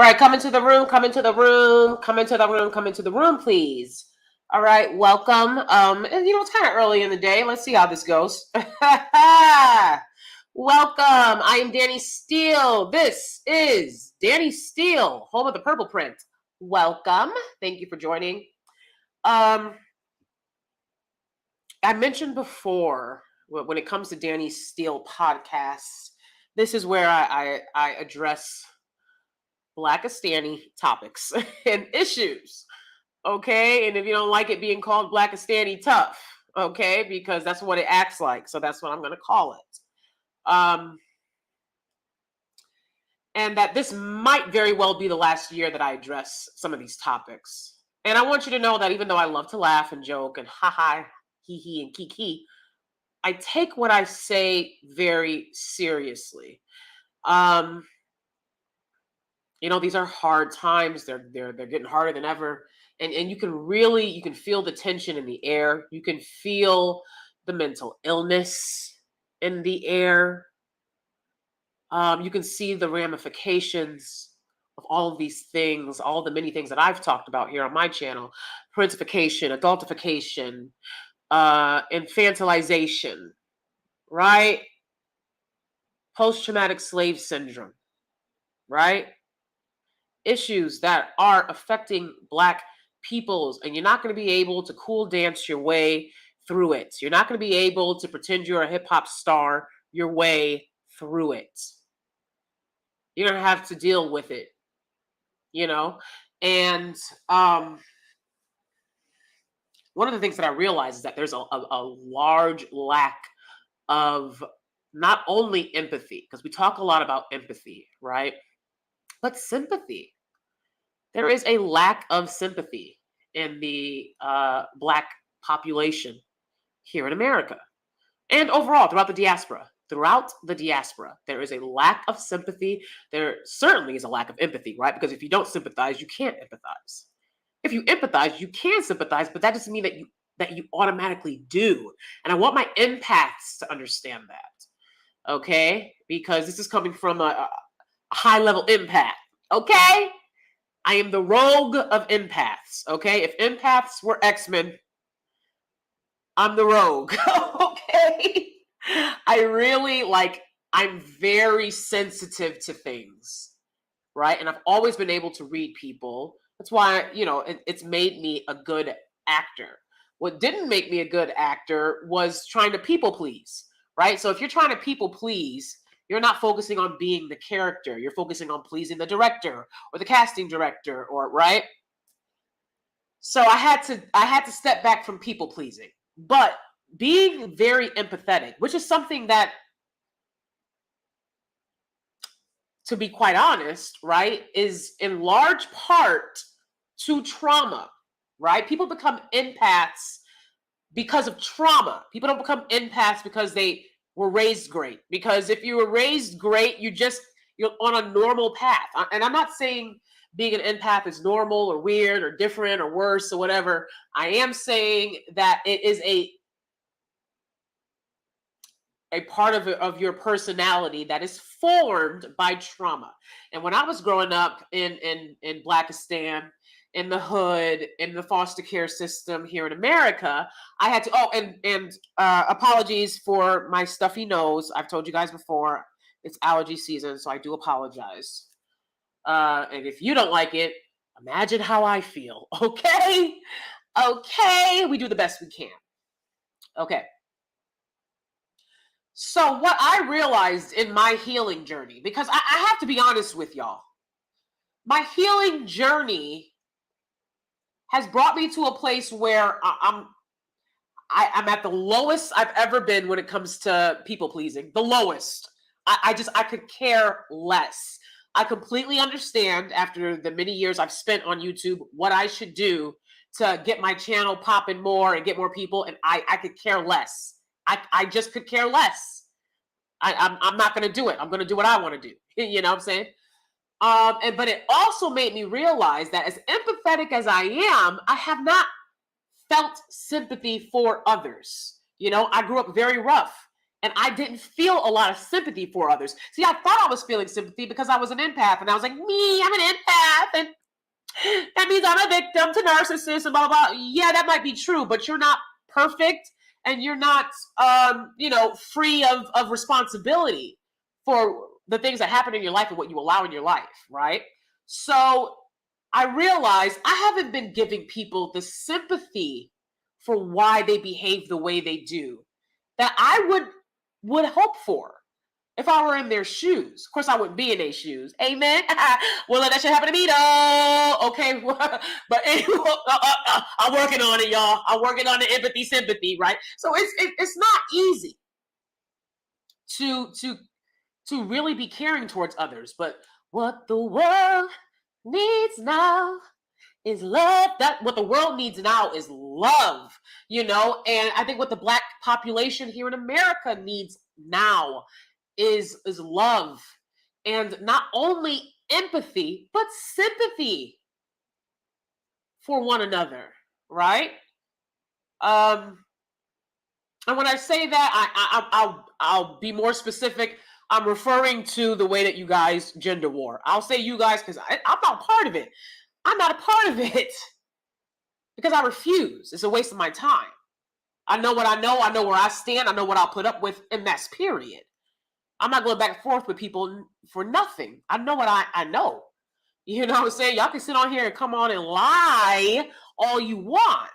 All right, come into the room, come into the room, come into the room, come into the room, please. All right, welcome. And it's kind of early in the day. Let's see how this goes. Welcome. I am DanieSteel. This is DanieSteel, home of the purple print. Welcome. Thank you for joining. I mentioned before, when it comes to DanieSteel podcasts, this is where I address Blackistani topics and issues. Okay. And if you don't like it being called Blackistani, tough. Okay. Because that's what it acts like. So that's what I'm going to call it. And that this might very well be the last year that I address some of these topics. And I want you to know that even though I love to laugh and joke and ha, hee, and kiki, I take what I say very seriously. These are hard times. They're getting harder than ever. And you can feel the tension in the air. You can feel the mental illness in the air. You can see the ramifications of all of these things, all the many things that I've talked about here on my channel: parentification, adultification, infantilization, right? Post-traumatic slave syndrome, right? Issues that are affecting Black peoples, and you're not going to be able to cool dance your way through it. You're not going to be able to pretend you're a hip hop star your way through it. You're going to have to deal with it, and one of the things that I realize is that there's a large lack of not only empathy, because we talk a lot about empathy, right? But sympathy. There is a lack of sympathy in the Black population here in America and overall throughout the diaspora. Throughout the diaspora, there is a lack of sympathy. There certainly is a lack of empathy, right? Because if you don't sympathize, you can't empathize. If you empathize, you can sympathize, but that doesn't mean that you automatically do. And I want my empaths to understand that, okay? Because this is coming from a high-level empath, okay? I am the rogue of empaths, okay? If empaths were X-Men, I'm the rogue, okay? I'm very sensitive to things, right? And I've always been able to read people. That's why, it's made me a good actor. What didn't make me a good actor was trying to people please, right? So if you're trying to people please, you're not focusing on being the character. You're focusing on pleasing the director or the casting director, right? So I had to step back from people pleasing, but being very empathetic, which is something that, to be quite honest, right, is in large part to trauma, right? People become empaths because of trauma. People don't become empaths because they were raised great. Because if you were raised great, you're on a normal path. And I'm not saying being an empath is normal or weird or different or worse or whatever. I am saying that it is a part of your personality that is formed by trauma. And when I was growing up in Blackistan, in the hood, in the foster care system here in America, I had to, apologies for my stuffy nose. I've told you guys before, it's allergy season, so I do apologize. And if you don't like it, imagine how I feel, okay? Okay, we do the best we can. Okay. So what I realized in my healing journey, because I have to be honest with y'all, my healing journey has brought me to a place where I'm at the lowest I've ever been when it comes to people pleasing. The lowest. I could care less. I completely understand, after the many years I've spent on YouTube, what I should do to get my channel popping more and get more people, and I could care less. I just could care less. I'm not going to do it. I'm going to do what I want to do. You know what I'm saying? But it also made me realize that as empathetic as I am, I have not felt sympathy for others. I grew up very rough And I didn't feel a lot of sympathy for others. See, I thought I was feeling sympathy because I was an empath, and I was like, me, I'm an empath, and that means I'm a victim to narcissists and blah, blah, blah. Yeah, that might be true, but you're not perfect, and you're not, free of responsibility for the things that happen in your life and what you allow in your life, right? So I realized I haven't been giving people the sympathy for why they behave the way they do that I would hope for if I were in their shoes. Of course, I wouldn't be in their shoes. Amen. Well, that should happen to me, though. Okay, but anyway, I'm working on it, y'all. I'm working on the empathy, sympathy, right? So it's not easy to really be caring towards others. But what the world needs now is love. That what the world needs now is love, and I think what the Black population here in America needs now is love, and not only empathy but sympathy for one another, right? And when I say that, I'll be more specific. I'm referring to the way that you guys gender war. I'll say you guys because I'm not part of it. I'm not a part of it because I refuse. It's a waste of my time. I know what I know. I know where I stand. I know what I'll put up with, and that's period. I'm not going back and forth with people for nothing. I know what I know. You know what I'm saying? Y'all can sit on here and come on and lie all you want.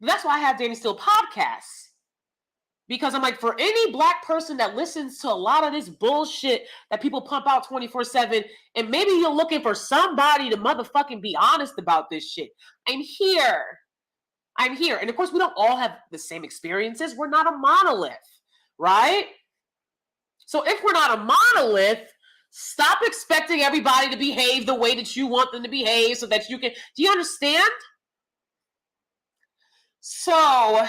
That's why I have DanieSteel podcasts. Because I'm like, for any Black person that listens to a lot of this bullshit that people pump out 24/7, and maybe you're looking for somebody to motherfucking be honest about this shit, I'm here. I'm here. And of course, we don't all have the same experiences. We're not a monolith, right? So if we're not a monolith, stop expecting everybody to behave the way that you want them to behave so that you can. Do you understand? So,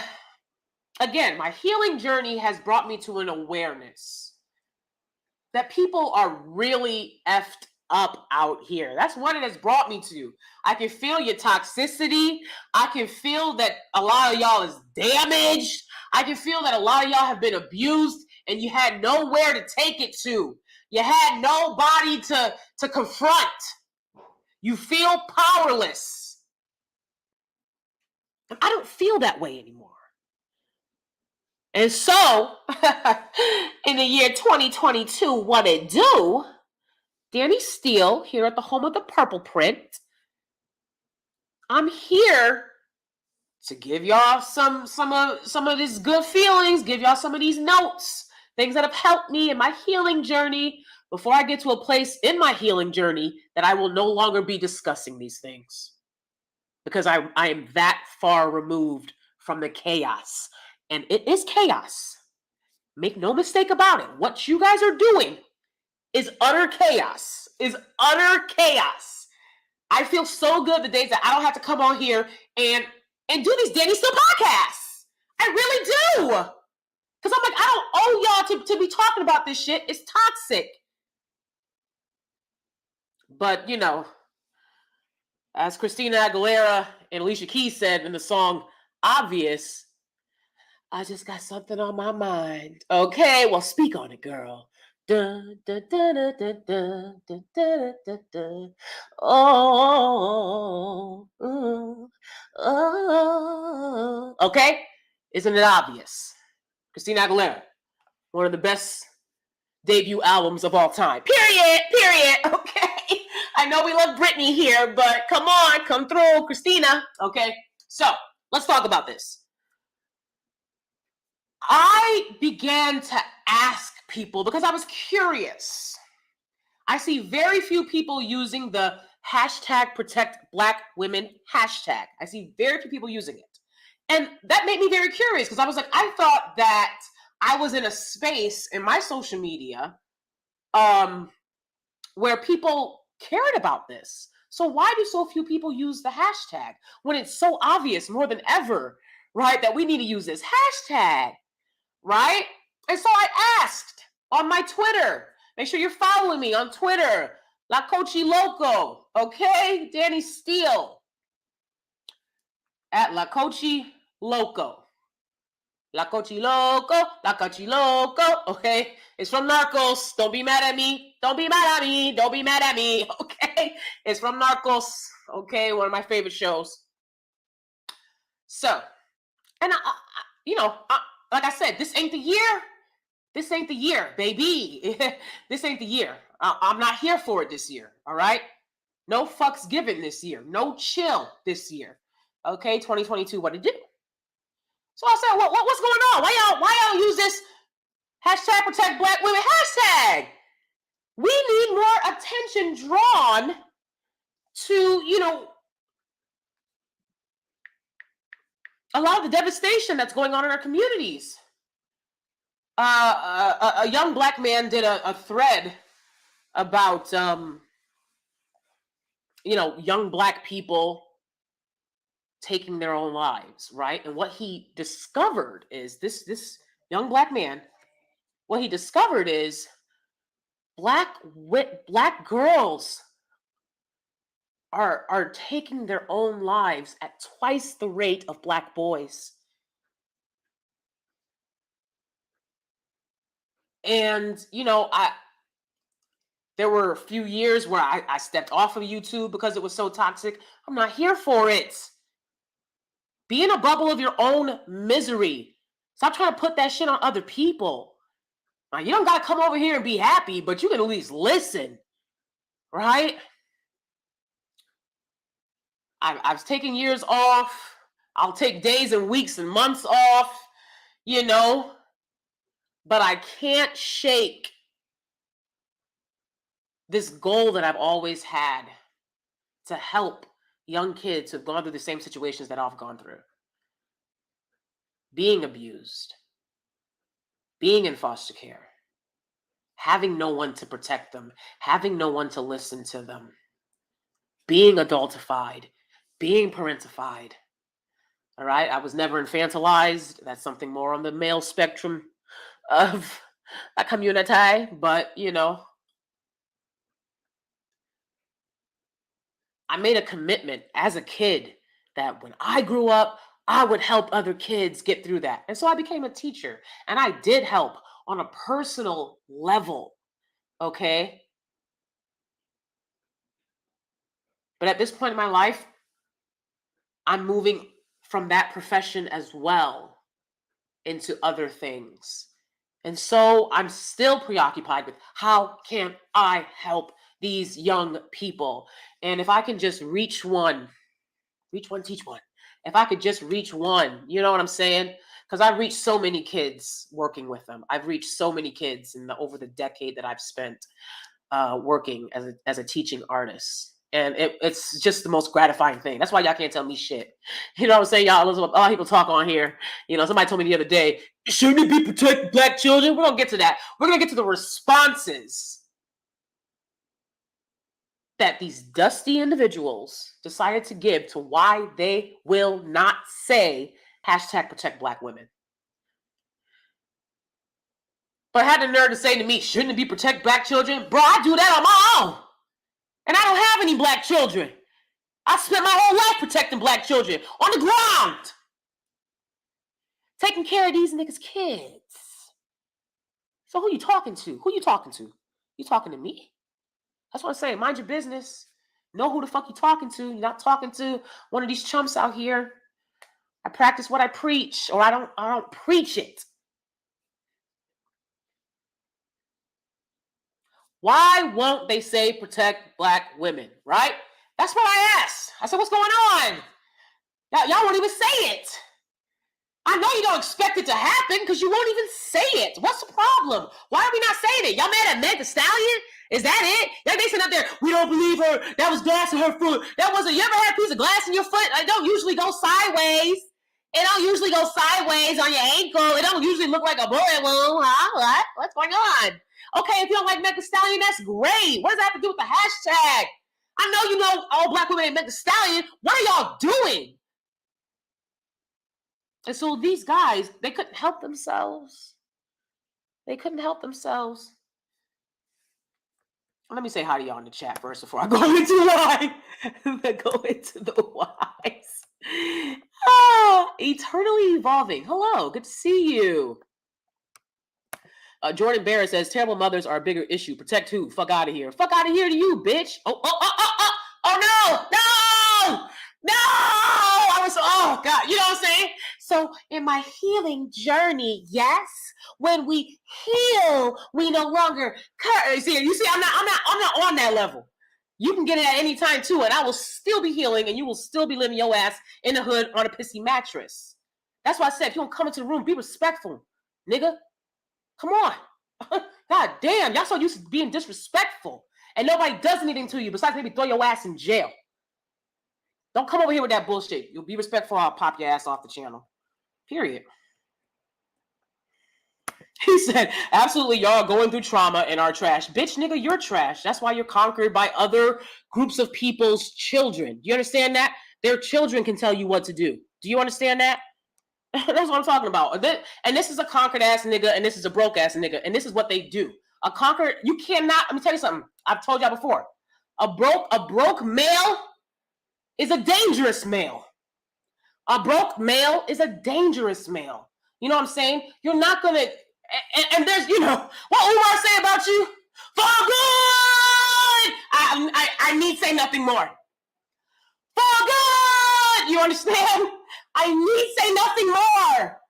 again, my healing journey has brought me to an awareness that people are really effed up out here. That's what it has brought me to. I can feel your toxicity. I can feel that a lot of y'all is damaged. I can feel that a lot of y'all have been abused and you had nowhere to take it to. You had nobody to confront. You feel powerless. And I don't feel that way anymore. And so, in the year 2022, what it do, DanieSteel here at the home of the purple print, I'm here to give y'all some of these good feelings, give y'all some of these notes, things that have helped me in my healing journey before I get to a place in my healing journey that I will no longer be discussing these things. Because I am that far removed from the chaos. And it is chaos. Make no mistake about it. What you guys are doing is utter chaos. Is utter chaos. I feel so good the days that I don't have to come on here and do these DanieSteel podcasts. I really do. Because I'm like, I don't owe y'all to be talking about this shit. It's toxic. But, as Christina Aguilera and Alicia Keys said in the song Obvious, I just got something on my mind. Okay, well, speak on it, girl. Dun, dun, dun, dun, dun, dun, dun, dun, dun, dun. Oh, oh. Okay? Isn't it obvious? Christina Aguilera, one of the best debut albums of all time. Period. Okay? I know we love Britney here, but come on, come through, Christina. Okay? So, let's talk about this. I began to ask people because I was curious. I see very few people using the hashtag protect Black women hashtag. I see very few people using it. And that made me very curious because I was like, I thought that I was in a space in my social media where people cared about this. So why do so few people use the hashtag when it's so obvious more than ever, right, that we need to use this hashtag? Right? And so I asked on my Twitter. Make sure you're following me on Twitter. La Coachy Loco. Okay? DanieSteel. At La Coachy Loco. La cochiloco, la cochiloco. Okay, it's from Narcos. Don't be mad at me. Don't be mad at me. Don't be mad at me. Okay, it's from Narcos. Okay, one of my favorite shows. So, and like I said, this ain't the year. This ain't the year, baby. This ain't the year. I'm not here for it this year. All right. No fucks given this year. No chill this year. Okay, 2022. What to do? So I said, what's going on? Why y'all use this hashtag protect Black women hashtag? We need more attention drawn to a lot of the devastation that's going on in our communities. A young Black man did a thread about young Black people taking their own lives, right? And what he discovered is this young Black man, what he discovered is Black girls are taking their own lives at twice the rate of Black boys. And there were a few years where I stepped off of YouTube because it was so toxic. I'm not here for it. Be in a bubble of your own misery. Stop trying to put that shit on other people. Now, you don't got to come over here and be happy, but you can at least listen, right? I've taken years off. I'll take days and weeks and months off, but I can't shake this goal that I've always had to help young kids who've gone through the same situations that I've gone through. Being abused, being in foster care, having no one to protect them, having no one to listen to them, being adultified, being parentified. All right, I was never infantilized. That's something more on the male spectrum of a Communitay, but I made a commitment as a kid that when I grew up, I would help other kids get through that. And so I became a teacher, and I did help on a personal level, okay? But at this point in my life, I'm moving from that profession as well into other things. And so I'm still preoccupied with how can I help these young people? And if I can just reach one, teach one. If I could just reach one, you know what I'm saying? Because I've reached so many kids working with them. I've reached so many kids over the decade that I've spent working as a teaching artist. And it's just the most gratifying thing. That's why y'all can't tell me shit. You know what I'm saying? Y'all, a lot of people talk on here. Somebody told me the other day, shouldn't it be protect Black children? We're going to get to that. We're going to get to the responses that these dusty individuals decided to give to why they will not say hashtag protect Black women. But had the nerve to say to me, shouldn't it be protect Black children? Bro, I do that on my own. And I don't have any Black children. I spent my whole life protecting Black children on the ground. Taking care of these niggas' kids. So who you talking to? Who you talking to? You talking to me? That's what I'm saying. Mind your business. Know who the fuck you talking to. You're not talking to one of these chumps out here. I practice what I preach, or I don't preach it. Why won't they say protect Black women, right? That's what I asked. I said, what's going on? Y'all won't even say it. I know you don't expect it to happen because you won't even say it. What's the problem? Why are we not saying it? Y'all mad at Meg Thee Stallion? Is that it? They sitting up there, we don't believe her. That was glass in her foot. You ever had a piece of glass in your foot? It don't usually go sideways. It don't usually go sideways on your ankle. It don't usually look like a bullet wound. Huh? What? What's going on? Okay, if you don't like Meg Thee Stallion, that's great. What does that have to do with the hashtag? I know you know all Black women ain't Meg Thee Stallion. What are y'all doing? And so these guys, they couldn't help themselves. Let me say hi to y'all in the chat first before I go into why. Go into the whys. eternally evolving. Hello, good to see you. Jordan Barrett says, terrible mothers are a bigger issue. Protect who? Fuck out of here. Fuck out of here to you, bitch. Oh, no. Oh, God. You know what I'm saying? So in my healing journey, yes, when we heal, we no longer you see, I'm not on that level. You can get it at any time too, and I will still be healing, and you will still be living your ass in the hood on a pissy mattress. That's why I said, if you don't come into the room, be respectful, nigga. Come on. God damn, y'all so used to being disrespectful. And nobody does anything to you besides maybe throw your ass in jail. Don't come over here with that bullshit. You'll be respectful, I'll pop your ass off the channel. Period. He said, absolutely, y'all going through trauma and are trash. Bitch, nigga, you're trash. That's why you're conquered by other groups of people's children. Do you understand that? Their children can tell you what to do. Do you understand that? That's what I'm talking about. And this is a conquered ass nigga, and this is a broke ass nigga, and this is what they do. A conquered, you cannot, let me tell you something. I've told y'all before. A broke male is a dangerous male. A broke male is a dangerous male. You know what I'm saying? You're not gonna, and there's, you know, what Umar say about you? For good! I need say nothing more. For good! You understand? I need say nothing more.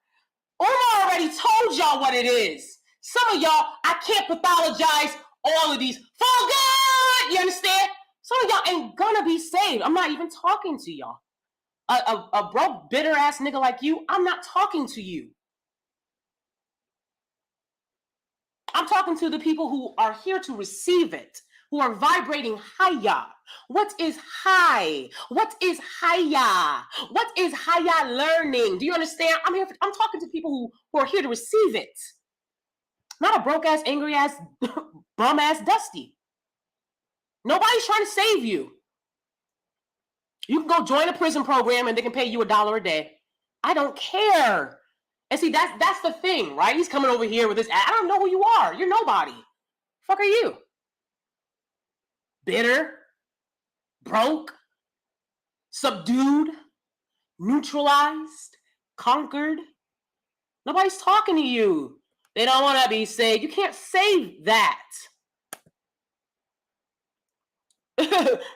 Omar already told y'all what it is. Some of y'all, I can't pathologize all of these. For good! You understand? Some of y'all ain't gonna be saved. I'm not even talking to y'all. A broke, bitter ass nigga like you, I'm not talking to you. I'm talking to the people who are here to receive it, who are vibrating higher. What is high? What is higher? What is higher learning? Do you understand? I'm talking to people who are here to receive it. Not a broke ass, angry ass, bum ass Dusty. Nobody's trying to save you. You can go join a prison program and they can pay you $1 a day. I don't care. And see, that's the thing, right? He's coming over here with this. I don't know who you are. You're nobody. Fuck are you? Bitter, broke, subdued, neutralized, conquered. Nobody's talking to you. They don't want to be saved. You can't save that.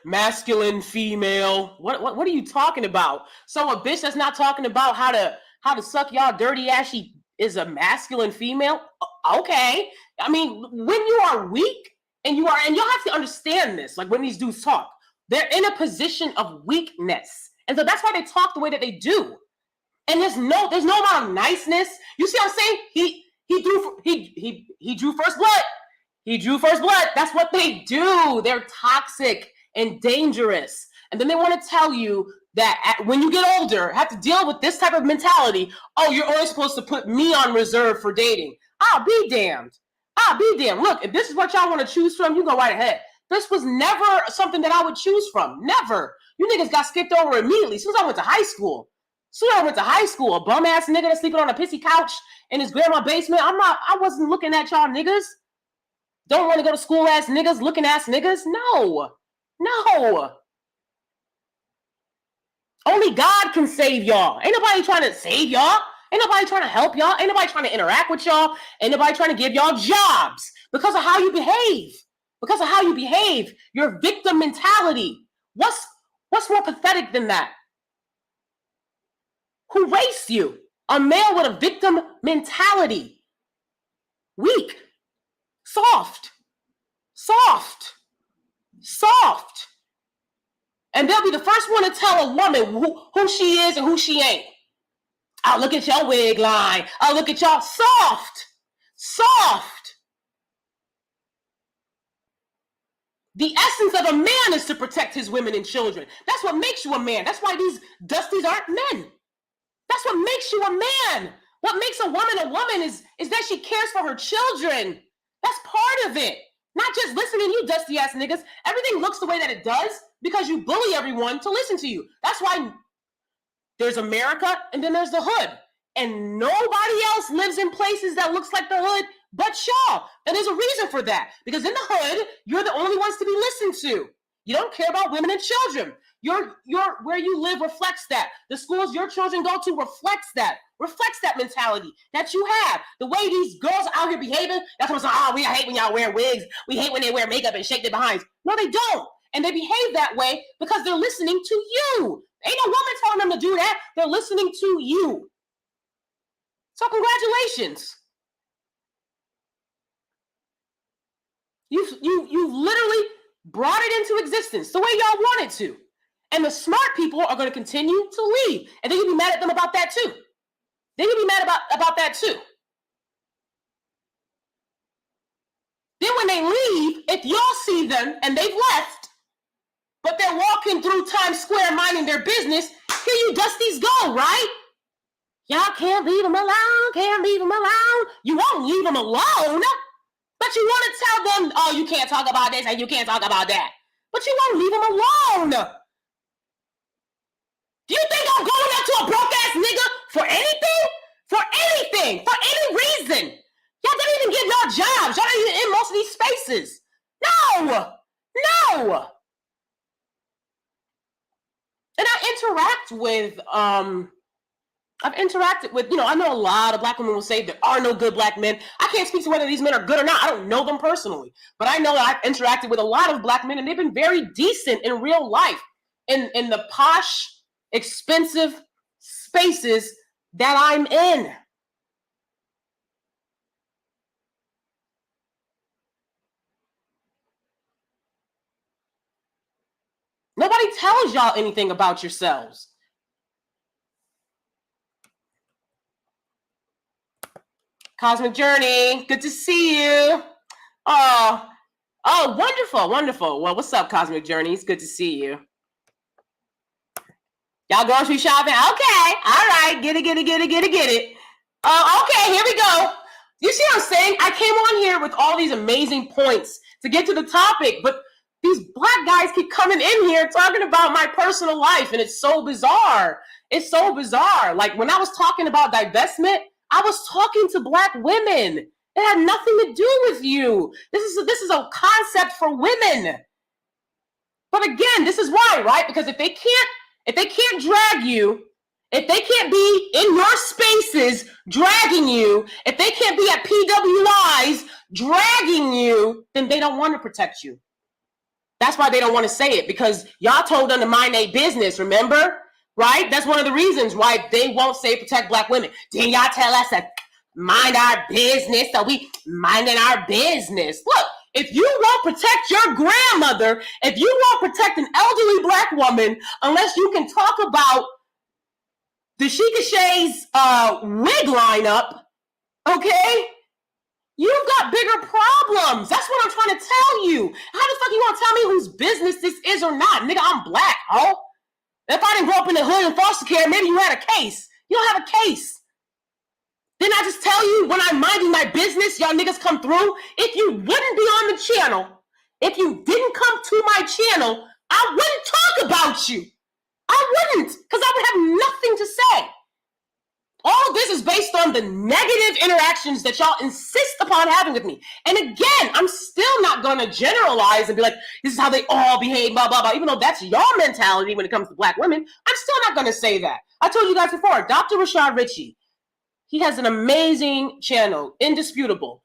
Masculine, female. What are you talking about? So a bitch that's not talking about how to suck y'all dirty ass, she is a masculine female? Okay. I mean, when you are weak, and you'll have to understand this, like when these dudes talk, they're in a position of weakness. And so that's why they talk the way that they do. And there's no amount of niceness. You see what I'm saying? He drew first blood. He drew first blood. That's what they do. They're toxic and dangerous. And then they want to tell you that when you get older, have to deal with this type of mentality. Oh, you're only supposed to put me on reserve for dating. I'll be damned. Look, if this is what y'all want to choose from, you go right ahead. This was never something that I would choose from. Never. You niggas got skipped over immediately. As soon as I went to high school. A bum ass nigga that's sleeping on a pissy couch in his grandma's basement. I wasn't looking at y'all niggas. Don't want to go to school ass niggas, looking ass niggas. No. Only God can save y'all. Ain't nobody trying to save y'all. Ain't nobody trying to help y'all. Ain't nobody trying to interact with y'all. Ain't nobody trying to give y'all jobs because of how you behave. Your victim mentality. What's more pathetic than that? Who raised you? A male with a victim mentality. Weak. Soft. And they'll be the first one to tell a woman who she is and who she ain't. Oh, look at your wig line. Oh, look at y'all. Soft. The essence of a man is to protect his women and children. That's what makes you a man. That's why these Dusties aren't men. That's what makes you a man. What makes a woman is that she cares for her children. That's part of it. Not just listening to you dusty ass niggas. Everything looks the way that it does because you bully everyone to listen to you. That's why there's America and then there's the hood. And nobody else lives in places that looks like the hood but y'all. And there's a reason for that. Because in the hood, you're the only ones to be listened to. You don't care about women and children. Your where you live reflects that. The schools your children go to reflects that mentality that you have. The way these girls are out here behaving, that's what I'm saying, we hate when y'all wear wigs. We hate when they wear makeup and shake their behinds. No, they don't. And they behave that way because they're listening to you. Ain't no woman telling them to do that. They're listening to you. So congratulations. You've literally brought it into existence the way y'all wanted to. And the smart people are going to continue to leave. And then you'll be mad at them about that too. Then you'll be mad about that too. Then when they leave, if y'all see them and they've left, but they're walking through Times Square minding their business, here you dusties go, right? Y'all can't leave them alone, can't leave them alone. You won't leave them alone, but you want to tell them, oh, you can't talk about this and you can't talk about that. But you won't leave them alone. Do you think I'm going up to a broke-ass nigga for anything? For anything. For any reason. Y'all didn't even get y'all jobs. Y'all ain't even in most of these spaces. No. No. And I've interacted with, I know a lot of Black women will say there are no good Black men. I can't speak to whether these men are good or not. I don't know them personally. But I know that I've interacted with a lot of Black men, and they've been very decent in real life. In the posh, expensive spaces that I'm in. Nobody tells y'all anything about yourselves. Cosmic Journey, good to see you. Oh, wonderful, wonderful. Well, what's up, Cosmic Journey? It's good to see you. Y'all grocery shopping? Okay, all right, get it. Okay, here we go. You see what I'm saying? I came on here with all these amazing points to get to the topic, but these Black guys keep coming in here talking about my personal life, and it's so bizarre. It's so bizarre. Like when I was talking about divestment, I was talking to Black women. It had nothing to do with you. This is a concept for women. But again, this is why, right? Because if they can't drag you, if they can't be in your spaces dragging you, if they can't be at PWIs dragging you, then they don't want to protect you. That's why they don't want to say it, because y'all told them to mind their business, remember? Right? That's one of the reasons why they won't say protect Black women. Then y'all tell us to mind our business, so we minding our business. Look, if you won't protect your grandmother, if you won't protect an elderly Black woman, unless you can talk about the Sheikah Shay's wig lineup, okay? You've got bigger problems. That's what I'm trying to tell you. How the fuck you gonna tell me whose business this is or not? Nigga, I'm Black, ho. If I didn't grow up in the hood in foster care, maybe you had a case. You don't have a case. Didn't I just tell you when I'm minding my business, y'all niggas come through? If you wouldn't be on the channel, if you didn't come to my channel, I wouldn't talk about you. I wouldn't, because I would have nothing to say. All of this is based on the negative interactions that y'all insist upon having with me. And again, I'm still not going to generalize and be like, this is how they all behave, blah, blah, blah. Even though that's your mentality when it comes to Black women, I'm still not going to say that. I told you guys before, Dr. Rashad Ritchie, he has an amazing channel, indisputable.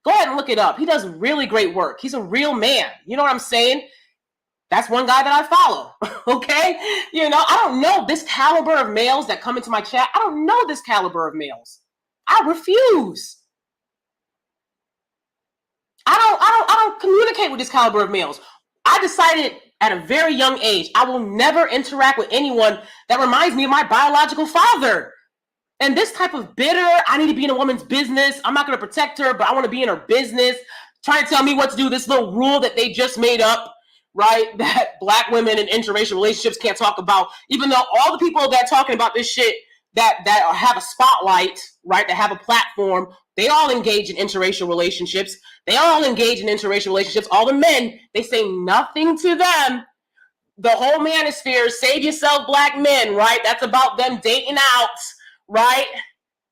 Go ahead and look it up. He does really great work. He's a real man. You know what I'm saying? That's one guy that I follow, okay? I don't know this caliber of males that come into my chat. I don't know this caliber of males. I refuse. I don't communicate with this caliber of males. I decided at a very young age, I will never interact with anyone that reminds me of my biological father. And this type of bitter, I need to be in a woman's business. I'm not going to protect her, but I want to be in her business. Trying to tell me what to do, this little rule that they just made up. Right, that Black women in interracial relationships can't talk about, even though all the people that are talking about this shit that have a spotlight, right, that have a platform, they all engage in interracial relationships. They all engage in interracial relationships. All the men, they say nothing to them. The whole manosphere, save yourself, Black men, right? That's about them dating out, right?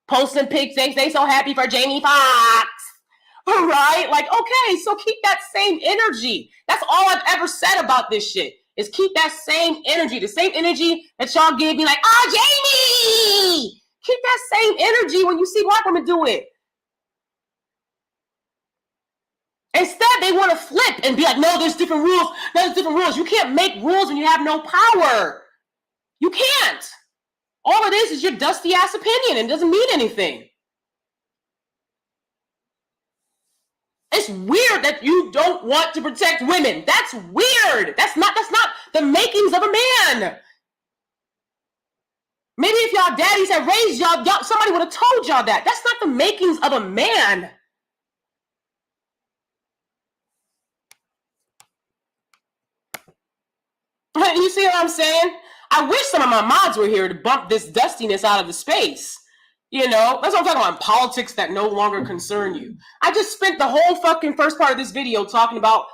Posting pics, they so happy for Jamie Foxx. All right, like, okay, so keep that same energy. That's all I've ever said about this shit. is keep that same energy, the same energy that y'all give me like, oh, Jamie! Keep that same energy when you see Black women do it. Instead, they want to flip and be like, no, there's different rules. There's different rules. You can't make rules when you have no power. You can't. All it is your dusty ass opinion and it doesn't mean anything. It's weird that you don't want to protect women. That's weird. That's not the makings of a man. Maybe if y'all daddies had raised y'all, somebody would have told y'all that. That's not the makings of a man. You see what I'm saying? I wish some of my mods were here to bump this dustiness out of the space. You know, that's what I'm talking about, politics that no longer concern you. I just spent the whole fucking first part of this video talking about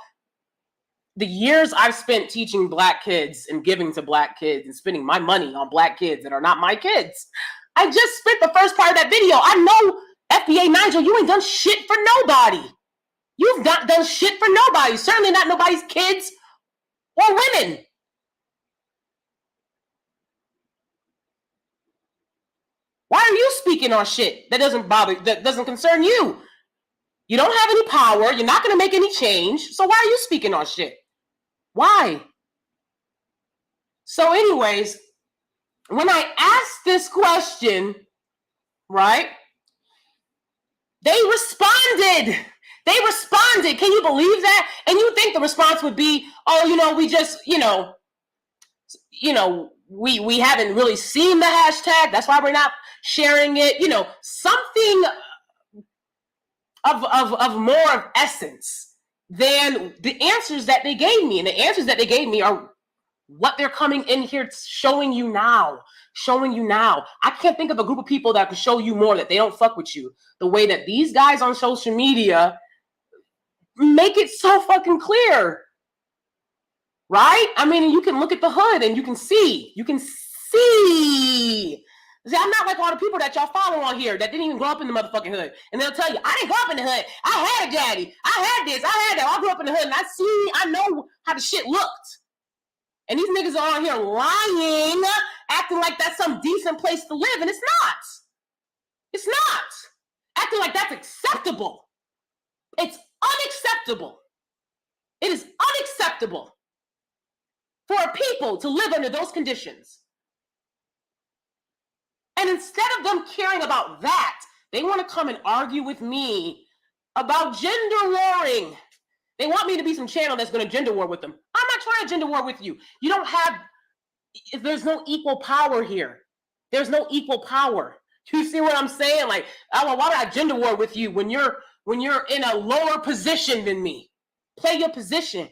the years I've spent teaching Black kids and giving to Black kids and spending my money on Black kids that are not my kids. I just spent the first part of that video. I know, FBA Nigel, you ain't done shit for nobody. You've not done shit for nobody. Certainly not nobody's kids or women. Why are you speaking on shit that doesn't concern you? You don't have any power. You're not going to make any change. So why are you speaking on shit? Why? So anyways, when I asked this question, right, they responded. Can you believe that? And you think the response would be, oh, we just, we haven't really seen the hashtag. That's why we're not sharing it. Something of more of essence than the answers that they gave me. And the answers that they gave me are what they're coming in here showing you now. I can't think of a group of people that can show you more that they don't fuck with you the way that these guys on social media make it so fucking clear. Right? I mean, you can look at the hood and you can see. See, I'm not like all the people that y'all follow on here that didn't even grow up in the motherfucking hood. And they'll tell you, I didn't grow up in the hood. I had a daddy. I had this. I had that. I grew up in the hood and I know how the shit looked. And these niggas are on here lying, acting like that's some decent place to live. And it's not. It's not. Acting like that's acceptable. It's unacceptable. It is unacceptable for people to live under those conditions. And instead of them caring about that, they want to come and argue with me about gender warring. They want me to be some channel that's going to gender war with them. I'm not trying to gender war with you. There's no equal power here. There's no equal power. You see what I'm saying? Like, why would I gender war with you when you're in a lower position than me? Play your position.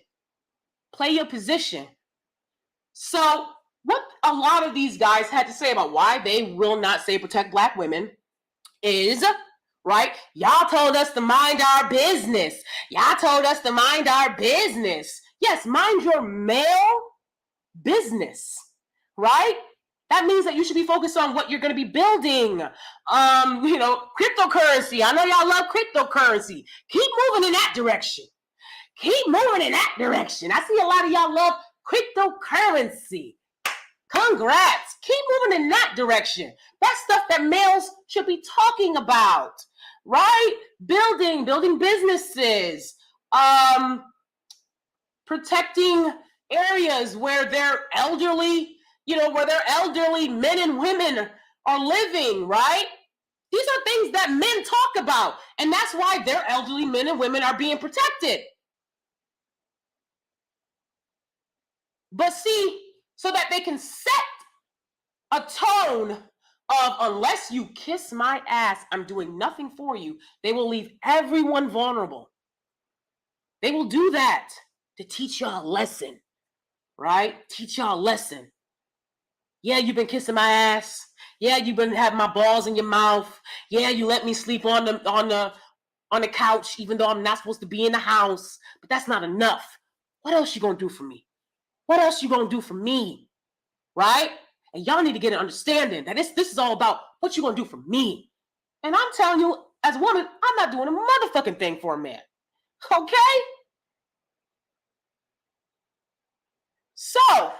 So what a lot of these guys had to say about why they will not say protect Black women is, right, y'all told us to mind our business. Yes, mind your male business, right? That means that you should be focused on what you're going to be building. Cryptocurrency. I know y'all love cryptocurrency. Keep moving in that direction. I see a lot of y'all love cryptocurrency. Congrats. Keep moving in that direction. That's stuff that males should be talking about, right? Building businesses, protecting areas where they're elderly, men and women are living, right? These are things that men talk about, and that's why their elderly men and women are being protected. But see, so that they can set a tone of, unless you kiss my ass, I'm doing nothing for you, they will leave everyone vulnerable. They will do that to teach y'all a lesson, right? Yeah, you've been kissing my ass. Yeah, you've been having my balls in your mouth. Yeah, you let me sleep on the couch, even though I'm not supposed to be in the house. But that's not enough. What else you gonna do for me? Right? And y'all need to get an understanding that this is all about what you gonna do for me. And I'm telling you, as a woman, I'm not doing a motherfucking thing for a man. Okay? So,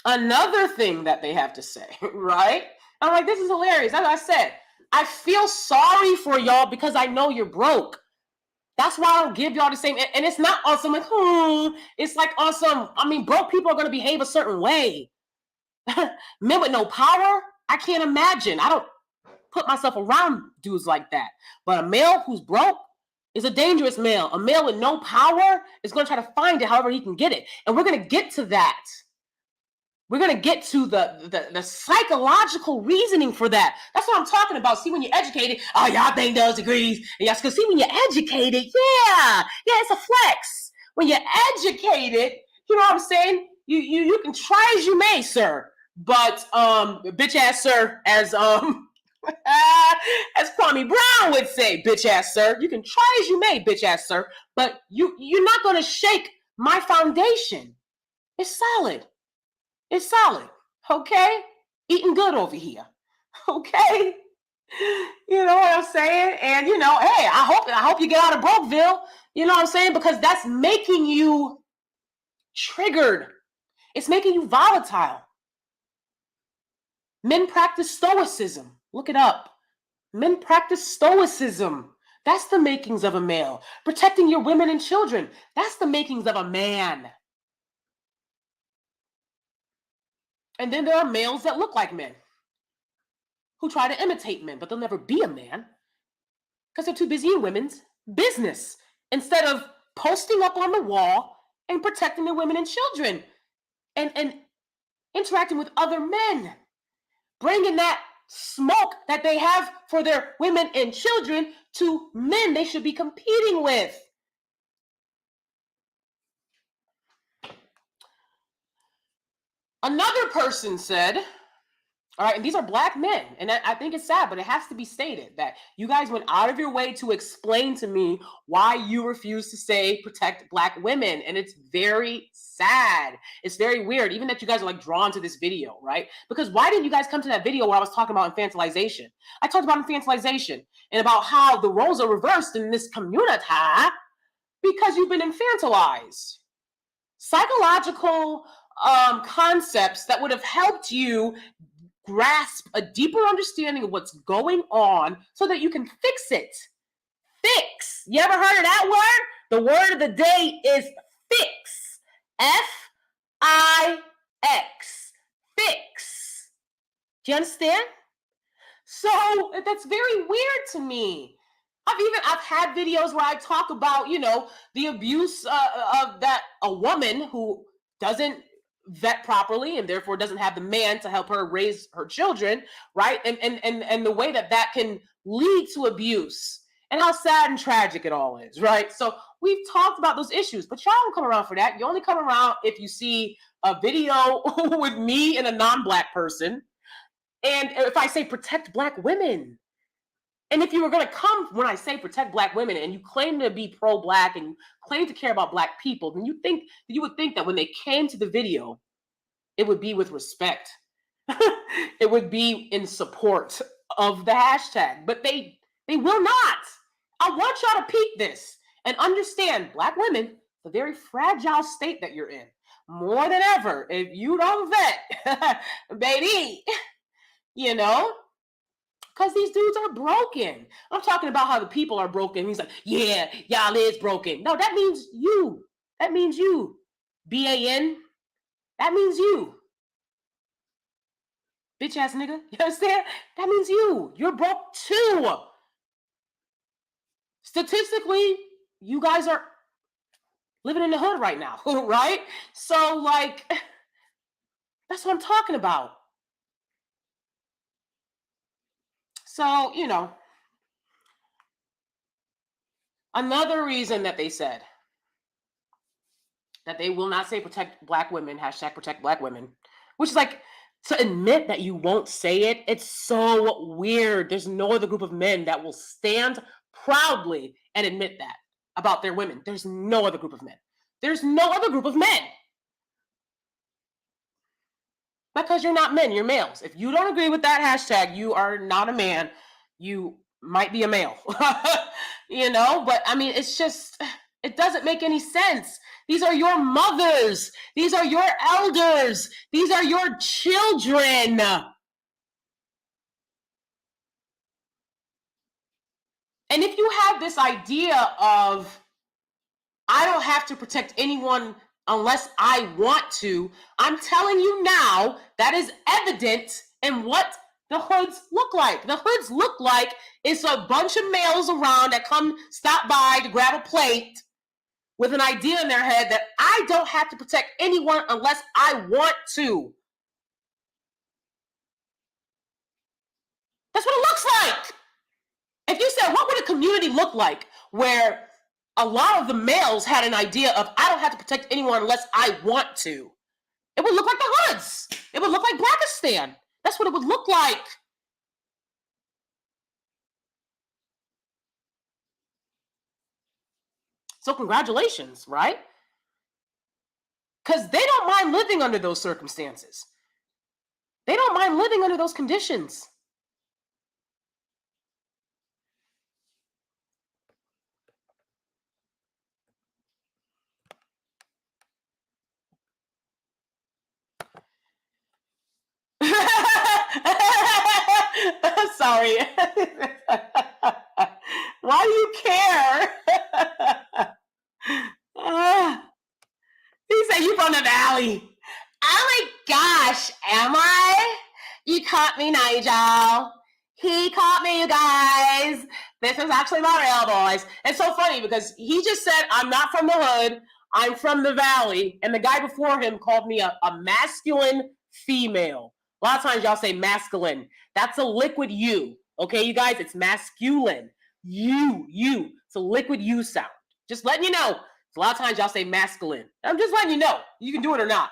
another thing that they have to say, right? I'm like, this is hilarious. As I said, I feel sorry for y'all because I know you're broke. That's why I don't give y'all the same. And it's not on some like, it's like on some, I mean, broke people are going to behave a certain way. Men with no power, I can't imagine. I don't put myself around dudes like that. But a male who's broke is a dangerous male. A male with no power is going to try to find it however he can get it. And we're going to get to that. We're going to get to the psychological reasoning for that. That's what I'm talking about. See, when you're educated, oh, y'all think those degrees. Yes, because see, when you're educated, yeah, it's a flex. When you're educated, you know what I'm saying? You can try as you may, sir. But bitch ass sir, as as Kwame Brown would say, bitch ass sir, you can try as you may, bitch ass sir, but you're not going to shake my foundation. It's solid. It's solid, okay? Eating good over here, okay? You know what I'm saying? And, you know, hey, I hope you get out of Brokeville, you know what I'm saying? Because that's making you triggered. It's making you volatile. Men practice stoicism. Look it up. Men practice stoicism. That's the makings of a male. Protecting your women and children. That's the makings of a man. And then there are males that look like men who try to imitate men, but they'll never be a man because they're too busy in women's business instead of posting up on the wall and protecting their women and children and interacting with other men, bringing that smoke that they have for their women and children to men they should be competing with. Another person said, all right, and these are Black men, and I think it's sad, but it has to be stated that you guys went out of your way to explain to me why you refuse to say protect Black women, and it's very sad. It's very weird, even that you guys are like drawn to this video, right? Because why didn't you guys come to that video where I was talking about infantilization? I talked about infantilization and about how the roles are reversed in this community because you've been infantilized. Psychological concepts that would have helped you grasp a deeper understanding of what's going on so that you can fix it. Fix. You ever heard of that word? The word of the day is fix. F-I-X. Fix. Do you understand? So that's very weird to me. I've had videos where I talk about, you know, the abuse of that a woman who doesn't vet properly and therefore doesn't have the man to help her raise her children, right? And the way that can lead to abuse and how sad and tragic it all is, right? So we've talked about those issues, but y'all don't come around for that. You only come around if you see a video with me and a non-Black person. And if I say protect Black women, and if you were going to come when I say protect Black women and you claim to be pro-Black and you claim to care about Black people, then you would think that when they came to the video, it would be with respect. It would be in support of the hashtag, but they will not. I want y'all to peek this and understand Black women, the very fragile state that you're in, more than ever. If you don't vet, baby, you know, because these dudes are broken. I'm talking about how the people are broken. He's like, yeah, y'all is broken. No, that means you. That means you. B-A-N. That means you. Bitch ass nigga. You understand? That means you. You're broke too. Statistically, you guys are living in the hood right now, right? So, like, that's what I'm talking about. So, you know, another reason that they said that they will not say protect Black women, hashtag protect Black women, which is like to admit that you won't say it. It's so weird. There's no other group of men that will stand proudly and admit that about their women. There's no other group of men. There's no other group of men. Because you're not men, you're males. If you don't agree with that hashtag, you are not a man. You might be a male, you know? But I mean, it's It doesn't make any sense. These are your mothers. These are your elders. These are your children. And if you have this idea of, I don't have to protect anyone unless I want to, I'm telling you now, that is evident in what the hoods look like. The hoods look like it's a bunch of males around that come stop by to grab a plate with an idea in their head that I don't have to protect anyone unless I want to. That's what it looks like. If you said, what would a community look like where a lot of the males had an idea of, I don't have to protect anyone unless I want to? It would look like the hoods. It would look like Blackistan. That's what it would look like. So congratulations, right? Because they don't mind living under those circumstances. They don't mind living under those conditions. Sorry. Why do you care? He said, you from the valley. Oh my gosh, am I? You caught me, Nigel. He caught me, you guys. This is actually my real voice. It's so funny because he just said, I'm not from the hood. I'm from the valley. And the guy before him called me a masculine female. A lot of times y'all say masculine. That's a liquid U. Okay, you guys, it's masculine. You. It's a liquid U sound. Just letting you know. A lot of times y'all say masculine. I'm just letting you know. You can do it or not.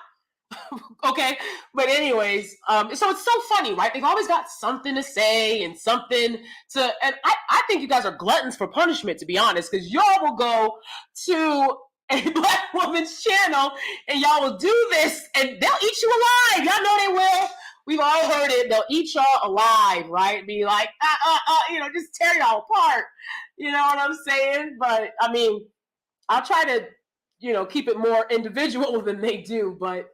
Okay, but anyways, so it's so funny, right? They've always got something to say and something to, and I think you guys are gluttons for punishment, to be honest, because y'all will go to a Black woman's channel and y'all will do this and they'll eat you alive. Y'all know they will. We've all heard it. They'll eat y'all alive, right? Be like, just tear y'all apart. You know what I'm saying? But I mean, I'll try to, keep it more individual than they do. But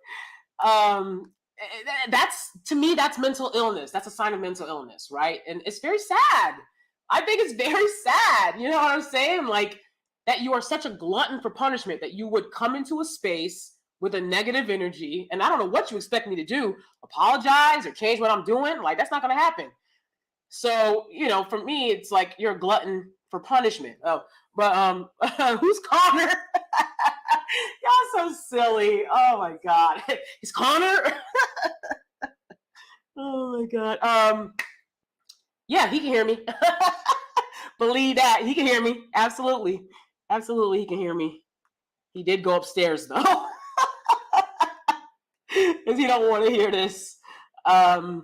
that's, to me, that's mental illness. That's a sign of mental illness, right? And it's very sad. I think it's very sad. You know what I'm saying? Like, that you are such a glutton for punishment that you would come into a space with a negative energy, and I don't know what you expect me to do, apologize or change what I'm doing. Like, that's not going to happen. So, for me, it's like you're a glutton for punishment. Oh, but who's Connor? Y'all so silly. Oh my God. Is Connor? Oh my God. Yeah, he can hear me. Believe that. He can hear me. Absolutely. Absolutely, he can hear me. He did go upstairs though. Because he don't want to hear this. But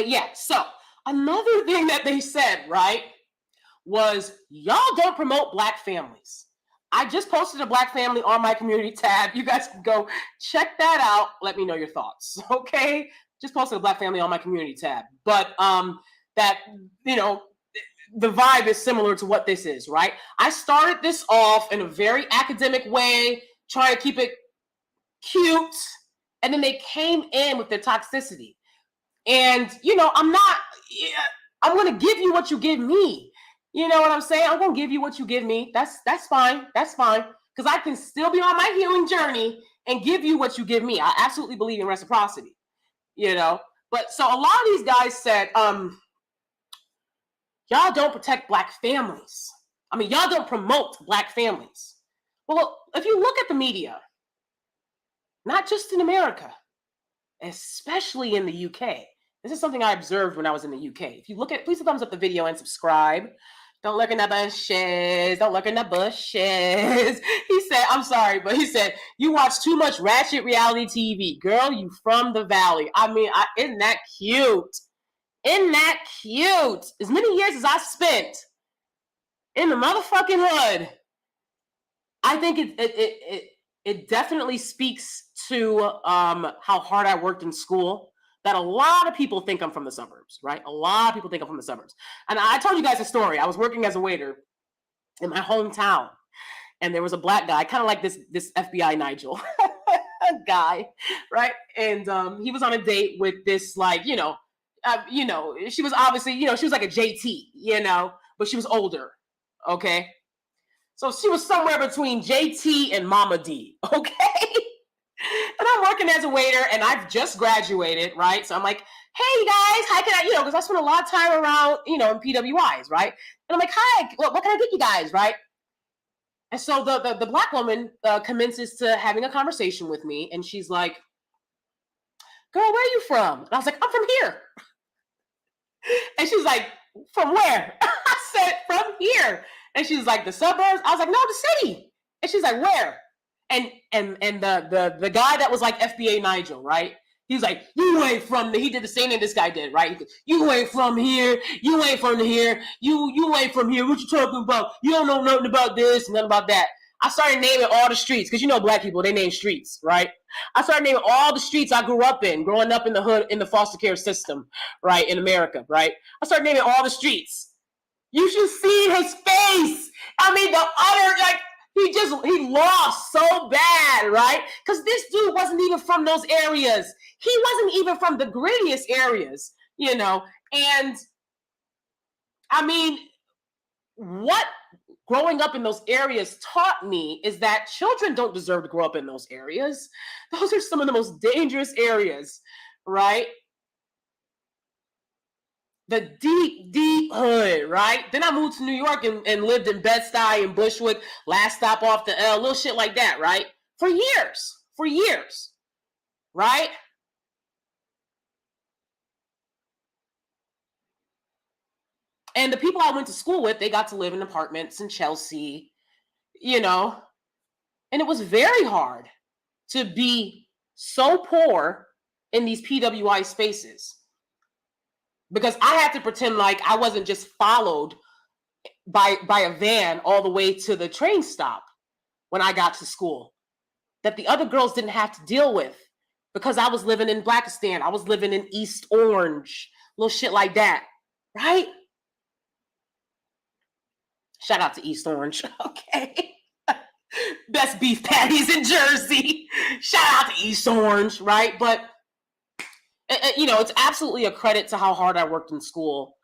yeah, so another thing that they said, right, was y'all don't promote Black families. I just posted a Black family on my community tab. You guys can go check that out. Let me know your thoughts, okay? Just posted a Black family on my community tab. But that, the vibe is similar to what this is, right? I started this off in a very academic way, trying to keep it cute, and then they came in with their toxicity. And, I'm going to give you what you give me. You know what I'm saying? I'm going to give you what you give me. That's fine. That's fine. Because I can still be on my healing journey and give you what you give me. I absolutely believe in reciprocity, But so a lot of these guys said, y'all don't protect Black families. I mean, y'all don't promote Black families. Well, if you look at the media, not just in America, especially in the UK, this is something I observed when I was in the UK. If you look at, please thumbs up the video and subscribe. Don't look in the bushes. Don't look in the bushes. He said, I'm sorry, but he said, you watch too much ratchet reality TV. Girl, you from the valley. I mean, isn't that cute? Isn't that cute? As many years as I spent in the motherfucking hood, I think it definitely speaks to how hard I worked in school, that a lot of people think I'm from the suburbs, right? A lot of people think I'm from the suburbs. And I told you guys a story. I was working as a waiter in my hometown. And there was a black guy, kind of like this FBI Nigel guy, right? And he was on a date with this, like, she was obviously, she was like a JT, but she was older. Okay. So she was somewhere between JT and Mama D. Okay. And I'm working as a waiter and I've just graduated, right? So I'm like, hey guys, how can I, because I spent a lot of time around, in PWIs, right? And I'm like, hi, what can I get you guys, right? And so the black woman commences to having a conversation with me, and she's like, girl, where are you from? And I was like, I'm from here. And she's like, from where? I said, from here. And she's like, the suburbs? I was like, no, the city. And she's like, where? And the guy that was like FBA Nigel, right? He's like, you ain't from he did the same thing this guy did, right? You ain't from here. You ain't from here. You ain't from here. What you talking about? You don't know nothing about this, nothing about that. I started naming all the streets, because black people, they name streets, right? I started naming all the streets I grew up in, growing up in the hood, in the foster care system, right, in America, right? I started naming all the streets. You should see his face. I mean, the utter, like, he lost so bad, right? Because this dude wasn't even from those areas. He wasn't even from the grittiest areas, and I mean, what growing up in those areas taught me is that children don't deserve to grow up in those areas. Those are some of the most dangerous areas, right? The deep, deep hood, right? Then I moved to New York and lived in Bed-Stuy and Bushwick, last stop off the L, little shit like that, right? For years, right? And the people I went to school with, they got to live in apartments in Chelsea, and it was very hard to be so poor in these PWI spaces, because I had to pretend like I wasn't just followed by a van all the way to the train stop when I got to school, that the other girls didn't have to deal with, because I was living in Blackistan, I was living in East Orange, little shit like that, right? Shout out to East Orange, okay? Best beef patties in Jersey. Shout out to East Orange, right? But, it's absolutely a credit to how hard I worked in school,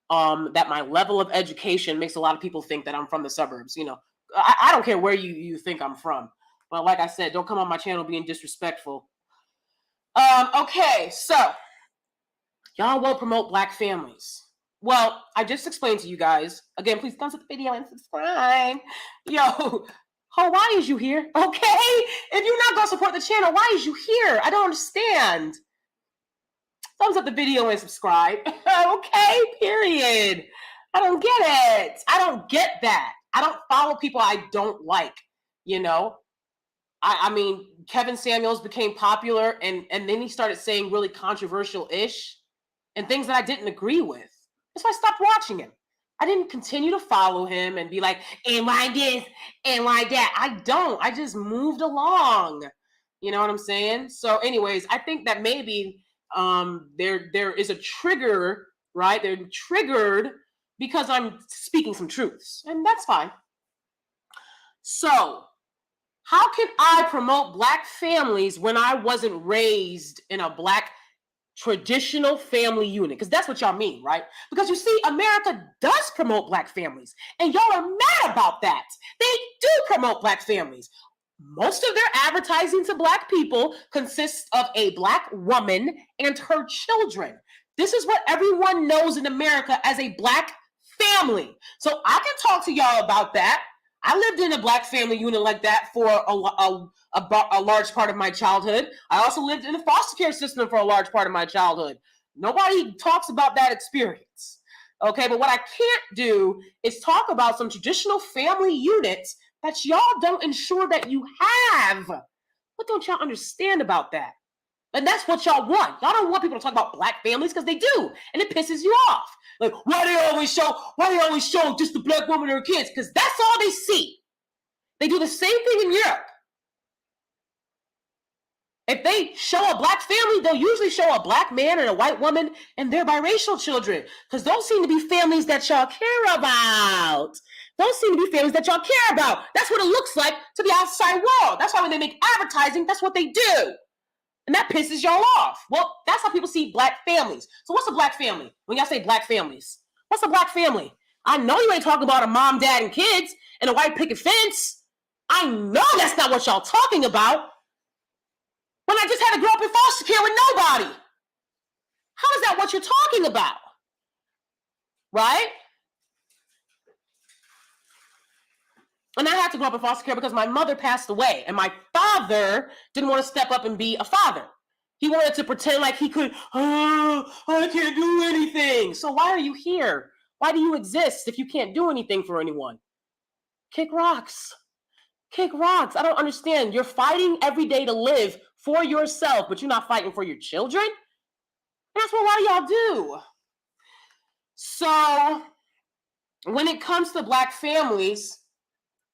that my level of education makes a lot of people think that I'm from the suburbs. I don't care where you think I'm from. But like I said, don't come on my channel being disrespectful. Okay, so y'all won't promote black families. Well, I just explained to you guys. Again, please thumbs up the video and subscribe. Yo, why is you here? Okay? If you're not going to support the channel, why is you here? I don't understand. Thumbs up the video and subscribe. Okay? Period. I don't get it. I don't get that. I don't follow people I don't like, I mean, Kevin Samuels became popular, and then he started saying really controversial-ish and things that I didn't agree with. That's why I stopped watching him. I didn't continue to follow him and be like, and why this, and why that. I don't. I just moved along. You know what I'm saying? So anyways, I think that maybe there is a trigger, right? They're triggered because I'm speaking some truths, and that's fine. So how can I promote black families when I wasn't raised in a black traditional family unit? Because that's what y'all mean, right? Because you see, America does promote black families, and y'all are mad about that. They do promote black families. Most of their advertising to black people consists of a black woman and her children. This is what everyone knows in America as a black family. So I can talk to y'all about that. I lived in a black family unit like that for a large part of my childhood. I also lived in the foster care system for a large part of my childhood. Nobody talks about that experience. Okay, but what I can't do is talk about some traditional family units that y'all don't ensure that you have. What don't y'all understand about that? And that's what y'all want. Y'all don't want people to talk about black families, because they do, and it pisses you off. Like, why do they always show just the black woman and her kids? Because that's all they see. They do the same thing in Europe. If they show a black family, they'll usually show a black man and a white woman and their biracial children, because those seem to be families that y'all care about. Those seem to be families that y'all care about. That's what it looks like to the outside world. That's why when they make advertising, that's what they do. And that pisses y'all off. Well, that's how people see black families. So what's a black family? When y'all say black families, what's a black family? I know you ain't talking about a mom, dad, and kids and a white picket fence. I know that's not what y'all talking about. When I just had to grow up in foster care with nobody. How is that what you're talking about? Right? And I had to grow up in foster care because my mother passed away and my father didn't want to step up and be a father. He wanted to pretend like he could, I can't do anything. So why are you here? Why do you exist if you can't do anything for anyone? Kick rocks. Kick rocks. I don't understand. You're fighting every day to live for yourself, but you're not fighting for your children? And that's what a lot of y'all do. So when it comes to black families,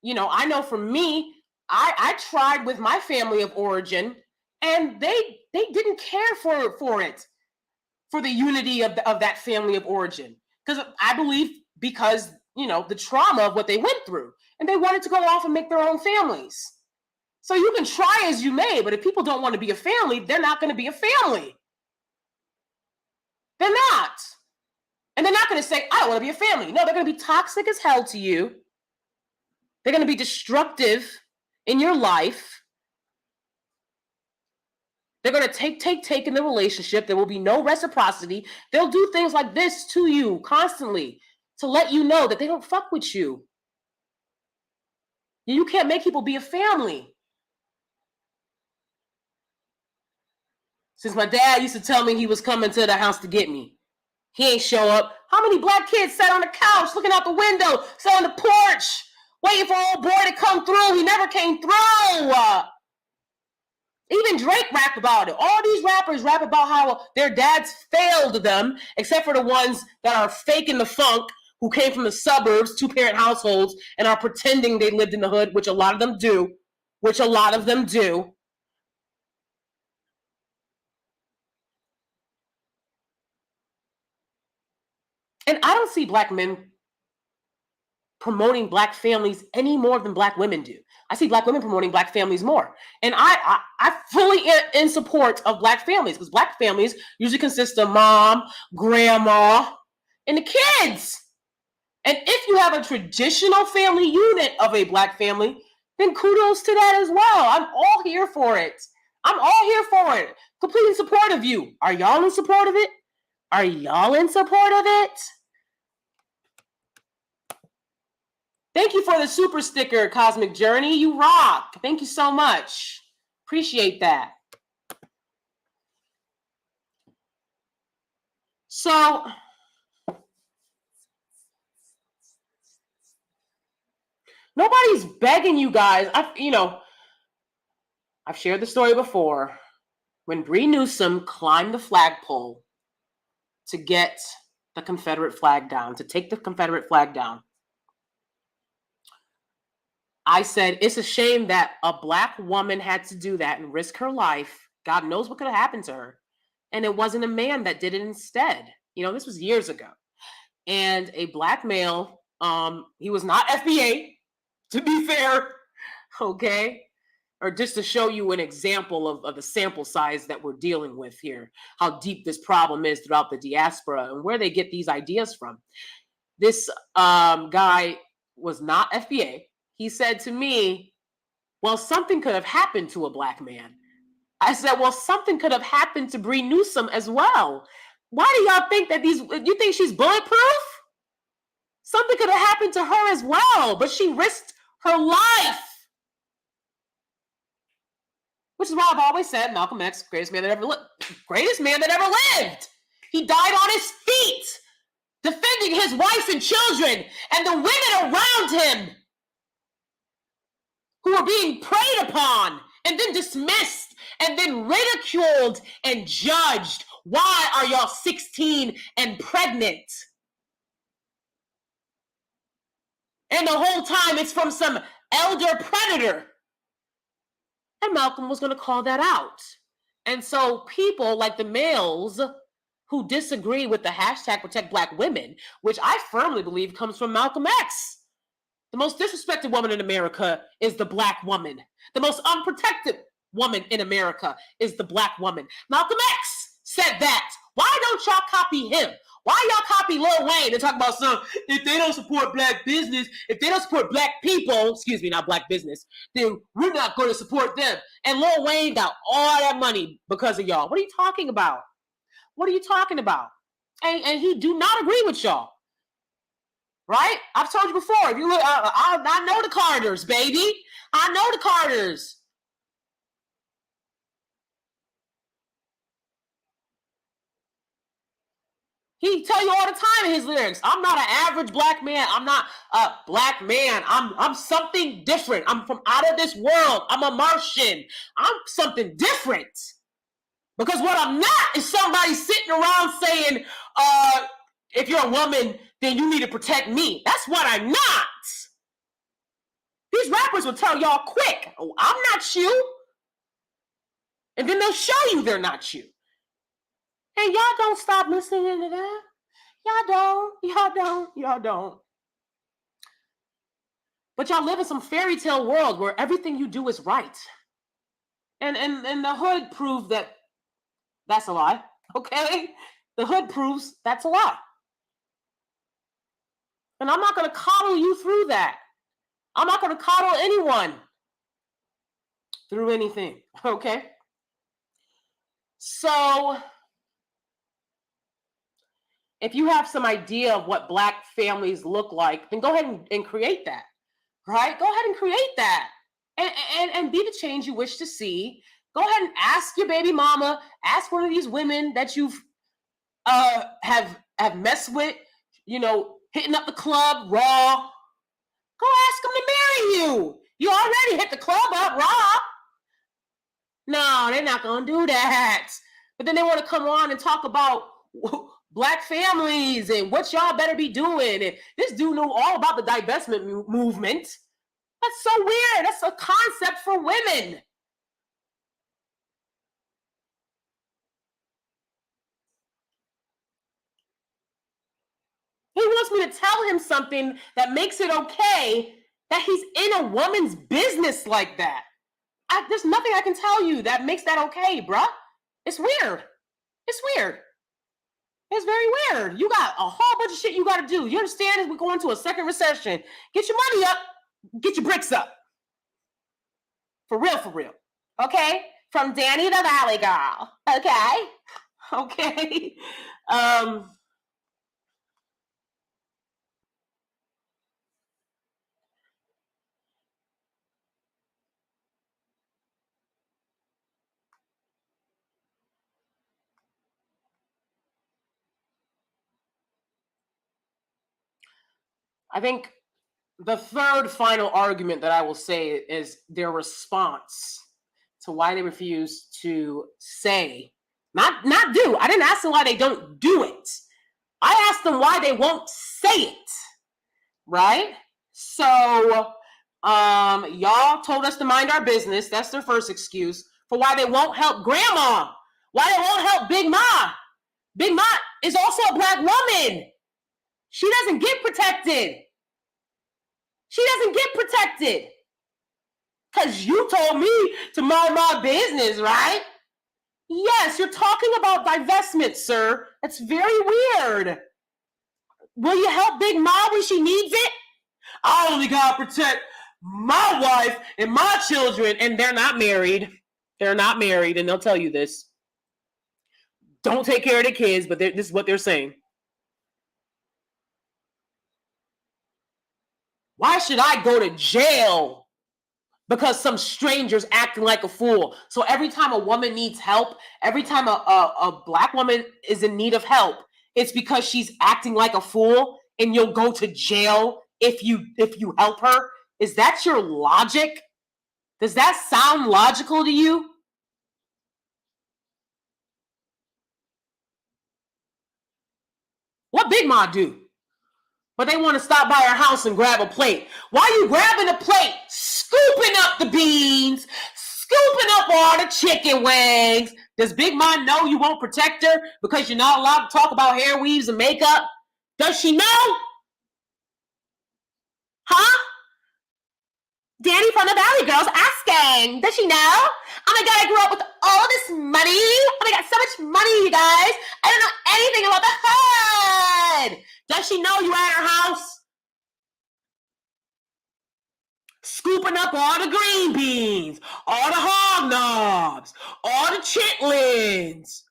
you know, I know for me, I tried with my family of origin, and they didn't care for it, for the unity of that family of origin. Because I believe because, you know, the trauma of what they went through, and they wanted to go off and make their own families. So you can try as you may, but if people don't want to be a family, they're not going to be a family. They're not. And they're not going to say, I don't want to be a family. No, they're going to be toxic as hell to you. They're going to be destructive in your life. They're going to take in the relationship. There will be no reciprocity. They'll do things like this to you constantly to let you know that they don't fuck with you. You can't make people be a family. Since my dad used to tell me he was coming to the house to get me, he ain't show up. How many black kids sat on the couch looking out the window, sat on the porch, waiting for old boy to come through? He never came through. Even Drake rapped about it. All these rappers rap about how their dads failed them, except for the ones that are faking the funk, who came from the suburbs, two-parent households, and are pretending they lived in the hood, which a lot of them do. And I don't see black men promoting black families any more than black women do. I see black women promoting black families more. And I fully in support of black families, because black families usually consist of mom, grandma, and the kids. And if you have a traditional family unit of a black family, then kudos to that as well. I'm all here for it. Completely in support of you. Are y'all in support of it? Are y'all in support of it? Thank you for the super sticker, Cosmic Journey. You rock. Thank you so much. Appreciate that. So, nobody's begging you guys. I've shared the story before. When Bree Newsom climbed the flagpole to get the Confederate flag down, to take the Confederate flag down, I said, it's a shame that a black woman had to do that and risk her life. God knows what could have happened to her. And it wasn't a man that did it instead. You know, this was years ago. And a black male, he was not FBA, to be fair, okay? Or just to show you an example of the sample size that we're dealing with here, how deep this problem is throughout the diaspora and where they get these ideas from. This guy was not FBA. He said to me, well, something could have happened to a black man. I said, well, something could have happened to Bree Newsom as well. Why do y'all think that you think she's bulletproof? Something could have happened to her as well, but she risked her life. Which is why I've always said Malcolm X, greatest man that ever lived. He died on his feet, defending his wife and children and the women around him who were being preyed upon and then dismissed and then ridiculed and judged. Why are y'all 16 and pregnant? And the whole time it's from some elder predator. And Malcolm was going to call that out. And so people like the males who disagree with the hashtag protect Black women, which I firmly believe comes from Malcolm X. The most disrespected woman in America is the Black woman. The most unprotected woman in America is the Black woman. Malcolm X said that. Why don't y'all copy him? Why y'all copy Lil Wayne and talk about if they don't support Black business, if they don't support Black people, excuse me, not Black business, then we're not going to support them. And Lil Wayne got all that money because of y'all. What are you talking about? What are you talking about? And he do not agree with y'all. Right? I've told you before. If you look, I know the Carters, baby. I know the Carters. He tell you all the time in his lyrics, I'm not an average Black man. I'm not a Black man. I'm something different. I'm from out of this world. I'm a Martian. I'm something different. Because what I'm not is somebody sitting around saying, if you're a woman, then you need to protect me. That's what I'm not. These rappers will tell y'all quick, oh, I'm not you. And then they'll show you they're not you. And y'all don't stop listening to that. Y'all don't. But y'all live in some fairy tale world where everything you do is right. And the hood proves that that's a lie, okay? The hood proves that's a lie. And I'm not going to coddle you through that. I'm not going to coddle anyone through anything, okay? So if you have some idea of what Black families look like, then go ahead and create that, right? Go ahead and create that and be the change you wish to see. Go ahead and ask your baby mama, ask one of these women that you've have messed with, hitting up the club raw. Go ask them to marry you. You already hit the club up raw. No, they're not going to do that. But then they want to come on and talk about Black families and what y'all better be doing. And this dude knew all about the divestment movement. That's so weird. That's a concept for women. He wants me to tell him something that makes it okay that he's in a woman's business like that. There's nothing I can tell you that makes that okay, bruh. It's weird. It's weird. It's very weird. You got a whole bunch of shit you got to do. You understand? As we go into a second recession, get your money up, get your bricks up. For real. Okay? From Danie the Valley Girl. Okay? Okay? I think the third final argument that I will say is their response to why they refuse to say, not do. I didn't ask them why they don't do it. I asked them why they won't say it. Right? So, y'all told us to mind our business. That's their first excuse for why they won't help grandma. Why they won't help Big Ma. Big Ma is also a Black woman. She doesn't get protected. She doesn't get protected. Because you told me to mind my business, right? Yes, you're talking about divestment, sir. That's very weird. Will you help Big Ma when she needs it? I only gotta protect my wife and my children, and they're not married. They're not married, and they'll tell you this. Don't take care of the kids, but this is what they're saying. Why should I go to jail because some stranger's acting like a fool? So every time a woman needs help, every time a Black woman is in need of help, it's because she's acting like a fool, and you'll go to jail if you help her. Is that your logic? Does that sound logical to you? What Big Ma do? But they want to stop by her house and grab a plate. Why you grabbing a plate, scooping up the beans, scooping up all the chicken wings, Does Big Mom know you won't protect her because you're not allowed to talk about hair weaves and makeup? Does she know? Huh? Danie from the Valley Girls asking, does she know? Oh my God, I grew up with all this money. Oh my God, so much money, you guys. I don't know anything about the hood. Does she know you at her house? Scooping up all the green beans, all the hog knobs, all the chitlins.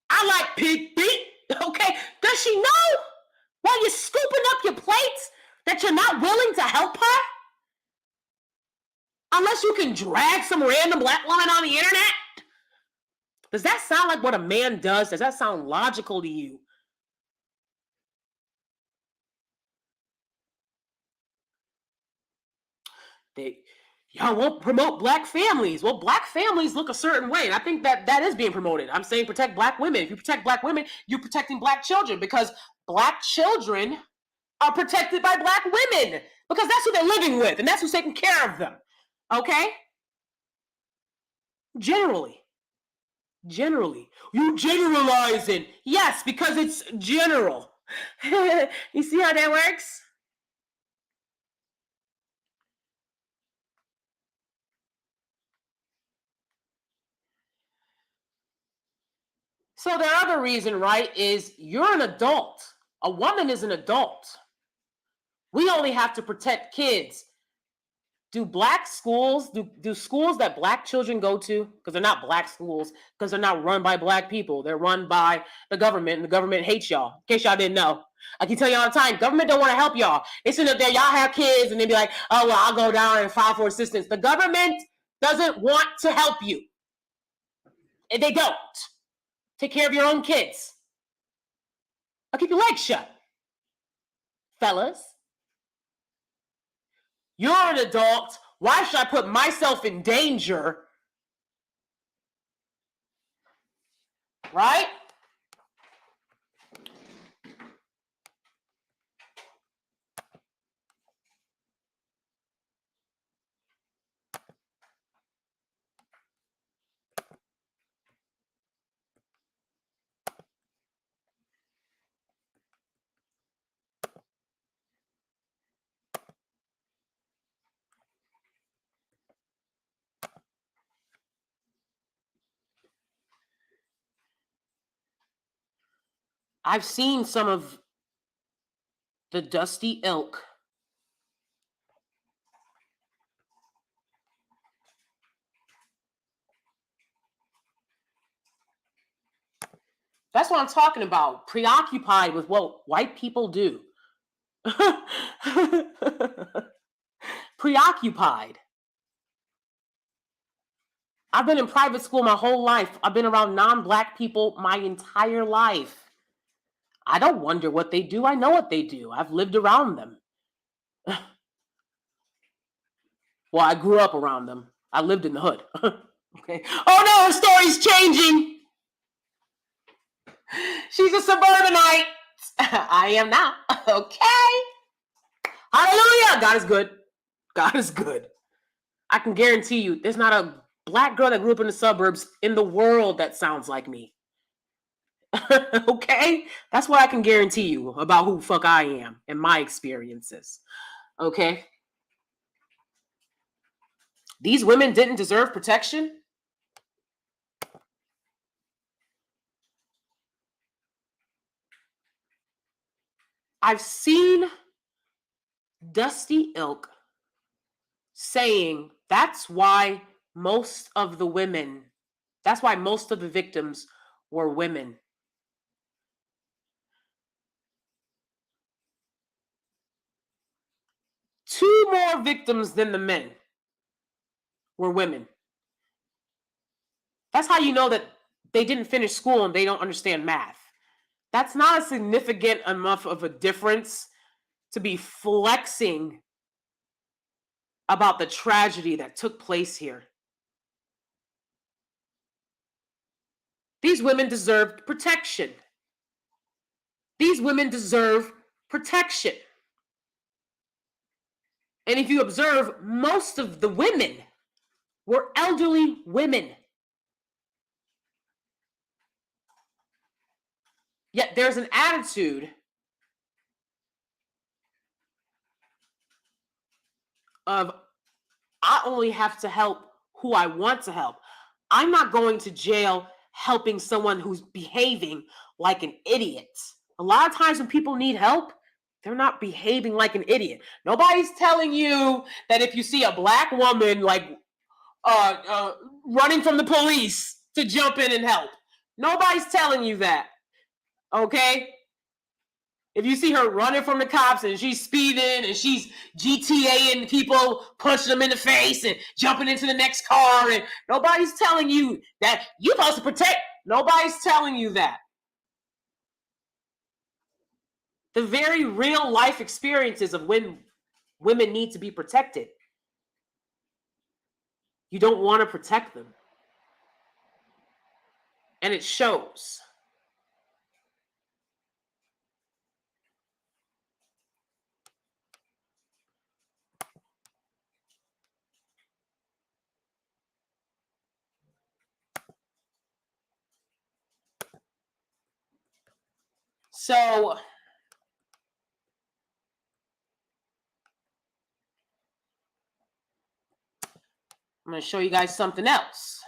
I like pig feet, okay? Does she know while you're scooping up your plates that you're not willing to help her? Unless you can drag some random black woman on the internet? Does that sound like what a man does? Does that sound logical to you? Y'all won't promote black families. Well, black families look a certain way, and I think that is being promoted. I'm saying protect black women. If you protect black women, you're protecting black children, because black children are protected by black women, because that's who they're living with, and that's who's taking care of them. Okay? Generally. You generalizing. Yes, because it's general. You see how that works? So the other reason, right, is you're an adult. A woman is an adult. We only have to protect kids. Do black schools, do schools that black children go to, because they're not black schools, because they're not run by black people, they're run by the government, and the government hates y'all, in case y'all didn't know. I can tell you all the time, government don't want to help y'all. They sit up there, y'all have kids, and they be like, oh, well, I'll go down and file for assistance. The government doesn't want to help you. And they don't. Take care of your own kids. I'll keep your legs shut. Fellas. You're an adult. Why should I put myself in danger? Right? I've seen some of the dusty ilk. That's what I'm talking about. Preoccupied with what white people do. Preoccupied. I've been in private school my whole life. I've been around non-black people my entire life. I don't wonder what they do. I know what they do. I've lived around them. Well, I grew up around them. I lived in the hood. Okay. Oh no, her story's changing. She's a suburbanite. I am now. Okay. Hallelujah. God is good. God is good. I can guarantee you, there's not a black girl that grew up in the suburbs in the world that sounds like me. Okay? That's what I can guarantee you about who the fuck I am and my experiences. Okay? These women didn't deserve protection. I've seen Dusty Ilk saying that's why most of the victims were women. Two more victims than the men were women. That's how you know that they didn't finish school and they don't understand math. That's not a significant enough of a difference to be flexing about the tragedy that took place here. These women deserved protection. These women deserve protection. And if you observe, most of the women were elderly women. Yet there's an attitude of, I only have to help who I want to help. I'm not going to jail helping someone who's behaving like an idiot. A lot of times when people need help, they're not behaving like an idiot. Nobody's telling you that if you see a black woman like running from the police to jump in and help. Nobody's telling you that. Okay? If you see her running from the cops and she's speeding and she's GTAing people, punching them in the face and jumping into the next car, and nobody's telling you that you're supposed to protect. Nobody's telling you that. The very real life experiences of when women need to be protected, you don't want to protect them. And it shows. So I'm going to show you guys something else.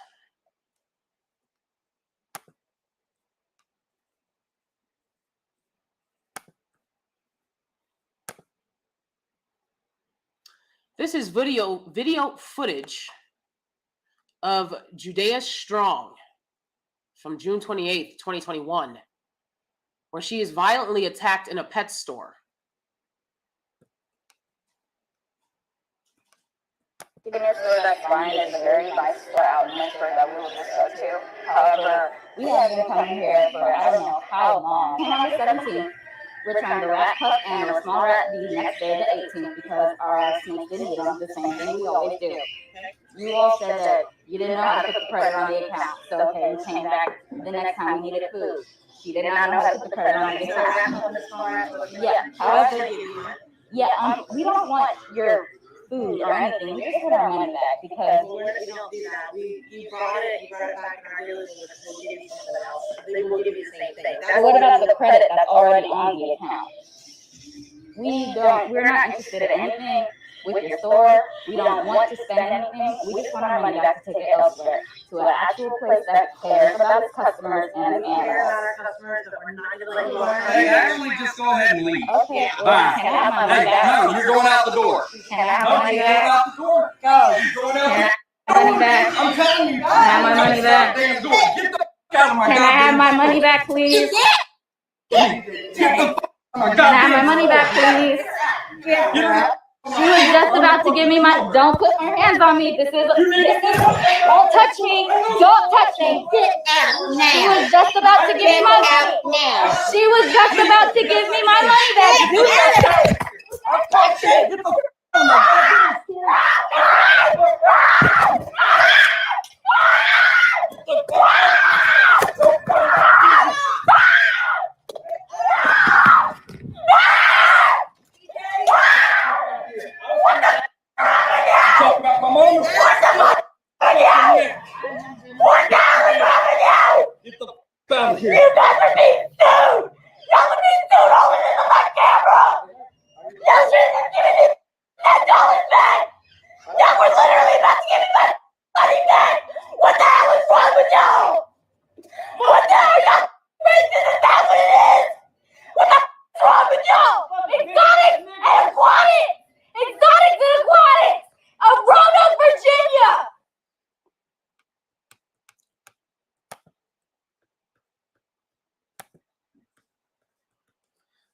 This is video footage of Judea Strong from June 28th, 2021, where she is violently attacked in a pet store. Keeping your store, that's fine. There's a very nice store out in Lynchburg that we will just go to. However, we have been coming here for I don't know how long. On the 17th, we're trying to wrap pup and a small rat the next day, the 18th, because our snake didn't get them. The same thing we always do. You all said that you didn't know how to put the credit on the account. So, okay, we came back the next time we needed food. She did not know how to put the credit on the account. Yeah, however, we don't want your food or anything. We just want our money back because we don't do that. You brought it back in our dealership, we'll give you something else. They will give you the same thing. What about the credit that's already on the account? We're not interested in anything with your store. We don't want to spend anything. We just want our money back to take it elsewhere to an actual place that cares about its customers and We care animals. about our customers, but we're not going to let you Hey, actually, just go ahead and leave. Okay, Bye. can I have my money Hey, back? no, you're going out the door. Can I have No, my money you're going back? out the door. Go, you're going out the door. Money back. I'm telling you. Can I have my money back? Damn door. Get the f out of my Can I have my money back, please? Get the f out of my Can I have my money back, please? She was just about to give me my. Don't put your hands on me. This is. Don't touch me. Don't touch me. Get out now. She was just about to give me my money. Now. She was just about to give me my money back. Do not touch me. Talk about my mama. Get the f out of here. You guys are being sued. Y'all are being sued over this on my camera. Y'all should have given me $10 back. Y'all were literally about to give me my money back. What the hell is wrong with y'all? What the hell, y'all racist? Is that what it is? What the f is wrong with y'all? Exotic and aquatic. Exotic and aquatic of Roanoke, Virginia.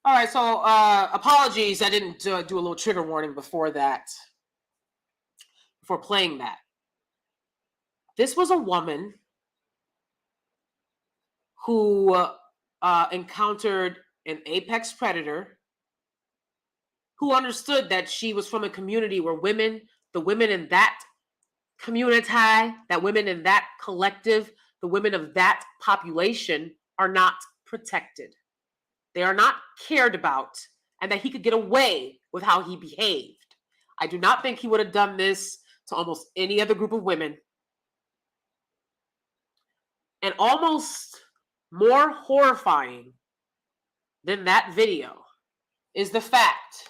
All right, so apologies, I didn't do a little trigger warning before playing that. This was a woman who encountered an apex predator who understood that she was from a community where the women in that communitay, that women in that collective, the women of that population are not protected. They are not cared about, and that he could get away with how he behaved. I do not think he would have done this to almost any other group of women. And almost more horrifying than that video is the fact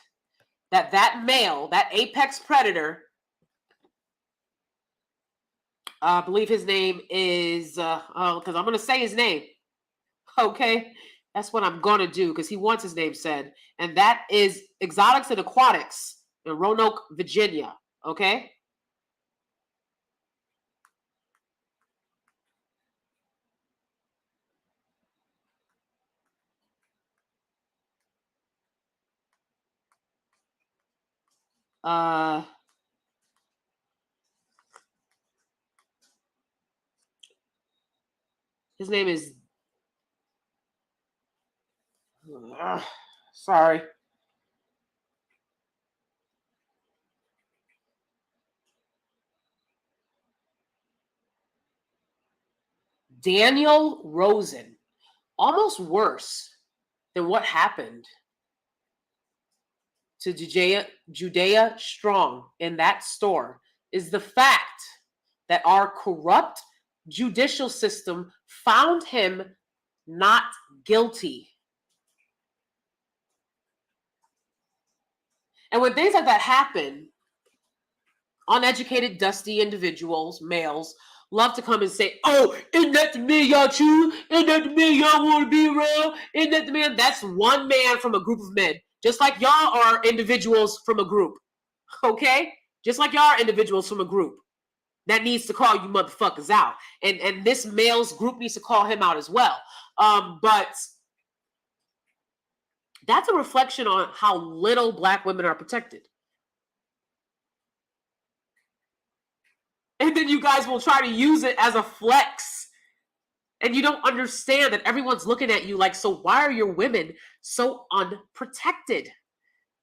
that that male, that apex predator, I believe his name is, because I'm going to say his name, okay? That's what I'm going to do because he wants his name said. And that is Exotics and Aquatics in Roanoke, Virginia, okay? His name is, sorry. Daniel Rosen. Almost worse than what happened to Judea Strong in that store is the fact that our corrupt judicial system found him not guilty. And when things like that happen, uneducated, dusty individuals, males, love to come and say, oh, isn't that the man y'all choose? Isn't that the man y'all want to be around? Isn't that the man? That's one man from a group of men. Just like y'all are individuals from a group. Okay? Just like y'all are individuals from a group that needs to call you motherfuckers out. And this male's group needs to call him out as well. But that's a reflection on how little Black women are protected. And then you guys will try to use it as a flex. And you don't understand that everyone's looking at you like, so why are your women so unprotected?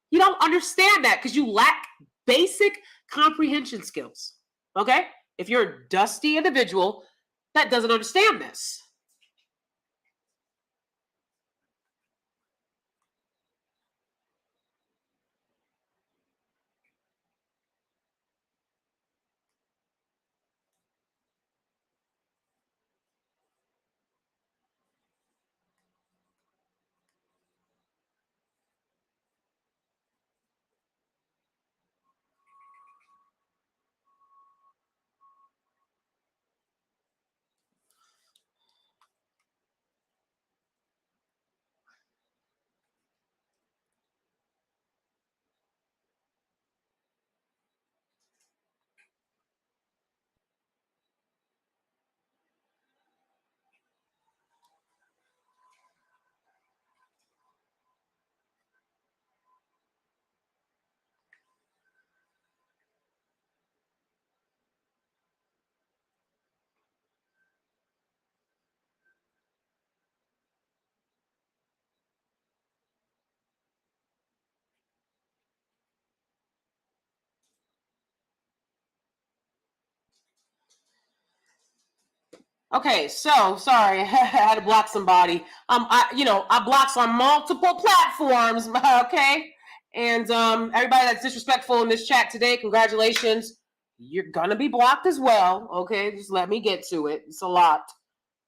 You don't understand that because you lack basic comprehension skills. Okay? If you're a dusty individual that doesn't understand this. Okay, so sorry, I had to block somebody. I blocked on multiple platforms, okay? And everybody that's disrespectful in this chat today, congratulations. You're gonna be blocked as well, okay? Just let me get to it. It's a lot,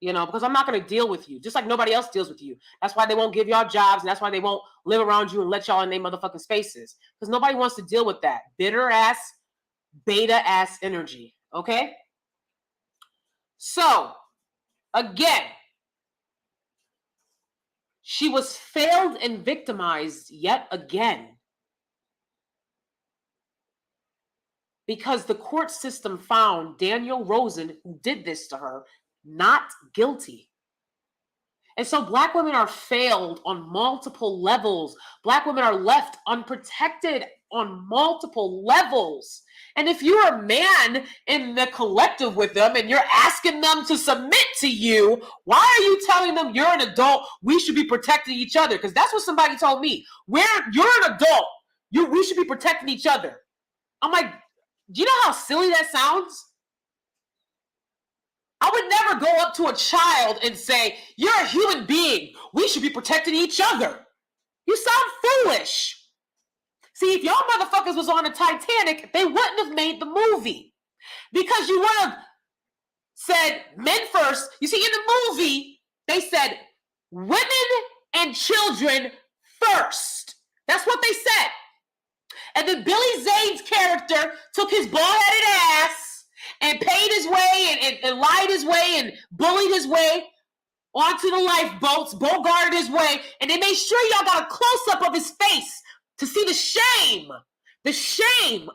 because I'm not gonna deal with you, just like nobody else deals with you. That's why they won't give y'all jobs, and that's why they won't live around you and let y'all in their motherfucking spaces. Because nobody wants to deal with that bitter ass, beta ass energy, okay? So, again, she was failed and victimized yet again because the court system found Daniel Rosen, who did this to her, not guilty. And so Black women are failed on multiple levels. Black women are left unprotected on multiple levels. And if you're a man in the collective with them and you're asking them to submit to you, why are you telling them you're an adult? We should be protecting each other. Because that's what somebody told me. You're an adult. We should be protecting each other. I'm like, do you know how silly that sounds? I would never go up to a child and say, you're a human being. We should be protecting each other. You sound foolish. See, if y'all motherfuckers was on the Titanic, they wouldn't have made the movie. Because you would have said men first. You see, in the movie, they said women and and children first. That's what they said. And then Billy Zane's character took his bald-headed ass and paid his way and lied his way and bullied his way onto the lifeboats, bogarted his way, and they made sure y'all got a close-up of his face to see the shame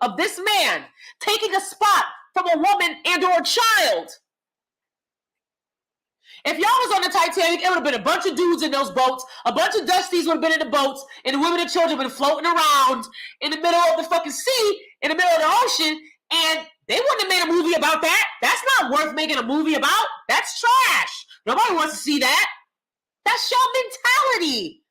of this man taking a spot from a woman and or a child. If y'all was on the Titanic, it would have been a bunch of dudes in those boats, a bunch of Dusties would have been in the boats, and the women and children would have been floating around in the middle of the fucking sea, in the middle of the ocean, and they wouldn't have made a movie about that. That's not worth making a movie about. That's trash. Nobody wants to see that. That's your mentality.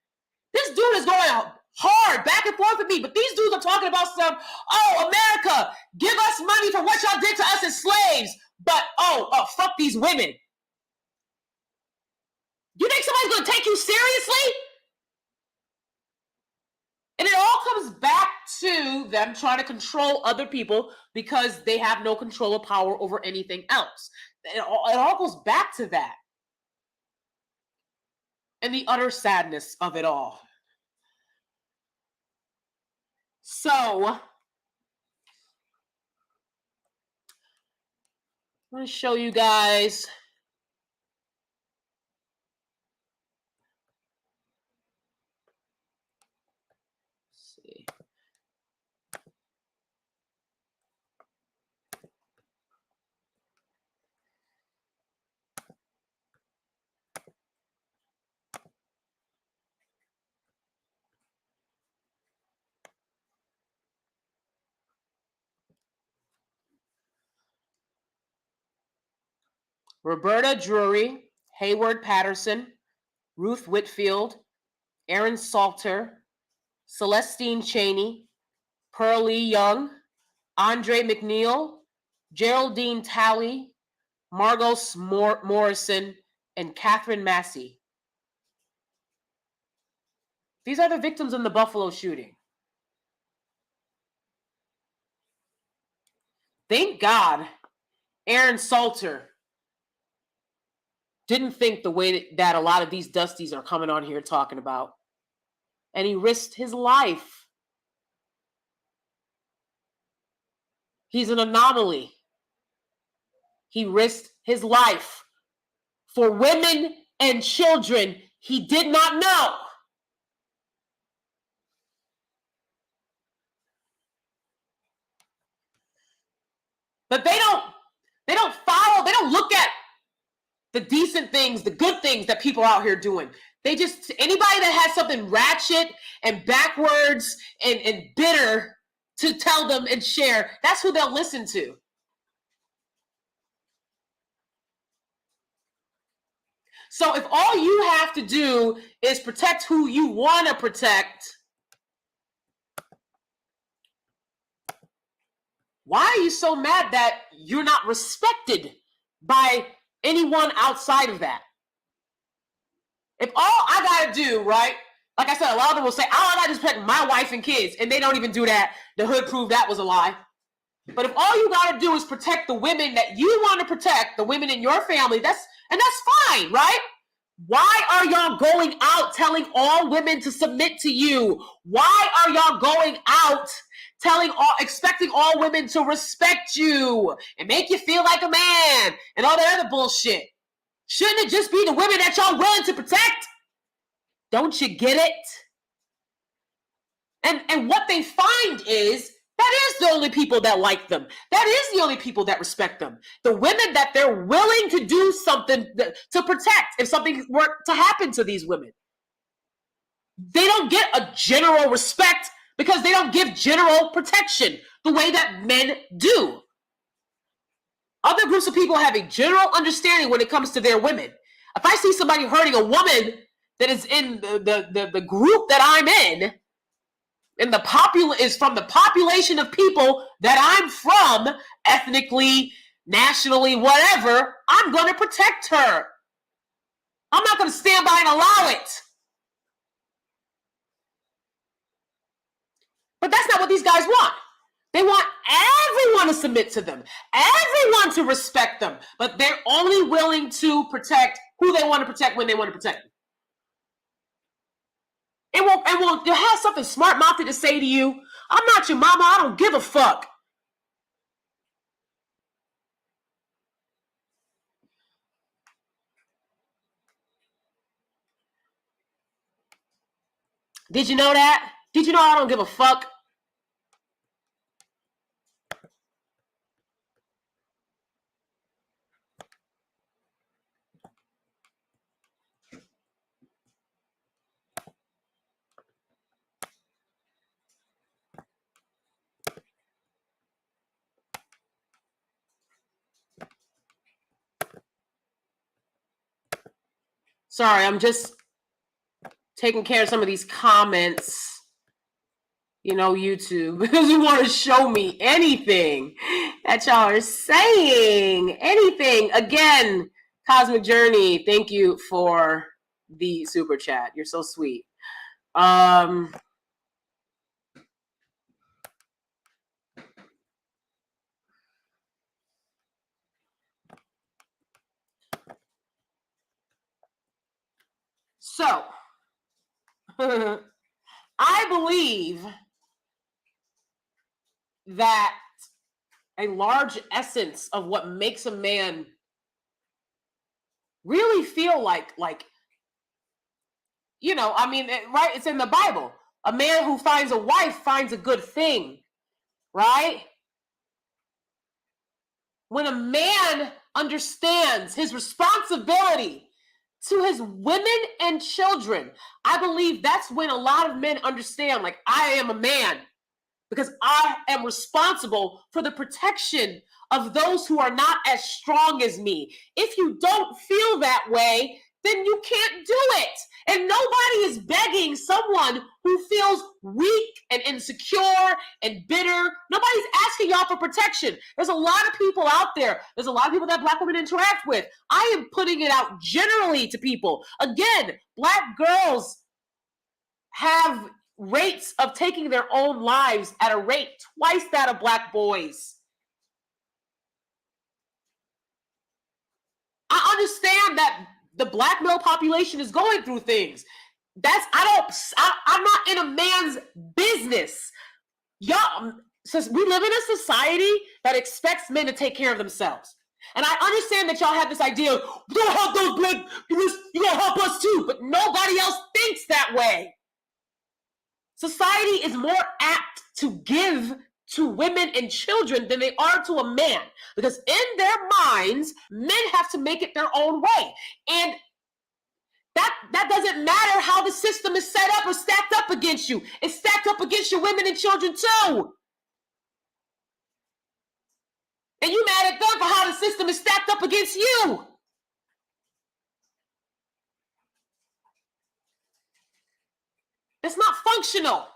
This dude is going hard back and forth with me, but these dudes are talking about some, oh, America, give us money for what y'all did to us as slaves, but fuck these women. You think somebody's going to take you seriously? And it all comes back to them trying to control other people because they have no control or power over anything else. It all goes back to that. And the utter sadness of it all. So, I'm going to show you guys. Let's see. Roberta Drury, Hayward Patterson, Ruth Whitfield, Aaron Salter, Celestine Cheney, Pearl Lee Young, Andre McNeil, Geraldine Talley, Margot Morrison, and Catherine Massey. These are the victims in the Buffalo shooting. Thank God Aaron Salter didn't think the way that a lot of these Dusties are coming on here talking about. And he risked his life. He's an anomaly. He risked his life for women and children he did not know. But they don't follow, they don't look at the decent things, the good things that people are out here doing. They just, anybody that has something ratchet and backwards and bitter to tell them and share, that's who they'll listen to. So if all you have to do is protect who you want to protect, why are you so mad that you're not respected by anyone outside of that? If all I gotta do, right? Like I said, a lot of them will say, oh, I gotta just protect my wife and kids, and they don't even do that. The hood proved that was a lie. But if all you gotta do is protect the women that you want to protect, the women in your family, that's fine, right? Why are y'all going out telling all women to submit to you? Why are y'all going out expecting all women to respect you and make you feel like a man and all that other bullshit? Shouldn't it just be the women that y'all willing to protect? Don't you get it? And what they find is that is the only people that like them. That is the only people that respect them. The women that they're willing to do something to protect if something were to happen to these women. They don't get a general respect because they don't give general protection the way that men do. Other groups of people have a general understanding when it comes to their women. If I see somebody hurting a woman that is in the group that I'm in, and is from the population of people that I'm from, ethnically, nationally, whatever, I'm going to protect her. I'm not going to stand by and allow it. But that's not what these guys want. They want everyone to submit to them, everyone to respect them, but they're only willing to protect who they want to protect when they want to protect them. will have something smart-mouthed to say to you. I'm not your mama. I don't give a fuck. Did you know that? Did you know I don't give a fuck? Sorry, I'm just taking care of some of these comments. You know, YouTube, because you want to show me anything that y'all are saying. Anything. Again, Cosmic Journey, thank you for the super chat. You're so sweet. So, I believe that a large essence of what makes a man really feel like, you know, I mean, right? It's in the Bible. A man who finds a wife finds a good thing, right? When a man understands his responsibility to his women and children, I believe that's when a lot of men understand, like, I am a man because I am responsible for the protection of those who are not as strong as me. If you don't feel that way, then you can't do it. And nobody is begging someone who feels weak and insecure and bitter. Nobody's asking y'all for protection. There's a lot of people out there. There's a lot of people that Black women interact with. I am putting it out generally to people. Again, Black girls have rates of taking their own lives at a rate twice that of Black boys. I understand that the Black male population is going through things. I'm not in a man's business. Y'all, since we live in a society that expects men to take care of themselves. And I understand that y'all have this idea, we're gonna help those Black, you're gonna help us too, but nobody else thinks that way. Society is more apt to give to women and children than they are to a man, because in their minds, men have to make it their own way. And that doesn't matter how the system is set up or stacked up against you. It's stacked up against your women and children too. And you mad at them for how the system is stacked up against you. It's not functional.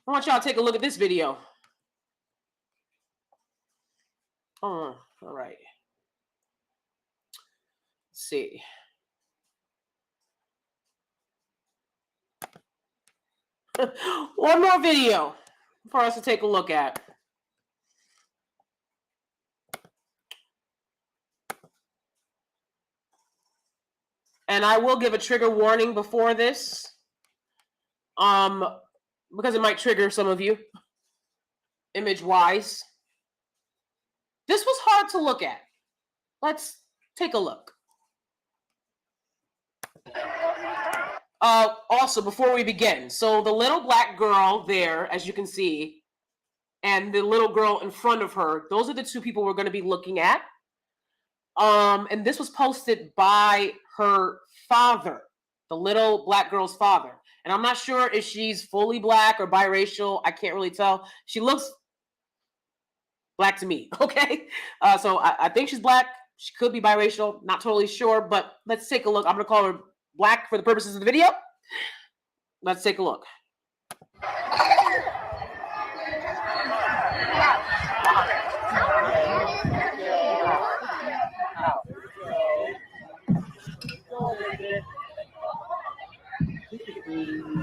I want y'all to take a look at this video. Oh, all right. Let's see. One more video for us to take a look at. And I will give a trigger warning before this, because it might trigger some of you, image-wise. This was hard to look at. Let's take a look. Also, before we begin, so the little Black girl there, as you can see, and the little girl in front of her, those are the two people we're going to be looking at. And this was posted by her father, the little Black girl's father. And I'm not sure if she's fully Black or biracial. I can't really tell. She looks Black to me, okay? So I think she's Black. She could be biracial. Not totally sure, but let's take a look. I'm going to call her Black for the purposes of the video. Let's take a look. You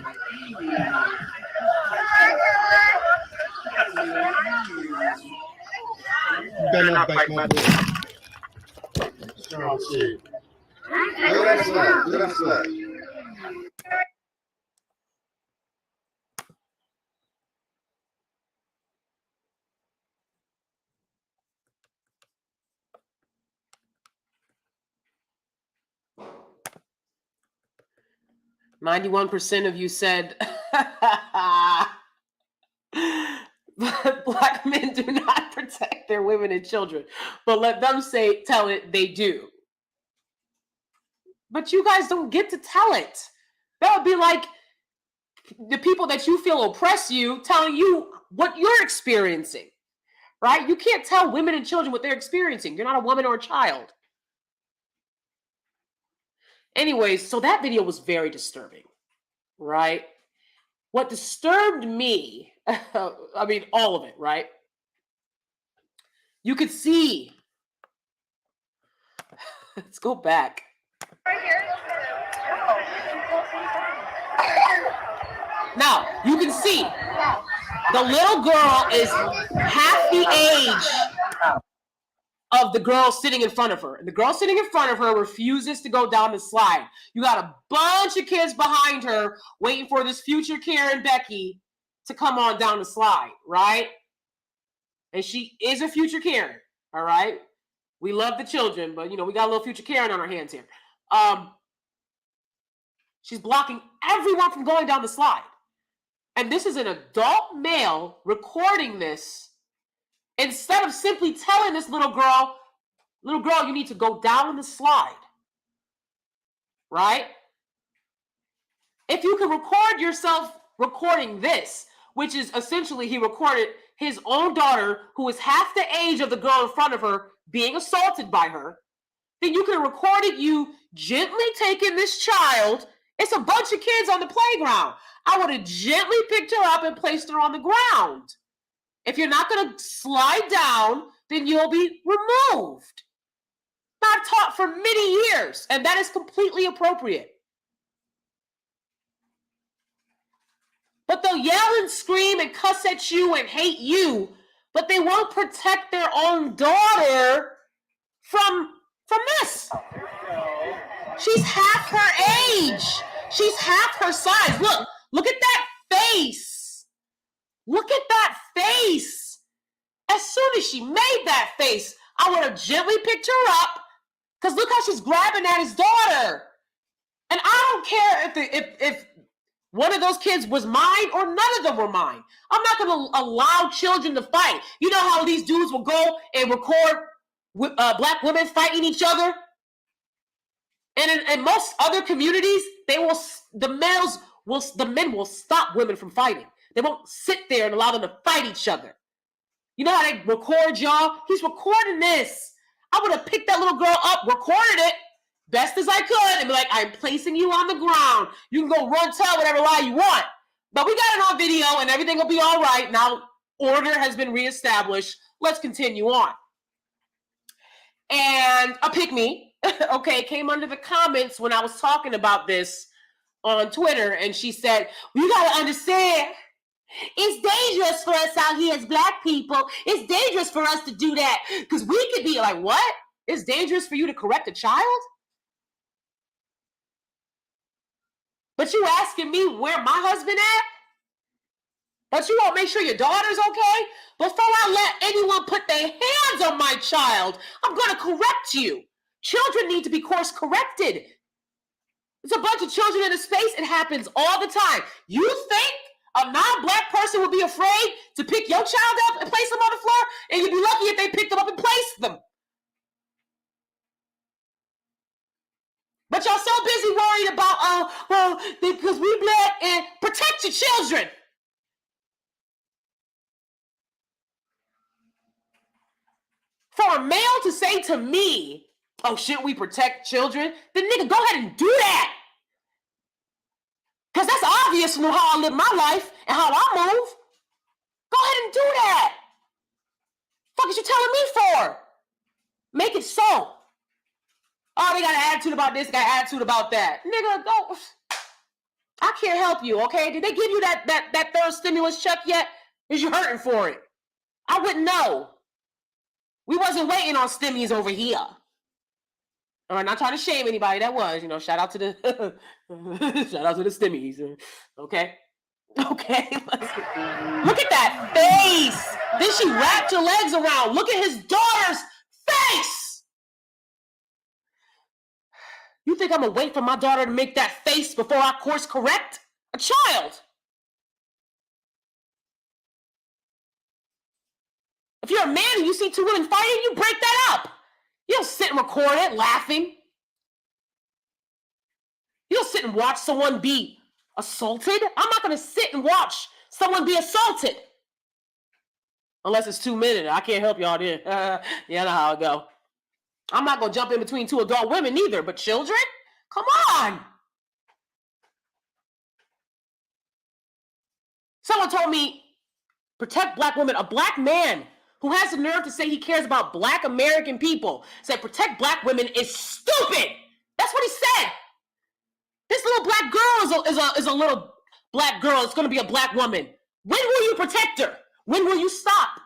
better not bite my boy. Strong shit. Look at that slut. Look at that slut. 91% of you said Black men do not protect their women and children, but let them tell it they do. But you guys don't get to tell it. That would be like the people that you feel oppress you telling you what you're experiencing, right? You can't tell women and children what they're experiencing. You're not a woman or a child. Anyways, so that video was very disturbing, right? What disturbed me, I mean, all of it, right? You could see, let's go back. Now, you can see the little girl is half the age of the girl sitting in front of her. And the girl sitting in front of her refuses to go down the slide. You got a bunch of kids behind her waiting for this future Karen Becky to come on down the slide, right? And she is a future Karen, all right? We love the children, but, we got a little future Karen on our hands here. She's blocking everyone from going down the slide. And this is an adult male recording this instead of simply telling this little girl, you need to go down the slide, right? If you can record yourself recording this, which is essentially he recorded his own daughter, who is half the age of the girl in front of her, being assaulted by her, then you can record it, you gently taking this child. It's a bunch of kids on the playground. I would have gently picked her up and placed her on the ground. If you're not going to slide down, then you'll be removed. I've taught for many years, and that is completely appropriate. But they'll yell and scream and cuss at you and hate you, but they won't protect their own daughter from this. She's half her age. She's half her size. Look at that face. Look at that face. As soon as she made that face, I would have gently picked her up, because look how she's grabbing at his daughter. And I don't care if one of those kids was mine or none of them were mine. I'm not going to allow children to fight. You know how these dudes will go and record Black women fighting each other? And in most other communities, the men will stop women from fighting. They won't sit there and allow them to fight each other. You know how they record y'all? He's recording this. I would have picked that little girl up, recorded it best as I could, and be like, I'm placing you on the ground. You can go run, tell whatever lie you want. But we got it on video, and everything will be all right. Now, order has been reestablished. Let's continue on. And a pick-me, okay, came under the comments when I was talking about this on Twitter, and she said, you got to understand, it's dangerous for us out here as Black people. It's dangerous for us to do that, because we could be like, what? It's dangerous for you to correct a child? But you asking me where my husband at? But you won't make sure your daughter's okay? Before I let anyone put their hands on my child, I'm going to correct you. Children need to be course corrected. There's a bunch of children in the space. It happens all the time. You think a non-Black person would be afraid to pick your child up and place them on the floor? And you'd be lucky if they picked them up and placed them. But y'all so busy worried about, because we Black, and protect your children. For a male to say to me, oh, shouldn't we protect children? Then nigga, go ahead and do that. Because that's obvious from how I live my life and how I move. Go ahead and do that. Fuck is you telling me for? Make it so. Oh, they got an attitude about this, got an attitude about that. Nigga, go. I can't help you, okay? Did they give you that third stimulus check yet? Is you hurting for it? I wouldn't know. We wasn't waiting on stimmies over here. All right, not trying to shame anybody that was, shout out to the shout out to the stimmies. Okay. Okay. Look at that face. Then she wrapped her legs around. Look at his daughter's face. You think I'm gonna wait for my daughter to make that face before I course correct? A child. If you're a man and you see two women fighting, you break that up. You don't sit and record it laughing. You don't sit and watch someone be assaulted. I'm not going to sit and watch someone be assaulted. Unless it's 2 minutes. I can't help y'all there. You know how it go. I'm not going to jump in between two adult women either, but children? Come on. Someone told me, protect black women. A black man who has the nerve to say he cares about black American people said protect black women is stupid. That's what he said. This little black girl is a little black girl. It's going to be a black woman. When will you protect her? When will you stop?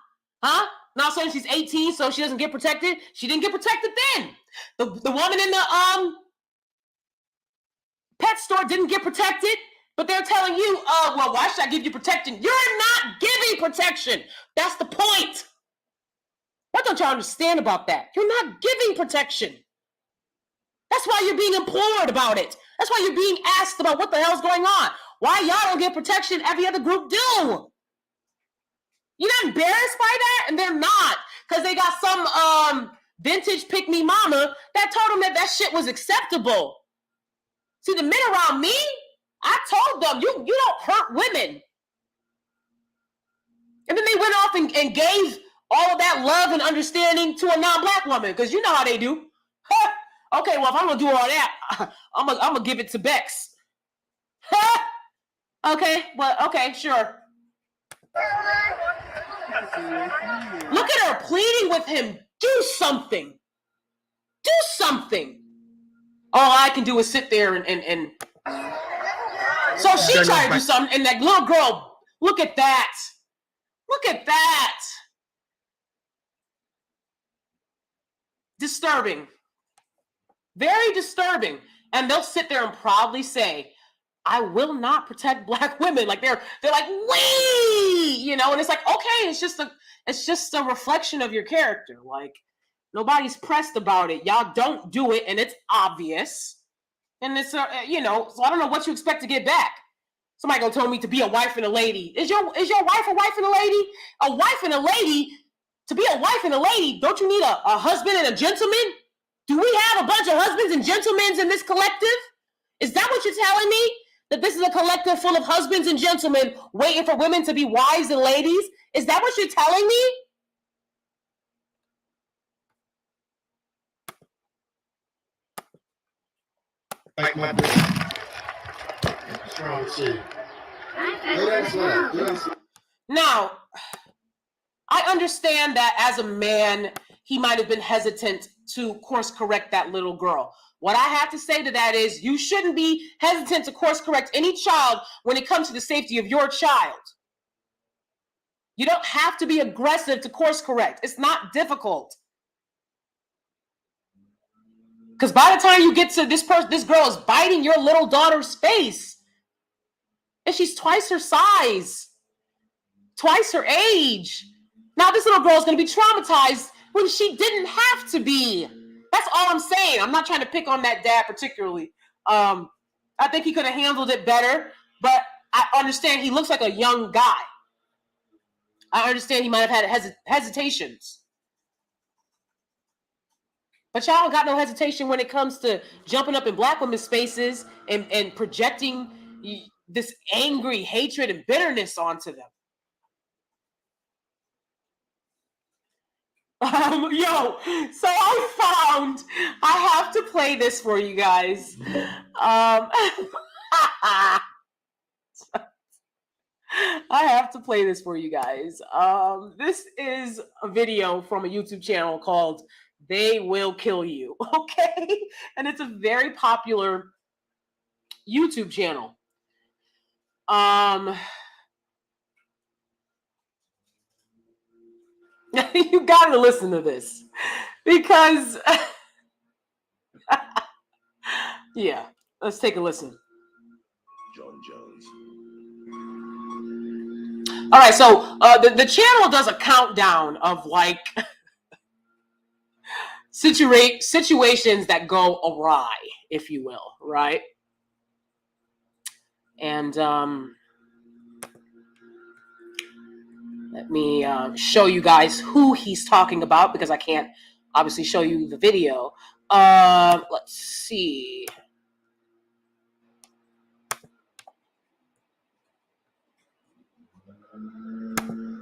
Huh? Now saying she's 18, so she doesn't get protected. She didn't get protected then. The woman in the pet store didn't get protected, but they're telling you, well, why should I give you protection? You're not giving protection. That's the point. What don't y'all understand about that? You're not giving protection. That's why you're being implored about it. That's why you're being asked about what the hell's going on. Why y'all don't get protection every other group do? You're not embarrassed by that? And they're not. Because they got some vintage pick-me mama that told them that shit was acceptable. See, the men around me, I told them, you don't hurt women. And then they went off and gave all of that love and understanding to a non-black woman. Because you know how they do. Okay, well, if I'm going to do all that, I'm going to give it to Bex. Okay, well, okay, sure. Look at her pleading with him. Do something. Do something. All I can do is sit there and... So she tried to do something, and that little girl, look at that. Look at that. Disturbing. Very disturbing. And they'll sit there and proudly say, I will not protect black women. Like they're like, wee, and it's like, okay, it's just a reflection of your character. Like nobody's pressed about it. Y'all don't do it, and it's obvious. And it's so I don't know what you expect to get back. Somebody gonna tell me to be a wife and a lady. Is your wife a wife and a lady? A wife and a lady. To be a wife and a lady, don't you need a husband and a gentleman? Do we have a bunch of husbands and gentlemen in this collective? Is that what you're telling me? That this is a collective full of husbands and gentlemen waiting for women to be wives and ladies? Is that what you're telling me? Like my strong suit. Now, I understand that as a man, he might have been hesitant to course correct that little girl. What I have to say to that is you shouldn't be hesitant to course correct any child when it comes to the safety of your child. You don't have to be aggressive to course correct. It's not difficult. Because by the time you get to this girl is biting your little daughter's face. And she's twice her size, twice her age. Now this little girl is going to be traumatized when she didn't have to be. That's all I'm saying. I'm not trying to pick on that dad particularly. I think he could have handled it better, but I understand he looks like a young guy. I understand he might have had hesitations. But y'all got no hesitation when it comes to jumping up in black women's spaces and projecting this angry hatred and bitterness onto them. So I have to play this for you guys. I have to play this for you guys. This is a video from a YouTube channel called They Will Kill You, okay? And it's a very popular YouTube channel. You gotta listen to this because, yeah, let's take a listen. John Jones. All right, so the channel does a countdown of like situations that go awry, if you will, right? And let me show you guys who he's talking about because I can't obviously show you the video. Let's see.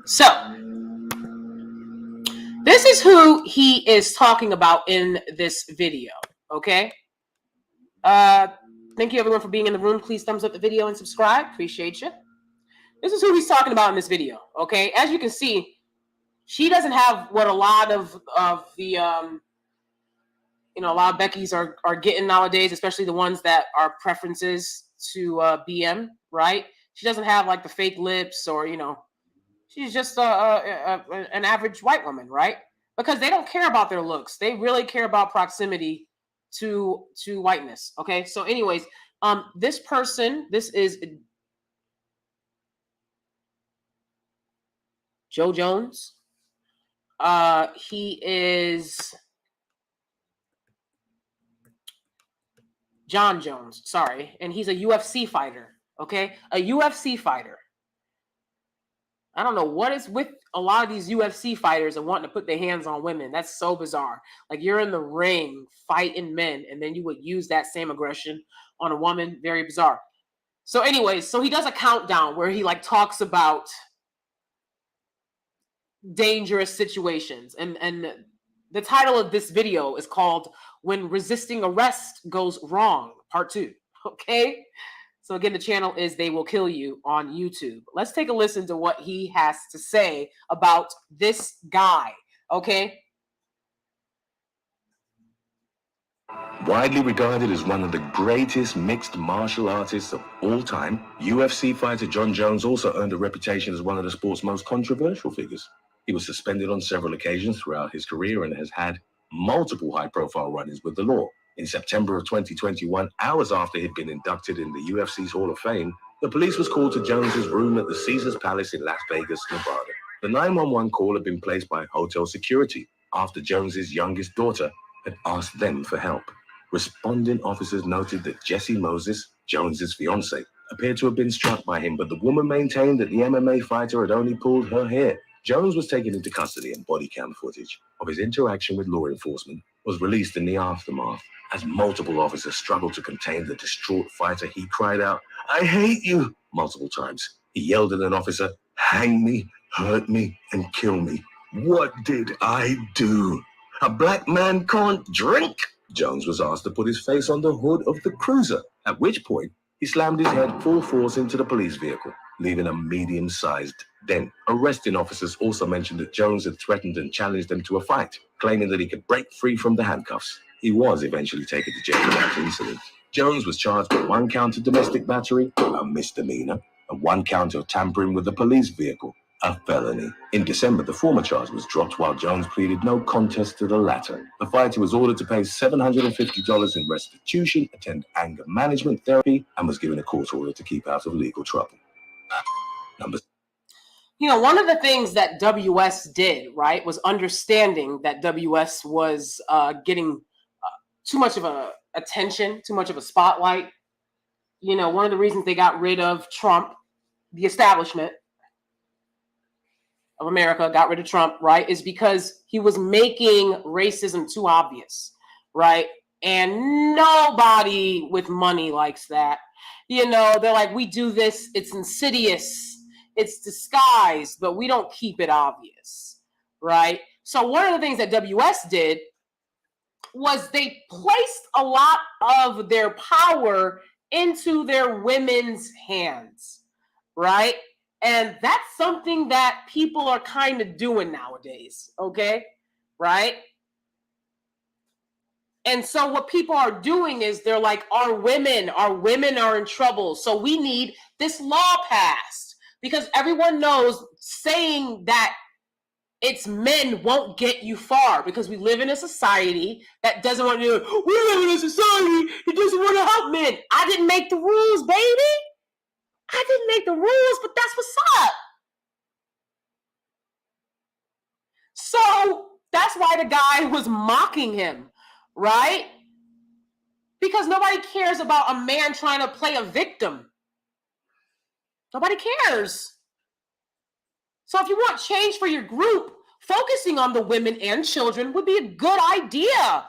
So, this is who he is talking about in this video, okay? Thank you everyone for being in the room. Please thumbs up the video and subscribe. Appreciate you. This is who he's talking about in this video, okay? As you can see, she doesn't have what a lot of the a lot of Beckys are getting nowadays, especially the ones that are preferences to BM, right? She doesn't have like the fake lips or, she's just an average white woman, right? Because they don't care about their looks. They really care about proximity to whiteness, okay? So anyways, this is Joe Jones. He is John Jones, sorry, and he's a UFC fighter, okay? A UFC fighter. I don't know what is with a lot of these UFC fighters and wanting to put their hands on women. That's so bizarre. Like, you're in the ring fighting men, and then you would use that same aggression on a woman. Very bizarre. So anyways, so he does a countdown where he like talks about dangerous situations. And the title of this video is called When Resisting Arrest Goes Wrong, Part 2. Okay? So again, the channel is They Will Kill You on YouTube. Let's take a listen to what he has to say about this guy. Okay? Widely regarded as one of the greatest mixed martial artists of all time, UFC fighter John Jones also earned a reputation as one of the sport's most controversial figures. He was suspended on several occasions throughout his career and has had multiple high-profile run-ins with the law. In September of 2021, hours after he'd been inducted in the UFC's Hall of Fame, the police was called to Jones's room at the Caesars Palace in Las Vegas, Nevada. The 911 call had been placed by hotel security after Jones's youngest daughter had asked them for help. Responding officers noted that Jessie Moses, Jones's fiancée, appeared to have been struck by him, but the woman maintained that the MMA fighter had only pulled her hair. Jones was taken into custody, and body cam footage of his interaction with law enforcement was released in the aftermath. As multiple officers struggled to contain the distraught fighter, he cried out, "I hate you," multiple times. He yelled at an officer, "Hang me, hurt me, and kill me. What did I do? A black man can't drink?" Jones was asked to put his face on the hood of the cruiser, at which point he slammed his head full force into the police vehicle, leaving a medium-sized dent. Arresting officers also mentioned that Jones had threatened and challenged them to a fight, claiming that he could break free from the handcuffs. He was eventually taken to jail for that incident. Jones was charged with 1 count of domestic battery, a misdemeanor, and 1 count of tampering with a police vehicle, a felony. In December, the former charge was dropped while Jones pleaded no contest to the latter. The fighter was ordered to pay $750 in restitution, attend anger management therapy, and was given a court order to keep out of legal trouble. One of the things that WS did, right, was understanding that WS was getting too much of a attention, too much of a spotlight. One of the reasons they got rid of Trump, the establishment of America got rid of Trump, right, is because he was making racism too obvious, right? And nobody with money likes that. They're like, we do this, it's insidious, it's disguised, but we don't keep it obvious, right? So one of the things that WS did was they placed a lot of their power into their women's hands, right? And that's something that people are kind of doing nowadays, okay? Right? And so what people are doing is they're like, our women are in trouble. So we need this law passed, because everyone knows saying that it's men won't get you far, because we live in a society that doesn't want to do it. We live in a society that doesn't want to help men. I didn't make the rules, baby. I didn't make the rules, but that's what's up. So that's why the guy was mocking him, right? Because nobody cares about a man trying to play a victim. Nobody cares. So if you want change for your group, focusing on the women and children would be a good idea.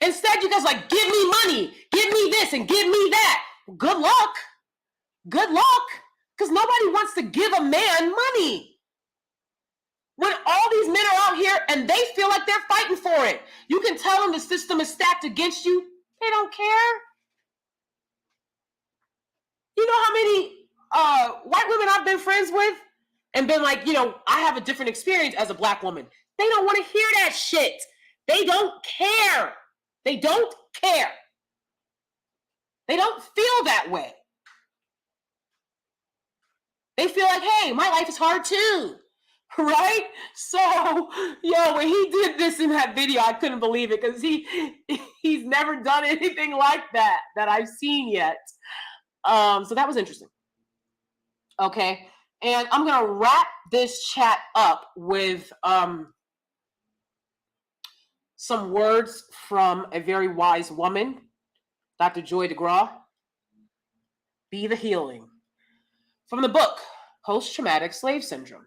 Instead, you guys like, give me money, give me this, and give me that. Good luck. Good luck. Because nobody wants to give a man money. When all these men are out here and they feel like they're fighting for it, you can tell them the system is stacked against you. They don't care. You know how many white women I've been friends with and been like, I have a different experience as a Black woman. They don't want to hear that shit. They don't care. They don't care. They don't feel that way. They feel like, hey, my life is hard too. Right? So, when he did this in that video, I couldn't believe it, because he's never done anything like that I've seen yet. So that was interesting. Okay. And I'm going to wrap this chat up with some words from a very wise woman, Dr. Joy DeGraw. Be the healing. From the book, Post-Traumatic Slave Syndrome.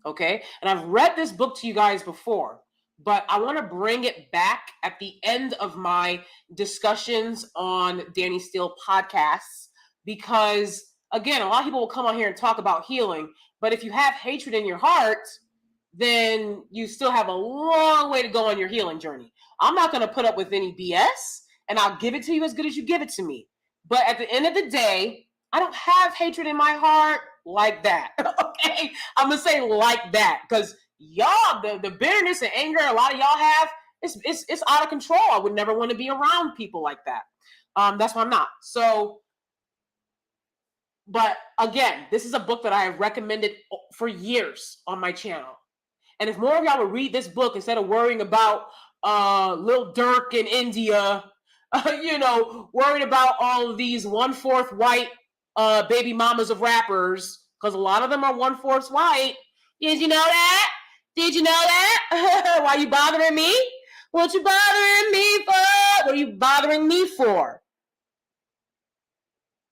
Okay. And I've read this book to you guys before, but I want to bring it back at the end of my discussions on DanieSteel podcasts, because again, a lot of people will come on here and talk about healing, but if you have hatred in your heart, then you still have a long way to go on your healing journey. I'm not going to put up with any BS, and I'll give it to you as good as you give it to me. But at the end of the day, I don't have hatred in my heart like that. Okay? I'm going to say like that, because y'all, the bitterness and anger a lot of y'all have, it's out of control. I would never want to be around people like that. That's why I'm not. So, but again, this is a book that I have recommended for years on my channel. And if more of y'all would read this book instead of worrying about Lil Durk in India, worried about all of these 1/4 white baby mamas of rappers, because a lot of them are 1/4 white. Did you know that? Did you know that? Why are you bothering me? What you bothering me for? What are you bothering me for?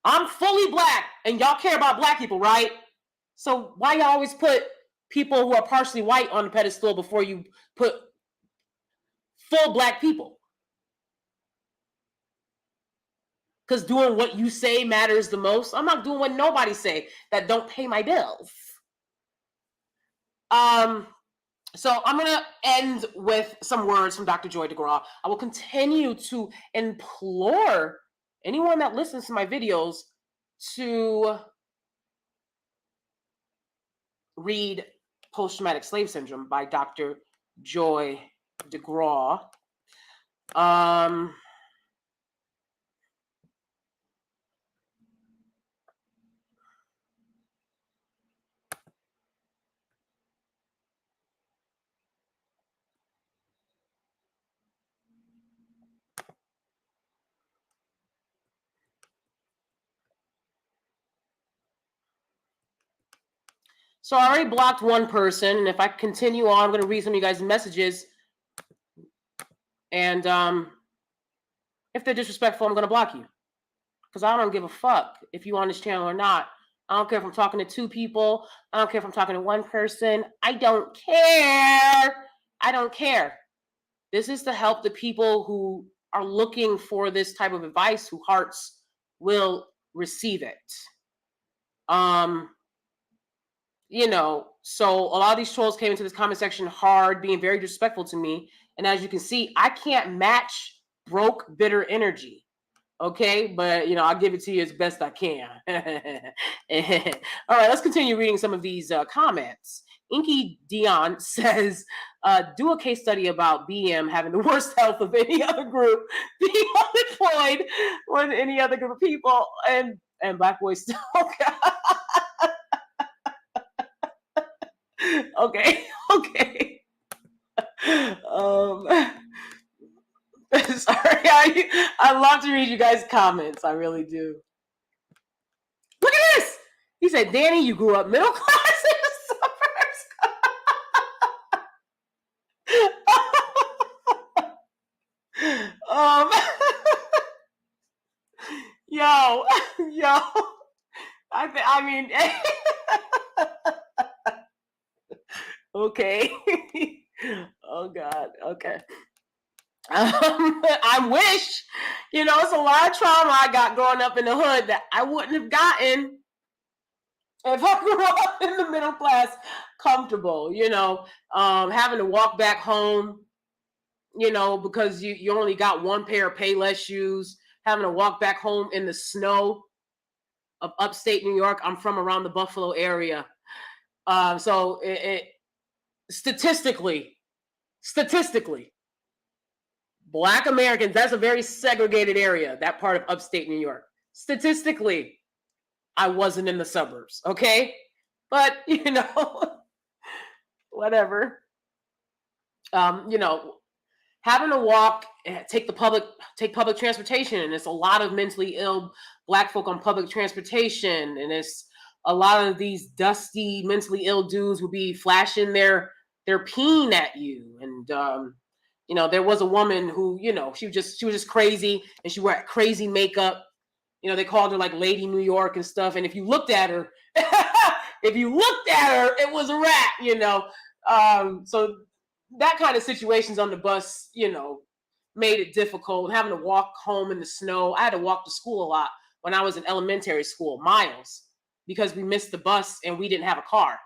I'm fully Black, and y'all care about Black people, right? So why y'all always put people who are partially white on the pedestal before you put full Black people? Because doing what you say matters the most. I'm not doing what nobody say that don't pay my bills. So I'm going to end with some words from Dr. Joy DeGraw. I will continue to implore anyone that listens to my videos to read Post-Traumatic Slave Syndrome by Dr. Joy DeGraw. So I already blocked one person, and if I continue on, I'm going to read some of you guys' messages. And if they're disrespectful, I'm going to block you. Because I don't give a fuck if you're on this channel or not. I don't care if I'm talking to 2 people. I don't care if I'm talking to 1 person. I don't care. I don't care. This is to help the people who are looking for this type of advice, whose hearts will receive it. So a lot of these trolls came into this comment section hard, being very disrespectful to me. And as you can see, I can't match broke, bitter energy. Okay, but I'll give it to you as best I can. All right, let's continue reading some of these comments. Inky Dion says, do a case study about BM having the worst health of any other group, being unemployed more than any other group of people, and Black boys still. Okay, okay. Sorry, I love to read you guys' comments. I really do. Look at this. He said, Danie, you grew up middle class in the suburbs. Yo. I mean, okay. Oh God. Okay. I wish, it's a lot of trauma I got growing up in the hood that I wouldn't have gotten if I grew up in the middle class, comfortable, having to walk back home, because you only got one pair of Payless shoes, having to walk back home in the snow of upstate New York. I'm from around the Buffalo area. So it statistically, Black Americans, that's a very segregated area, that part of upstate New York. Statistically, I wasn't in the suburbs, okay? But, whatever. Having to walk, take public transportation, and it's a lot of mentally ill Black folk on public transportation, and it's a lot of these dusty, mentally ill dudes will be flashing their peen at you, and there was a woman who, she was just crazy, and she wore crazy makeup. They called her like Lady New York and stuff. And if you looked at her, it was a rat, So that kind of situations on the bus, made it difficult. Having to walk home in the snow. I had to walk to school a lot when I was in elementary school, miles, because we missed the bus and we didn't have a car.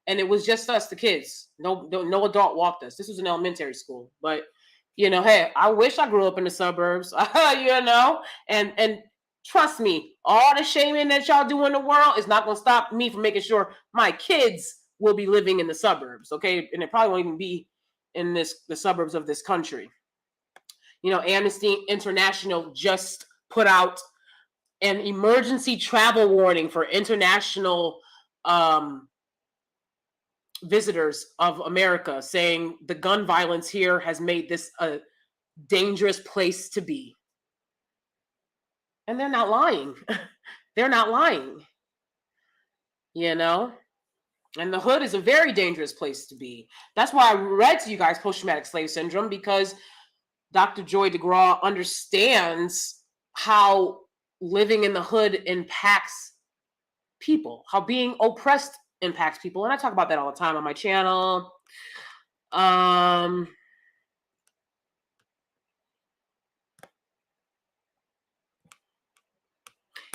And it was just us, the kids. No adult walked us. This was an elementary school. But, hey, I wish I grew up in the suburbs, and trust me, all the shaming that y'all do in the world is not going to stop me from making sure my kids will be living in the suburbs, okay? And it probably won't even be in the suburbs of this country. Amnesty International just put out an emergency travel warning for international visitors of America, saying the gun violence here has made this a dangerous place to be. And they're not lying. They're not lying. And the hood is a very dangerous place to be. That's why I read to you guys post-traumatic slave syndrome, because Dr. Joy DeGraw understands how living in the hood impacts people, how being oppressed impacts people. And I talk about that all the time on my channel.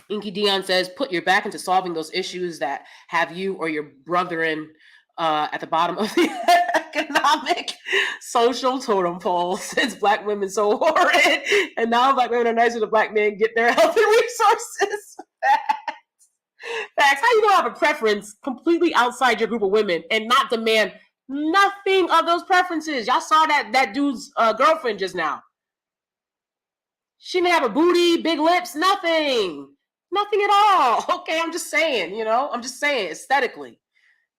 Inky Dion says, put your back into solving those issues that have you or your brethren at the bottom of the economic, social totem pole. Since Black women so horrid, and now Black women are nicer than Black men get their health and resources. Facts. How you gonna have a preference completely outside your group of women and not demand nothing of those preferences? Y'all saw that dude's girlfriend just now. She didn't have a booty, big lips, nothing at all. Okay, I'm just saying, aesthetically,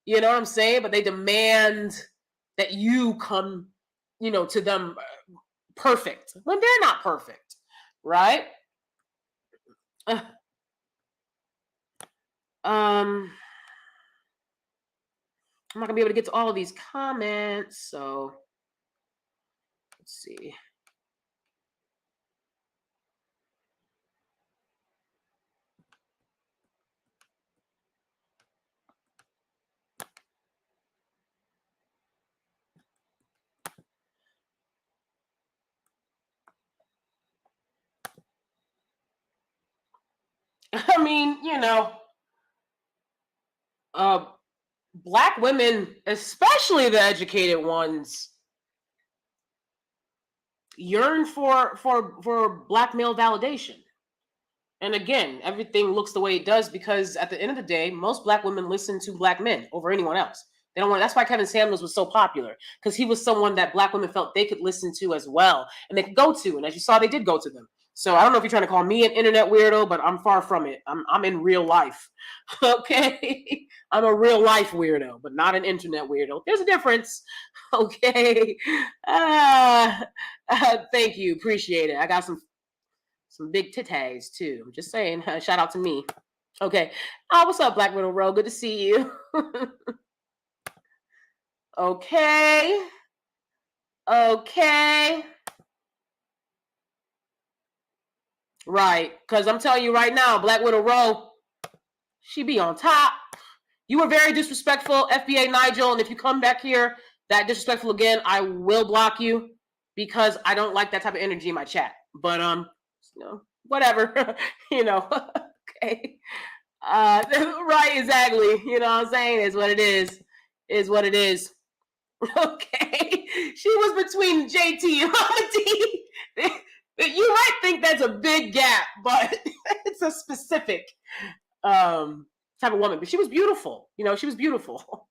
what I'm saying? But they demand that you come, to them perfect when they're not perfect, right? I'm not gonna be able to get to all of these comments, so let's see. I mean, Black women, especially the educated ones, yearn for Black male validation. And again, everything looks the way it does because at the end of the day, most Black women listen to Black men over anyone else. They don't want. That's why Kevin Samuels was so popular, because he was someone that Black women felt they could listen to as well, and they could go to. And as you saw, they did go to them. So I don't know if you're trying to call me an internet weirdo, but I'm far from it. I'm in real life. Okay, I'm a real life weirdo, but not an internet weirdo. There's a difference. Okay. Thank you, appreciate it. I got some big titties too. I'm just saying. Shout out to me. Okay. Oh, what's up, Black Widow Row? Good to see you. Okay. Okay. Right. Because I'm telling you right now, Black Widow Row, she be on top. You were very disrespectful, FBA Nigel. And if you come back here that disrespectful again, I will block you because I don't like that type of energy in my chat. But you know, whatever. You know. Okay. Right, exactly. You know what I'm saying? Is what it is. Is what it is. Okay. She was between JT and Mama D. You might think that's a big gap, but it's a specific type of woman. But she was beautiful. You know, she was beautiful.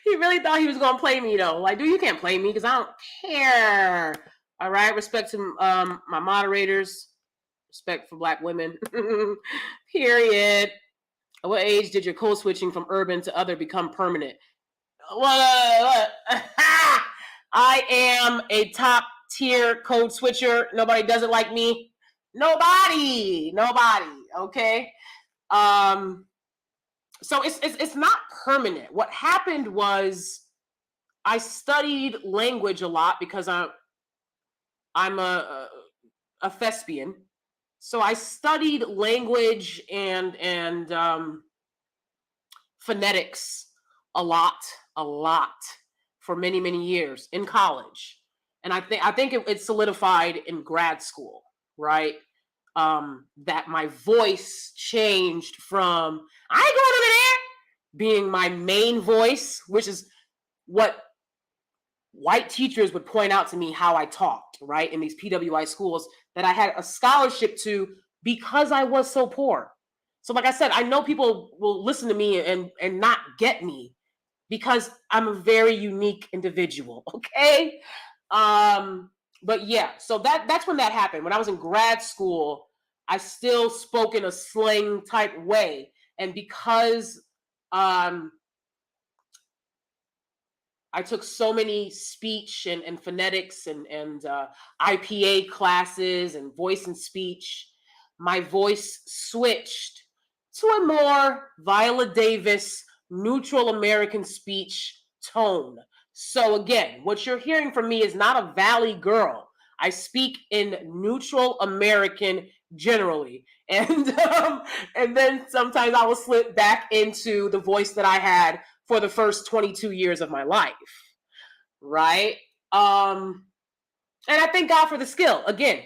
He really thought he was gonna play me though. Like, dude, you can't play me because I don't care. All right. Respect to my moderators. Respect for Black women. Period. At what age did your code switching from urban to other become permanent? What? I am a top tier code switcher. Nobody does it like me. Nobody. Okay. So it's not permanent. What happened was I studied language a lot because I'm a thespian. So I studied language and phonetics a lot for many years in college. And I think it solidified in grad school, right? That my voice changed from I ain't going over there being my main voice, which is what white teachers would point out to me how I talked, right? In these PWI schools that I had a scholarship to because I was so poor. So like I said, I know people will listen to me and not get me because I'm a very unique individual, okay? But yeah, so that's when that happened. When I was in grad school, I still spoke in a slang type way. And because I took so many speech and phonetics and IPA classes and voice and speech, my voice switched to a more Viola Davis, neutral American speech tone. So again, what you're hearing from me is not a Valley girl. I speak in neutral American generally. And then sometimes I will slip back into the voice that I had for the first 22 years of my life, right? And I thank God for the skill. Again,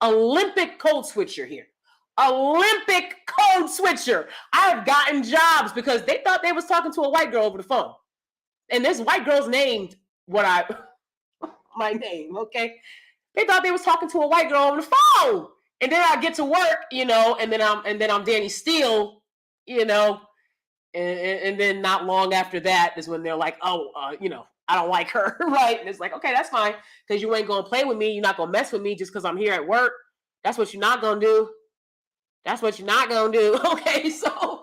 Olympic code switcher here. Olympic code switcher. I have gotten jobs because they thought they was talking to a white girl over the phone. And this white girl's named my name, okay? They thought they was talking to a white girl over the phone. And then I get to work, you know, and then I'm DanieSteel, you know, and then not long after that is when they're like, you know, I don't like her, right? And it's like, okay, that's fine, because you ain't gonna play with me. You're not gonna mess with me just because I'm here at work. That's what you're not gonna do. That's what you're not gonna do. Okay, so,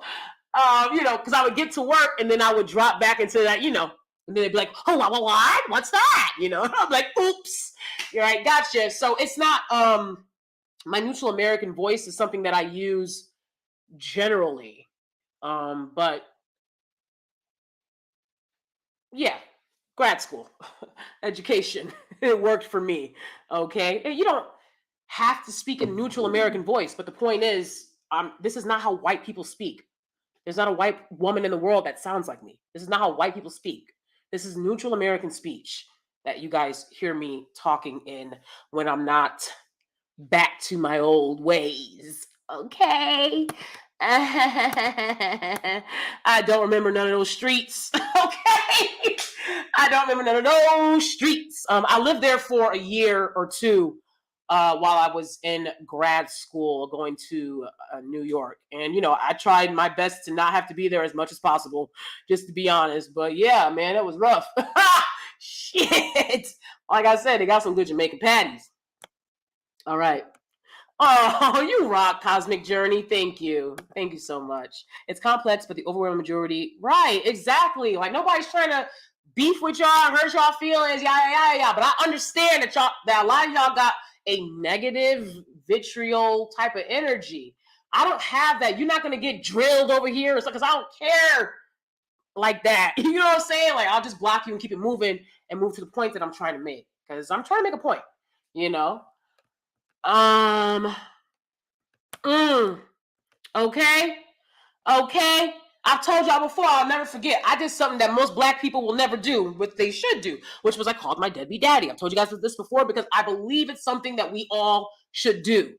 you know, because I would get to work and then I would drop back into that, you know, and then they'd be like, oh, what? What's that? You know, I'm like, oops. You're right, gotcha. So it's not, my neutral American voice is something that I use generally. But yeah, grad school, education, it worked for me. Okay. And you don't have to speak a neutral American voice, but the point is, this is not how white people speak. There's not a white woman in the world that sounds like me. This is not how white people speak. This is neutral American speech that you guys hear me talking in when I'm not back to my old ways. Okay. I don't remember none of those streets. Okay. I don't remember none of those streets. I lived there for a year or two while I was in grad school going to New York. And, you know, I tried my best to not have to be there as much as possible, just to be honest. But yeah, man, it was rough. Shit. Like I said, they got some good Jamaican patties. All right. Oh, you rock, Cosmic Journey. Thank you. Thank you so much. It's complex, but the overwhelming majority, right, exactly. Like nobody's trying to beef with y'all, hurt y'all feelings, yeah. But I understand that a lot of y'all got a negative vitriol type of energy. I don't have that. You're not gonna get drilled over here because I don't care like that. You know what I'm saying? Like I'll just block you and keep it moving and move to the point that I'm trying to make. Because I'm trying to make a point, you know. Okay. I've told y'all before, I'll never forget. I did something that most black people will never do, what they should do, which was I called my deadbeat daddy. I've told you guys this before because I believe it's something that we all should do.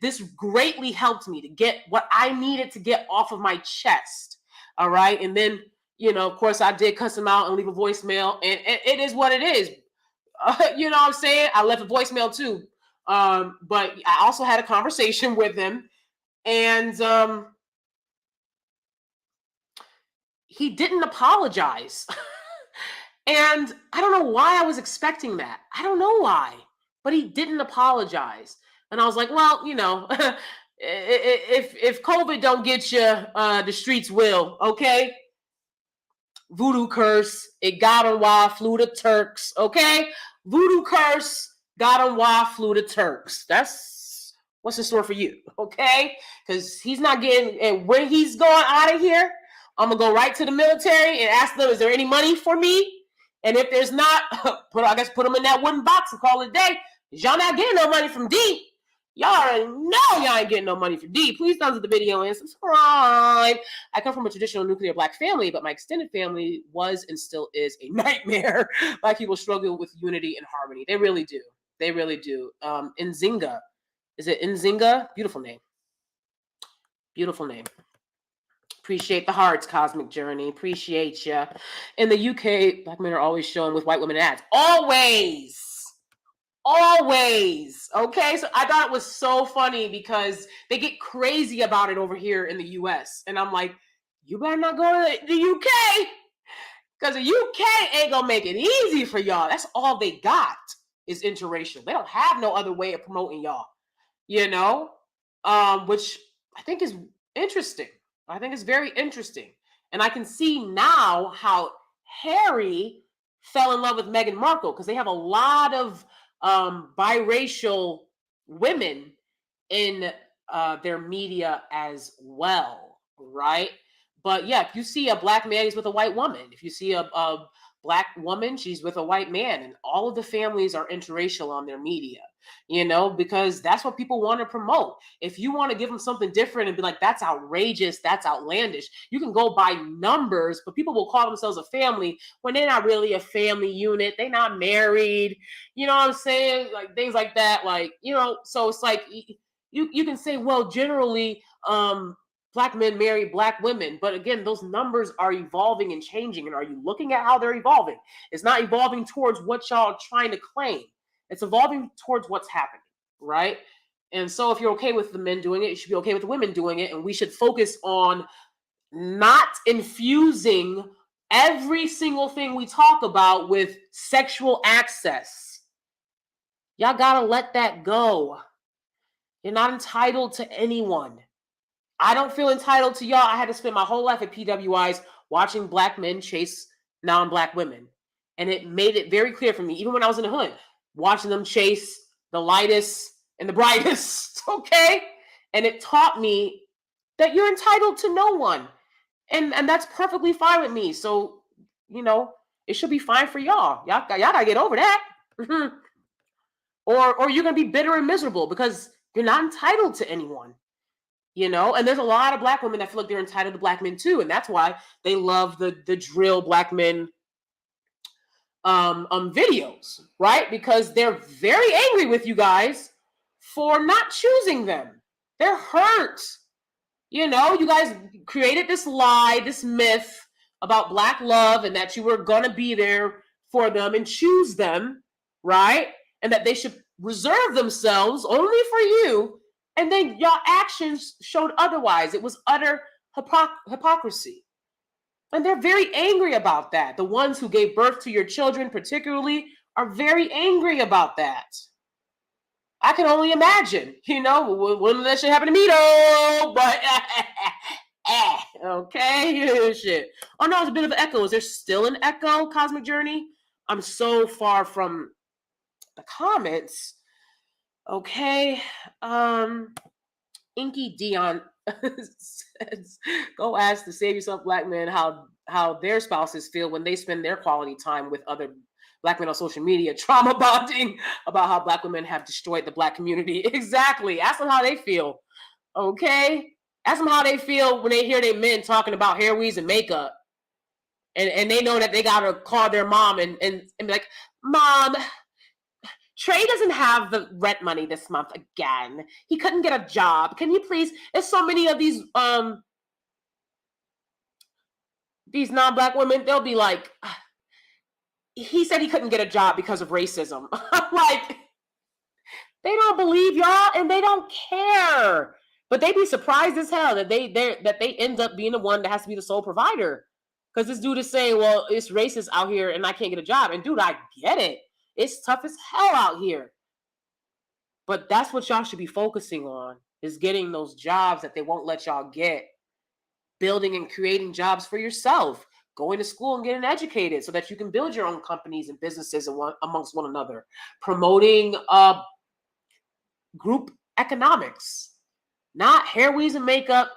This greatly helped me to get what I needed to get off of my chest. All right. And then, you know, of course, I did cuss him out and leave a voicemail. And it is what it is. You know what I'm saying? I left a voicemail too. But I also had a conversation with him. And he didn't apologize. And I don't know why I was expecting that. I don't know why, but he didn't apologize. And I was like, well, you know, if COVID don't get you, the streets will, okay? Voodoo curse, it got him while I flew to Turks, okay? Voodoo curse, got him while I flew to Turks. That's what's in store for you, okay? Because he's not getting, and when he's going out of here, I'm going to go right to the military and ask them, is there any money for me? And if there's not, I guess put them in that wooden box and call it a day. Y'all not getting no money from D. Y'all already know y'all ain't getting no money from D. Please thumbs up the video and subscribe. I come from a traditional nuclear black family, but my extended family was and still is a nightmare. Black people struggle with unity and harmony. They really do. They really do. Nzinga. Is it Nzinga? Beautiful name. Beautiful name. Appreciate the hearts, Cosmic Journey. Appreciate you. In the UK, black men are always shown with white women in ads. Always. Okay, so I thought it was so funny because they get crazy about it over here in the US. And I'm like, you better not go to the UK because the UK ain't gonna make it easy for y'all. That's all they got is interracial. They don't have no other way of promoting y'all, you know, which I think is interesting. I think it's very interesting. And I can see now how Harry fell in love with Meghan Markle because they have a lot of biracial women in their media as well, right? But yeah, if you see a black man, he's with a white woman. If you see a black woman, she's with a white man. And all of the families are interracial on their media, you know, because that's what people want to promote. If you want to give them something different and be like, that's outrageous, that's outlandish, you can go by numbers, but people will call themselves a family when they're not really a family unit. They're not married. You know what I'm saying? Like things like that. Like, you know, so it's like you can say, well, generally, black men marry black women. But again, those numbers are evolving and changing. And are you looking at how they're evolving? It's not evolving towards what y'all are trying to claim. It's evolving towards what's happening, right? And so if you're okay with the men doing it, you should be okay with the women doing it. And we should focus on not infusing every single thing we talk about with sexual access. Y'all gotta let that go. You're not entitled to anyone. I don't feel entitled to y'all. I had to spend my whole life at PWIs watching black men chase non-black women. And it made it very clear for me, even when I was in the hood, watching them chase the lightest and the brightest, okay? And it taught me that you're entitled to no one. And that's perfectly fine with me. So, you know, it should be fine for y'all. Y'all gotta get over that. Or you're gonna be bitter and miserable because you're not entitled to anyone. You know, and there's a lot of black women that feel like they're entitled to black men too. And that's why they love the drill black men videos, right? Because they're very angry with you guys for not choosing them. They're hurt. You know, you guys created this lie, this myth about black love and that you were going to be there for them and choose them, right? And that they should reserved themselves only for you, and then your actions showed otherwise. It was utter hypocrisy. And they're very angry about that. The ones who gave birth to your children particularly are very angry about that. I can only imagine, when that shit happened to me though, but okay, shit. Oh no, it's a bit of an echo. Is there still an echo, Cosmic Journey? I'm so far from the comments. Okay. Inky Dion says, go ask the Save Yourself Black men how their spouses feel when they spend their quality time with other Black men on social media, trauma bonding about how Black women have destroyed the Black community. Exactly. Ask them how they feel. Okay? Ask them how they feel when they hear their men talking about hair weaves and makeup. And they know that they got to call their mom and be like, Mom, Trey doesn't have the rent money this month again. He couldn't get a job. Can you please? There's so many of these non-Black women. They'll be like, he said he couldn't get a job because of racism. I'm like, they don't believe y'all and they don't care. But they be surprised as hell that they end up being the one that has to be the sole provider. Because this dude is saying, well, it's racist out here and I can't get a job. And dude, I get it. It's tough as hell out here. But that's what y'all should be focusing on, is getting those jobs that they won't let y'all get. Building and creating jobs for yourself. Going to school and getting educated so that you can build your own companies and businesses amongst one another. Promoting group economics. Not hair weaves and makeup,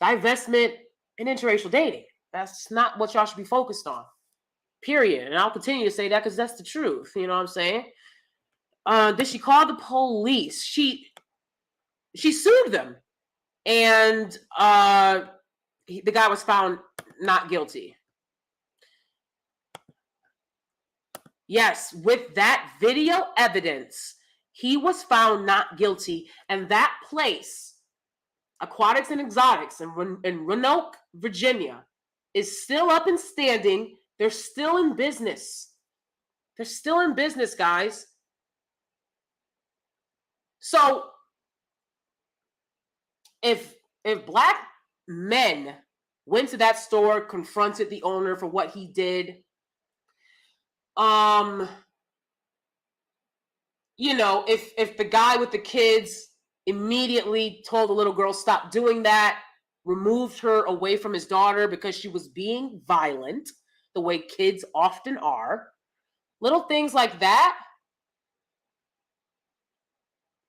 divestment, and interracial dating. That's not what y'all should be focused on. Period. And I'll continue to say that because that's the truth. You know what I'm saying? Did she call the police? She sued them. And the guy was found not guilty. Yes, with that video evidence, he was found not guilty. And that place, Aquatics and Exotics in Roanoke, Virginia, is still up and standing. They're still in business. They're still in business, guys. So if Black men went to that store, confronted the owner for what he did, if the guy with the kids immediately told the little girl, stop doing that, removed her away from his daughter because she was being violent, the way kids often are, little things like that,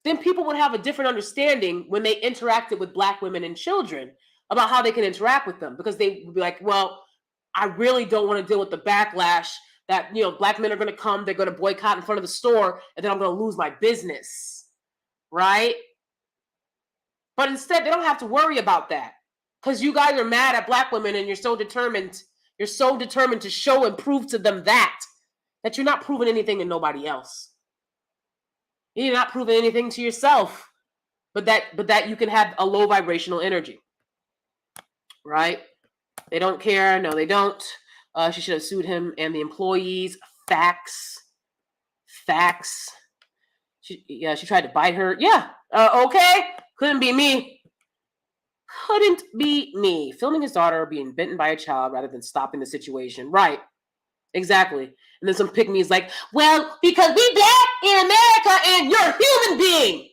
then people would have a different understanding when they interacted with Black women and children about how they can interact with them, because they would be like, well, I really don't want to deal with the backlash that, Black men are going to come, they're going to boycott in front of the store, and then I'm going to lose my business, right? But instead, they don't have to worry about that, because you guys are mad at Black women and you're so determined to show and prove to them that you're not proving anything to nobody else. You're not proving anything to yourself, but that you can have a low vibrational energy, right? They don't care. No, they don't. She should have sued him and the employees. Facts. She tried to bite her. Yeah. Okay. Couldn't be me. Filming his daughter being bitten by a child rather than stopping the situation. Right. Exactly. And then some pick-me's like, well, because we Black in America and you're a human being.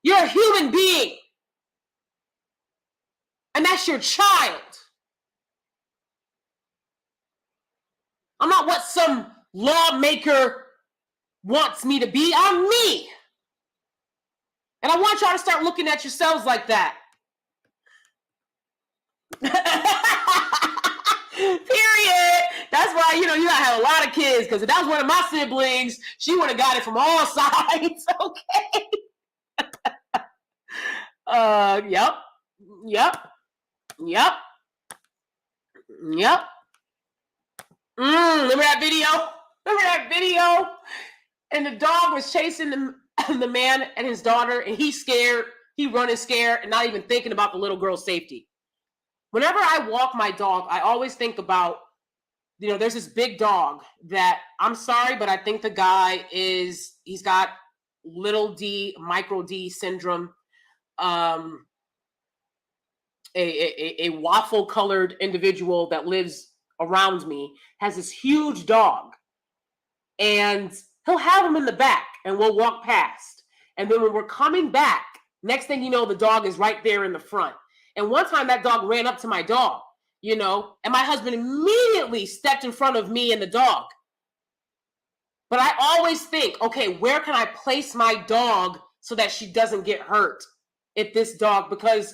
You're a human being. And that's your child. I'm not what some lawmaker wants me to be. I'm me. And I want y'all to start looking at yourselves like that. Period. That's why, you gotta have a lot of kids, because if that was one of my siblings, she would have got it from all sides. Okay. Yep. Remember that video? And the dog was chasing the man and his daughter, and he's scared. He running scared and not even thinking about the little girl's safety. Whenever I walk my dog, I always think about, there's this big dog that, I'm sorry, but I think the guy he's got little d, micro D syndrome. A waffle colored individual that lives around me has this huge dog, and he'll have him in the back and we'll walk past. And then when we're coming back, next thing you know, the dog is right there in the front. And one time that dog ran up to my dog, and my husband immediately stepped in front of me and the dog. But I always think, okay, where can I place my dog so that she doesn't get hurt if this dog, because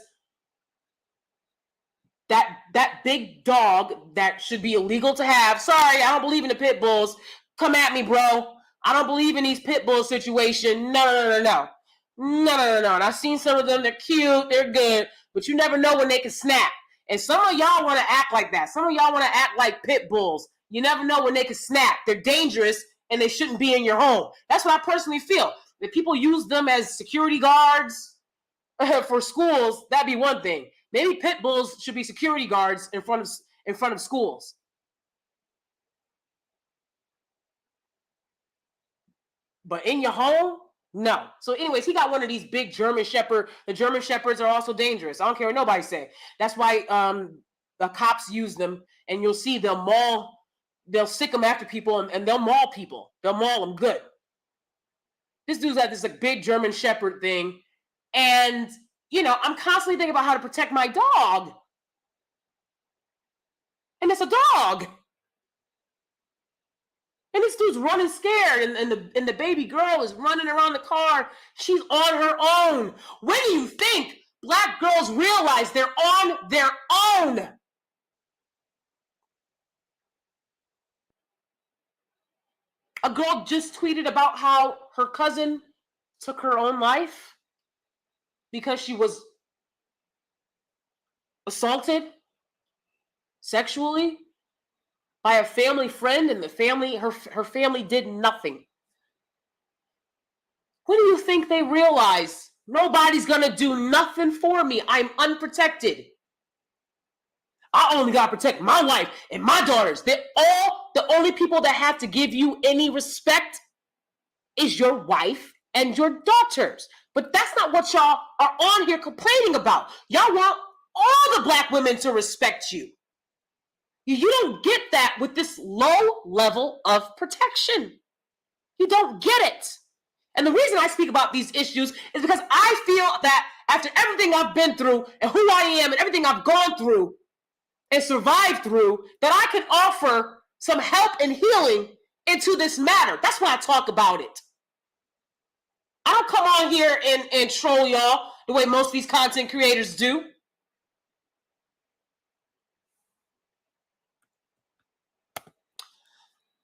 that big dog that should be illegal to have. Sorry, I don't believe in the pit bulls. Come at me, bro. I don't believe in these pit bull situation. No. And I've seen some of them. They're cute. They're good. But you never know when they can snap. And some of y'all want to act like that. Some of y'all want to act like pit bulls. You never know when they can snap. They're dangerous and they shouldn't be in your home. That's what I personally feel. If people use them as security guards for schools, that'd be one thing. Maybe pit bulls should be security guards in front of schools. But in your home, no. So anyways, he got one of these big German Shepherd. The German Shepherds are also dangerous. I don't care what nobody say. That's why the cops use them, and you'll see they'll stick them after people, and they'll maul people. They'll maul them good. This dude's got this like big German Shepherd thing, and I'm constantly thinking about how to protect my dog. And it's a dog. And this dude's running scared, and the baby girl is running around the car. She's on her own. When do you think Black girls realize they're on their own? A girl just tweeted about how her cousin took her own life because she was assaulted sexually by a family friend, and her family did nothing. When do you think they realize nobody's gonna do nothing for me? I'm unprotected. I only gotta protect my wife and my daughters. They're all the only people that have to give you any respect is your wife and your daughters. But that's not what y'all are on here complaining about. Y'all want all the Black women to respect you. You don't get that with this low level of protection. You don't get it. And the reason I speak about these issues is because I feel that after everything I've been through and who I am and everything I've gone through and survived through, that I can offer some help and healing into this matter. That's why I talk about it. I don't come on here and troll y'all the way most of these content creators do.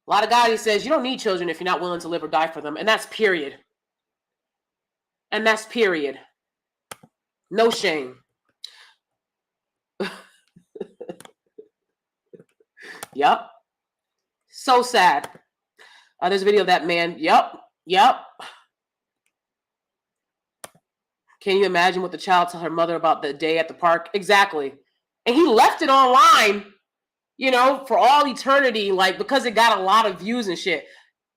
A lot of guys says you don't need children if you're not willing to live or die for them. And that's period. And that's period. No shame. Yep. So sad. There's a video of that man. Yep. Can you imagine what the child told her mother about the day at the park? Exactly. And he left it online, for all eternity, like because it got a lot of views and shit.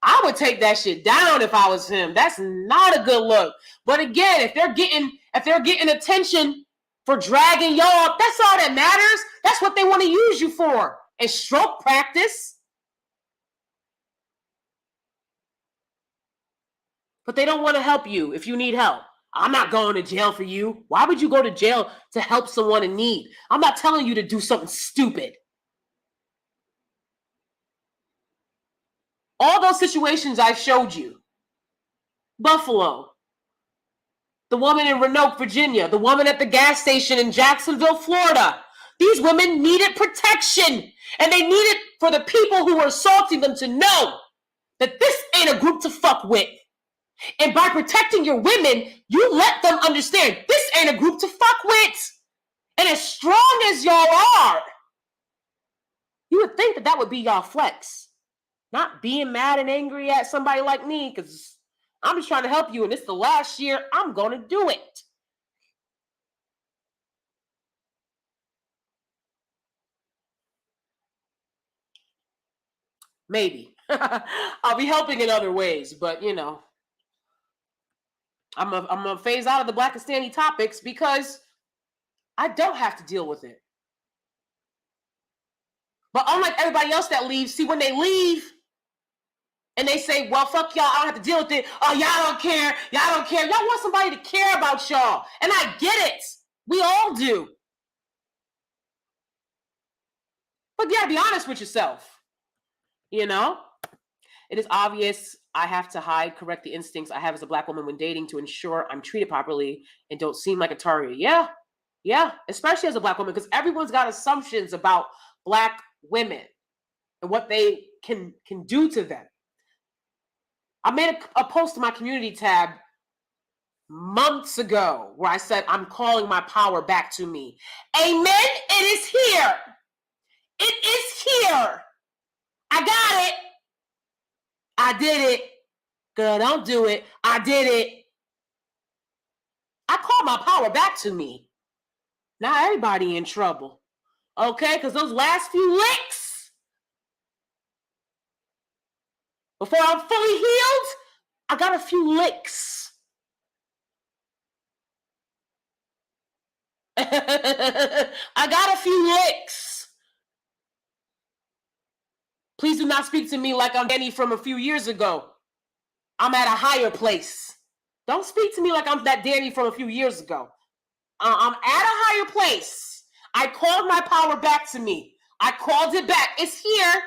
I would take that shit down if I was him. That's not a good look. But again, if they're getting attention for dragging y'all up, that's all that matters. That's what they want to use you for. And stroke practice. But they don't want to help you if you need help. I'm not going to jail for you. Why would you go to jail to help someone in need? I'm not telling you to do something stupid. All those situations I showed you. Buffalo. The woman in Roanoke, Virginia. The woman at the gas station in Jacksonville, Florida. These women needed protection. And they needed for the people who were assaulting them to know that this ain't a group to fuck with. And by protecting your women, you let them understand this ain't a group to fuck with. And as strong as y'all are, you would think that would be y'all flex. Not being mad and angry at somebody like me, because I'm just trying to help you, and it's the last year I'm going to do it. Maybe. I'll be helping in other ways, but I'm gonna phase out of the Blackistani topics because I don't have to deal with it. But unlike everybody else that leaves, see, when they leave and they say, well, fuck y'all, I don't have to deal with it. Oh, y'all don't care. Y'all don't care. Y'all want somebody to care about y'all. And I get it. We all do. But you gotta be honest with yourself. You know? It is obvious I have to hide, correct the instincts I have as a Black woman when dating to ensure I'm treated properly and don't seem like a target. Yeah, especially as a Black woman, because everyone's got assumptions about Black women and what they can do to them. I made a post to my community tab months ago where I said, I'm calling my power back to me. Amen. It is here. It is here. I got it. I did it. Girl, don't do it. I did it. I call my power back to me. Not everybody in trouble. Okay? Because those last few licks, before I'm fully healed, I got a few licks. I got a few licks. Please do not speak to me like I'm Danie from a few years ago. I'm at a higher place. Don't speak to me like I'm that Danie from a few years ago. I'm at a higher place. I called my power back to me. I called it back. It's here.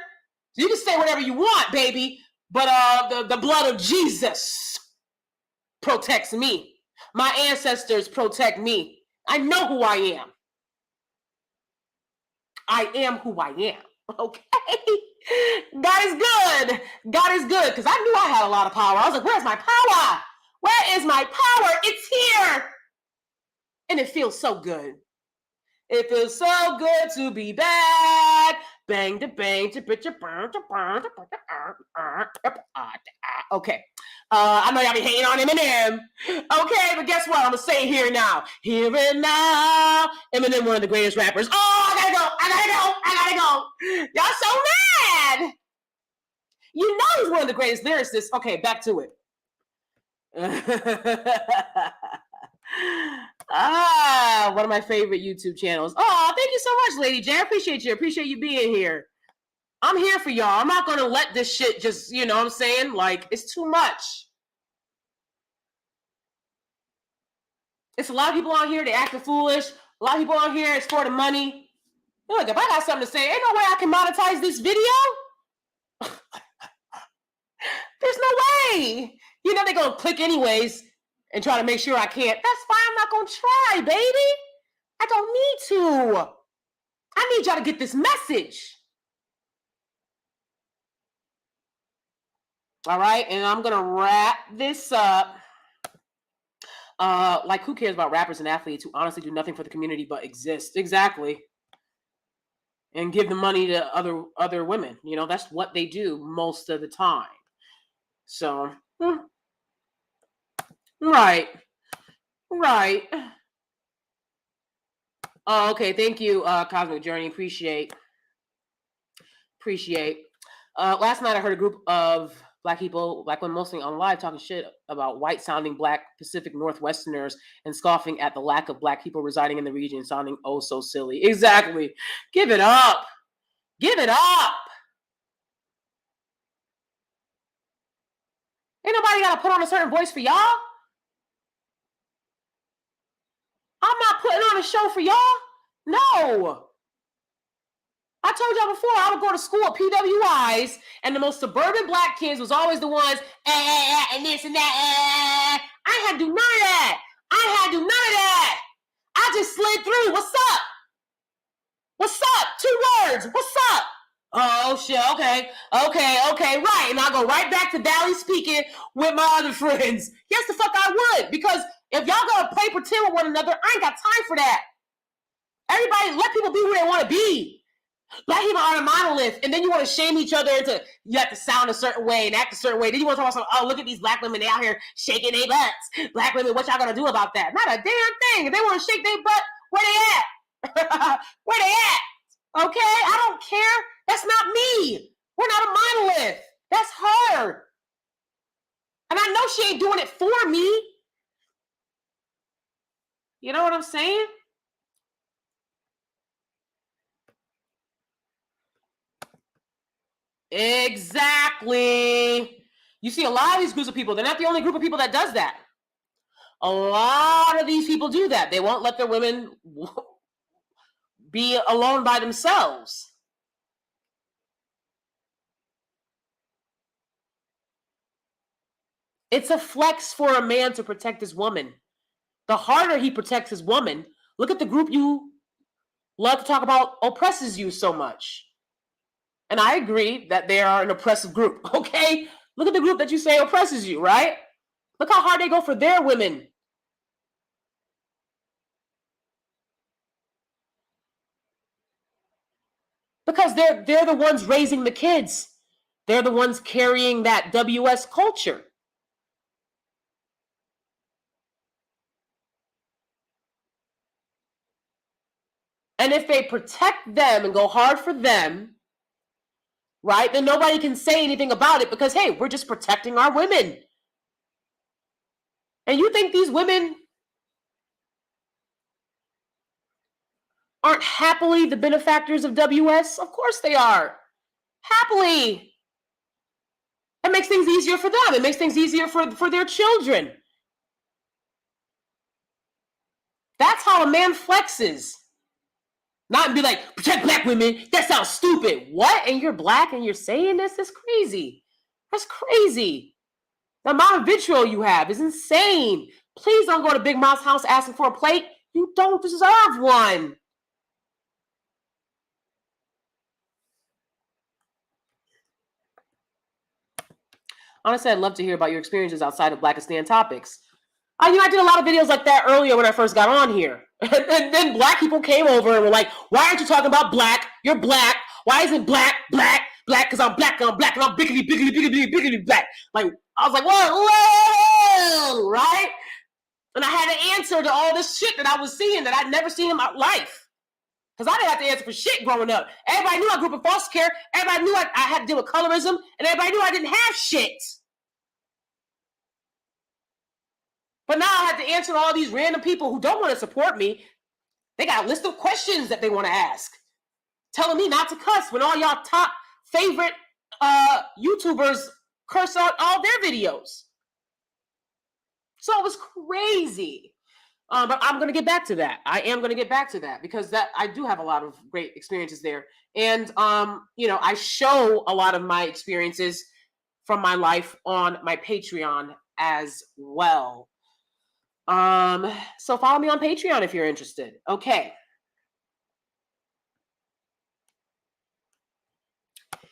You can say whatever you want, baby. But the blood of Jesus protects me. My ancestors protect me. I know who I am. I am who I am. Okay? God is good. God is good. Because I knew I had a lot of power. I was like, where's my power? Where is my power? It's here. And it feels so good. It feels so good to be bad. Bang to bang to bitch burn to burn to okay. I know y'all be hating on Eminem. Okay, but guess what? I'm gonna say it here now. Here and now. Eminem, one of the greatest rappers. Oh, I gotta go. Y'all so mad. You know he's one of the greatest lyricists. Okay, back to it. One of my favorite YouTube channels. Oh, thank you so much, Lady J. I appreciate you. I appreciate you being here. I'm here for y'all. I'm not going to let this shit just, you know what I'm saying? Like, it's too much. It's a lot of people on here, they acting foolish. A lot of people on here, it's for the money. Look, if I got something to say, ain't no way I can monetize this video. There's no way. You know they're going to click anyways and try to make sure I can't. That's fine. I'm not going to try, baby. I don't need to. I need y'all to get this message. All right, and I'm going to wrap this up. Like, who cares about rappers and athletes who honestly do nothing for the community but exist? Exactly. And give the money to other women. You know, that's what they do most of the time. So, right. Oh, okay. Thank you, Cosmic Journey. Appreciate. Last night I heard a group of Black people, Black women mostly on live, talking shit about white-sounding Black Pacific Northwesterners and scoffing at the lack of Black people residing in the region, sounding oh so silly. Exactly. Give it up. Give it up. Ain't nobody got to put on a certain voice for y'all. I'm not putting on a show for y'all. No. I told y'all before, I would go to school at PWIs, and the most suburban Black kids was always the ones, and this and that. I had to do none of that. I just slid through. What's up? 2 words. What's up? Oh, shit. Okay. Right. And I'll go right back to Valley speaking with my other friends. Yes, the fuck I would. Because if y'all gonna play pretend with one another, I ain't got time for that. Everybody, let people be who they want to be. Black people are a monolith, and then you want to shame each other into you have to sound a certain way and act a certain way. Then you want to talk about, oh, look at these Black women, they out here shaking their butts. Black women, what y'all gonna do about that? Not a damn thing. If they want to shake their butt, where they at? Where they at? Okay, I don't care. That's not me. We're not a monolith. That's her. And I know she ain't doing it for me. You know what I'm saying? Exactly. You see a lot of these groups of people, they're not the only group of people that does that. A lot of these people do that. They won't let their women be alone by themselves. It's a flex for a man to protect his woman. The harder he protects his woman, look at the group you love to talk about oppresses you so much. And I agree that they are an oppressive group, okay? Look at the group that you say oppresses you, right? Look how hard they go for their women. Because they're the ones raising the kids. They're the ones carrying that WS culture. And if they protect them and go hard for them, right, then nobody can say anything about it because, hey, we're just protecting our women. And you think these women aren't happily the benefactors of WS? Of course they are. Happily. It makes things easier for them. It makes things easier for their children. That's how a man flexes. Not be like, protect black women. That sounds stupid. What? And you're black and you're saying this? That's crazy. That's crazy. The amount of vitriol you have is insane. Please don't go to Big Mouth's house asking for a plate. You don't deserve one. Honestly, I'd love to hear about your experiences outside of Blackistan topics. I did a lot of videos like that earlier when I first got on here. And then black people came over and were like, why aren't you talking about black? You're black. Why isn't black? Because I'm black, and I'm biggity black. Like, I was like, whoa, right? And I had to answer to all this shit that I was seeing that I'd never seen in my life. Because I didn't have to answer for shit growing up. Everybody knew I grew up in foster care. Everybody knew I had to deal with colorism. And everybody knew I didn't have shit. But now I have to answer all these random people who don't want to support me. They got a list of questions that they want to ask. Telling me not to cuss when all y'all top favorite YouTubers curse out all their videos. So it was crazy. But I'm going to get back to that. I am going to get back to that because I do have a lot of great experiences there. And, I show a lot of my experiences from my life on my Patreon as well. So follow me on Patreon if you're interested. Okay.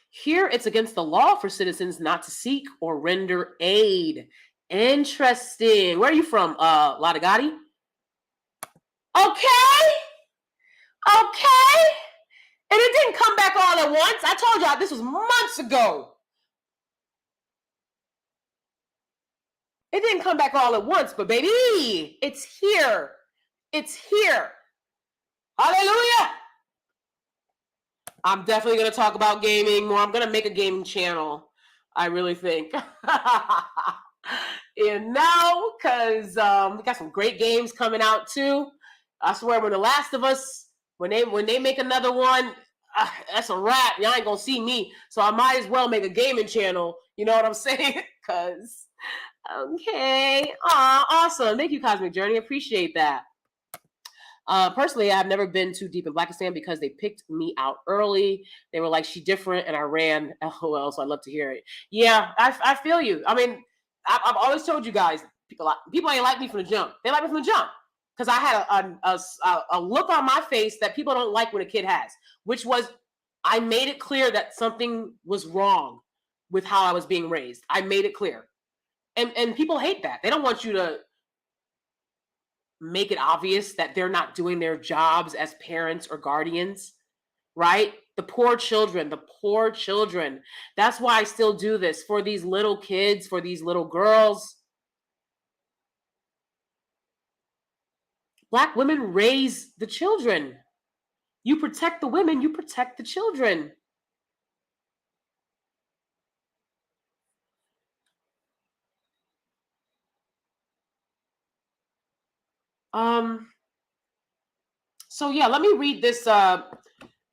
Here, it's against the law for citizens not to seek or render aid. Interesting. Where are you from, Latigati? Okay. And it didn't come back all at once. I told y'all this was months ago. It didn't come back all at once, but baby, it's here. It's here. Hallelujah. I'm definitely going to talk about gaming more. I'm going to make a gaming channel. I really think. Because we got some great games coming out too. I swear, when The Last of Us, when they make another one, that's a wrap. Y'all ain't going to see me. So I might as well make a gaming channel. You know what I'm saying? Because, okay. Awesome. Thank you, Cosmic Journey. Appreciate that. Personally, I've never been too deep in Blackistan because they picked me out early. They were like, she different, and I ran. LOL, so I'd love to hear it. Yeah, I feel you. I mean, I've always told you guys, people ain't like me from the jump. They like me from the jump because I had a look on my face that people don't like when a kid has, which was I made it clear that something was wrong with how I was being raised. I made it clear. And people hate that. They don't want you to make it obvious that they're not doing their jobs as parents or guardians, right? The poor children. That's why I still do this for these little kids, for these little girls. Black women raise the children. You protect the women, you protect the children. So yeah, let me read this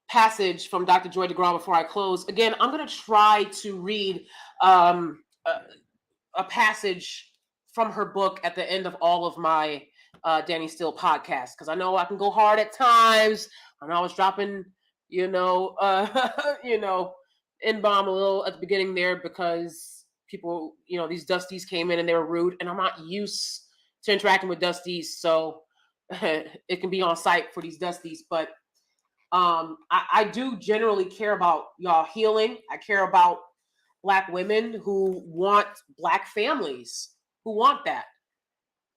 passage from Dr. Joy DeGraw before I close. Again, I'm going to try to read a passage from her book at the end of all of my DanieSteel podcasts, because I know I can go hard at times. I know I was dropping, you know, N-bomb a little at the beginning there because people, these Dusties came in and they were rude, and I'm not used to interacting with Dusties, so it can be on site for these Dusties. But I do generally care about y'all healing. I care about Black women who want Black families, who want that.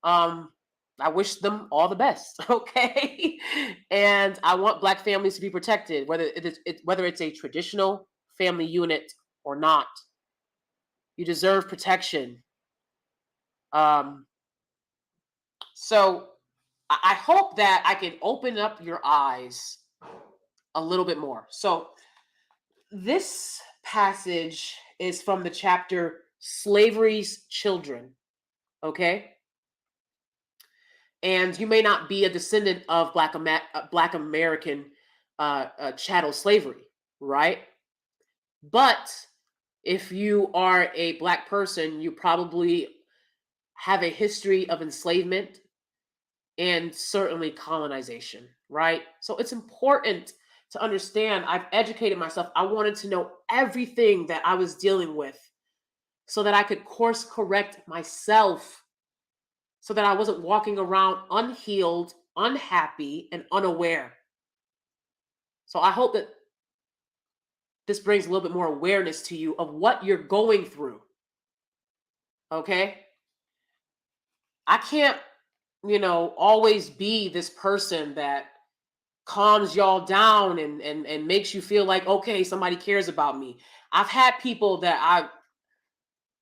I wish them all the best, okay? And I want Black families to be protected, whether it's a traditional family unit or not. You deserve protection. So I hope that I can open up your eyes a little bit more. So this passage is from the chapter Slavery's Children, okay? And you may not be a descendant of Black American chattel slavery, right? But if you are a Black person, you probably have a history of enslavement and certainly colonization, right? So it's important to understand. I've educated myself. I wanted to know everything that I was dealing with so that I could course correct myself, so that I wasn't walking around unhealed, unhappy, and unaware. So I hope that this brings a little bit more awareness to you of what you're going through. Okay? I can't, always be this person that calms y'all down and makes you feel like, okay, somebody cares about me. I've had people that I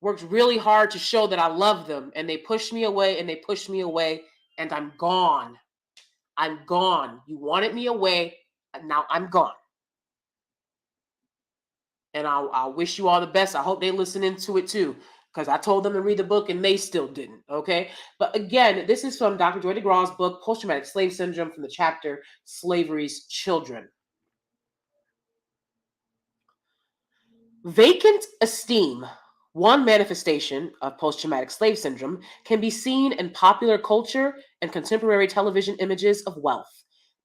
worked really hard to show that I love them, and they push me away and they push me away, and I'm gone. I'm gone. You wanted me away, and now I'm gone. And I wish you all the best. I hope they listen into it too, because I told them to read the book and they still didn't, okay? But again, this is from Dr. Joy DeGraw's book, Post-Traumatic Slave Syndrome, from the chapter Slavery's Children. Vacant esteem, one manifestation of post-traumatic slave syndrome, can be seen in popular culture and contemporary television images of wealth.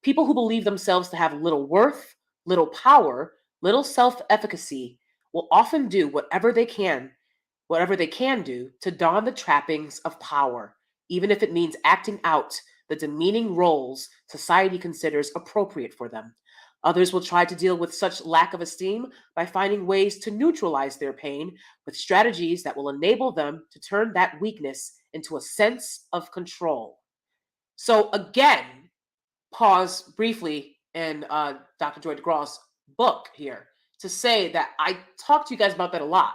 People who believe themselves to have little worth, little power, little self-efficacy will often do whatever they can do to don the trappings of power, even if it means acting out the demeaning roles society considers appropriate for them. Others will try to deal with such lack of esteem by finding ways to neutralize their pain with strategies that will enable them to turn that weakness into a sense of control. So again, pause briefly in Dr. Joy DeGraw's book here to say that I talk to you guys about that a lot.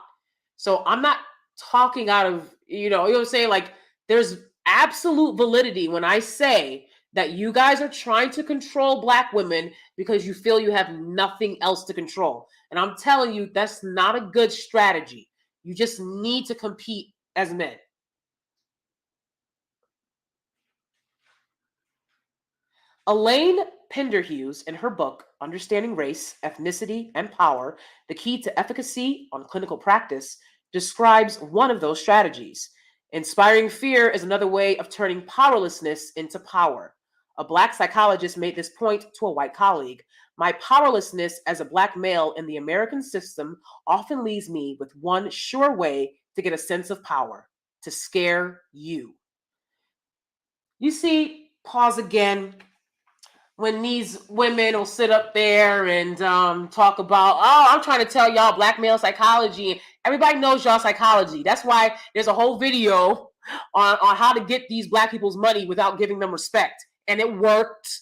So I'm not talking out of, you know what I'm saying? Like, there's absolute validity when I say that you guys are trying to control Black women because you feel you have nothing else to control. And I'm telling you, that's not a good strategy. You just need to compete as men. Elaine Penderhughes, in her book, Understanding Race, Ethnicity, and Power, The Key to Efficacy on Clinical Practice, describes one of those strategies. Inspiring fear is another way of turning powerlessness into power. A Black psychologist made this point to a white colleague. My powerlessness as a Black male in the American system often leaves me with one sure way to get a sense of power: to scare you. You see, pause again. When these women will sit up there and talk about, oh, I'm trying to tell y'all Black male psychology. Everybody knows y'all psychology. That's why there's a whole video on how to get these Black people's money without giving them respect. And it worked.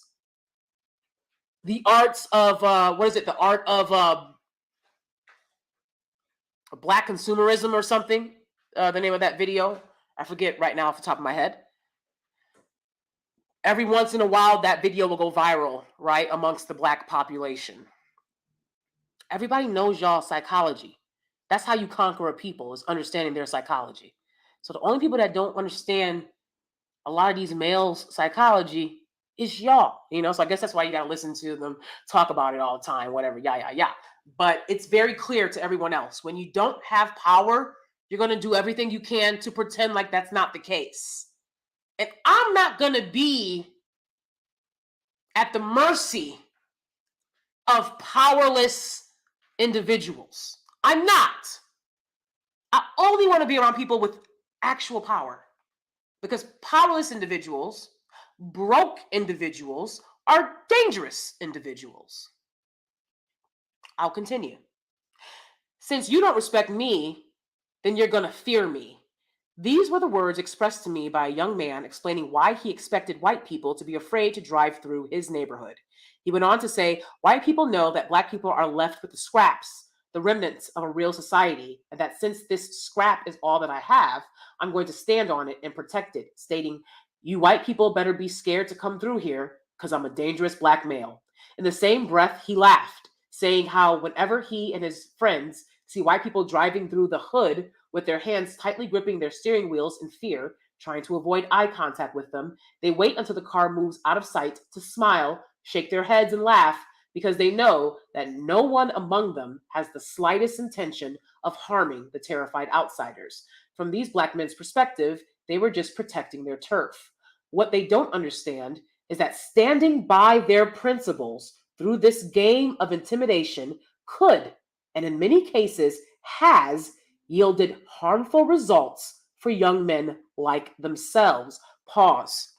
The arts of, the art of Black consumerism or something, the name of that video. I forget right now off the top of my head. Every once in a while, that video will go viral, right, amongst the Black population. Everybody knows y'all psychology. That's how you conquer a people, is understanding their psychology. So the only people that don't understand a lot of these males' psychology It's y'all, So I guess that's why you got to listen to them talk about it all the time, whatever, yeah. But it's very clear to everyone else. When you don't have power, you're going to do everything you can to pretend like that's not the case. And I'm not going to be at the mercy of powerless individuals. I'm not. I only want to be around people with actual power, because powerless individuals, broke individuals, are dangerous individuals. I'll continue. Since you don't respect me, then you're going to fear me. These were the words expressed to me by a young man explaining why he expected white people to be afraid to drive through his neighborhood. He went on to say, white people know that black people are left with the scraps, the remnants of a real society, and that since this scrap is all that I have, I'm going to stand on it and protect it, stating, you white people better be scared to come through here because I'm a dangerous black male. In the same breath, he laughed, saying how whenever he and his friends see white people driving through the hood with their hands tightly gripping their steering wheels in fear, trying to avoid eye contact with them, they wait until the car moves out of sight to smile, shake their heads, and laugh, because they know that no one among them has the slightest intention of harming the terrified outsiders. From these black men's perspective, they were just protecting their turf. What they don't understand is that standing by their principles through this game of intimidation could, and in many cases has, yielded harmful results for young men like themselves. Pause.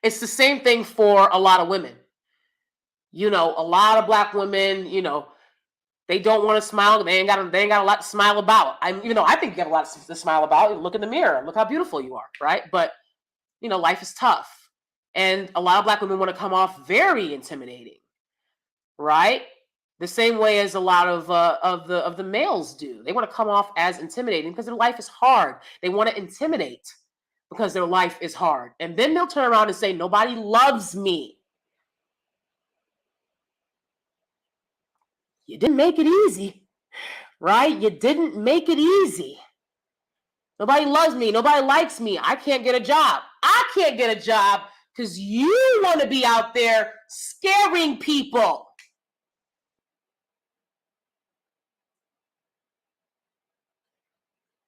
It's the same thing for a lot of women. A lot of black women, they don't want to smile. They ain't got a lot to smile about. I think you got a lot to smile about. Look in the mirror. Look how beautiful you are, right? But, life is tough. And a lot of black women want to come off very intimidating, right? The same way as a lot of the males do. They want to come off as intimidating because their life is hard. They want to intimidate because their life is hard. And then they'll turn around and say, nobody loves me. You didn't make it easy, right? You didn't make it easy. Nobody loves me. Nobody likes me. I can't get a job. I can't get a job because you want to be out there scaring people.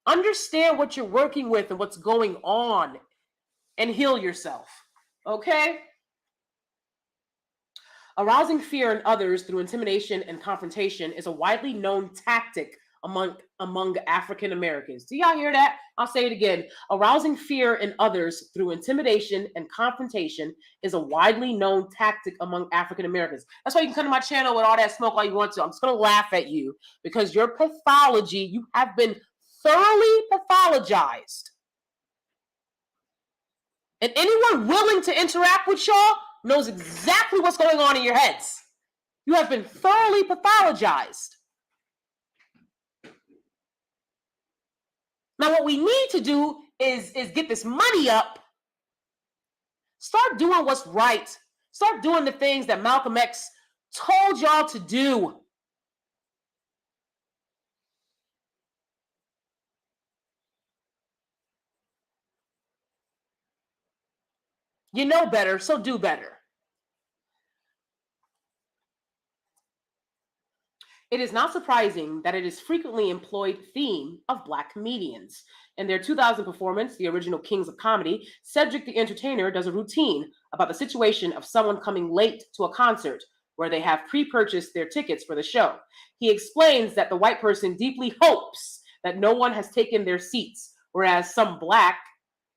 Understand what you're working with and what's going on and heal yourself, okay? Arousing fear in others through intimidation and confrontation is a widely known tactic among African Americans. Do y'all hear that? I'll say it again. Arousing fear in others through intimidation and confrontation is a widely known tactic among African Americans. That's why you can come to my channel with all that smoke all you want to. I'm just going to laugh at you because your pathology, you have been thoroughly pathologized. And anyone willing to interact with y'all knows exactly what's going on in your heads. You have been thoroughly pathologized. Now, what we need to do is get this money up. Start doing what's right. Start doing the things that Malcolm X told y'all to do. You know better, so do better. It is not surprising that it is frequently employed theme of Black comedians. In their 2000 performance, the original Kings of Comedy, Cedric the Entertainer does a routine about the situation of someone coming late to a concert where they have pre-purchased their tickets for the show. He explains that the white person deeply hopes that no one has taken their seats, whereas some black,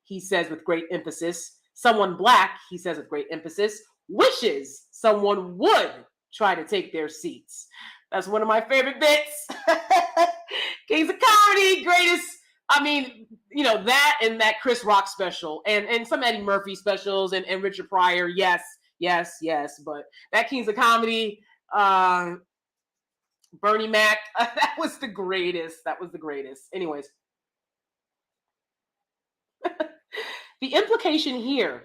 he says with great emphasis, someone black, he says with great emphasis, wishes someone would try to take their seats. That's one of my favorite bits. Kings of Comedy, greatest. I mean, that and that Chris Rock special and some Eddie Murphy specials and Richard Pryor. Yes. But that Kings of Comedy, Bernie Mac, that was the greatest. Anyways. The implication here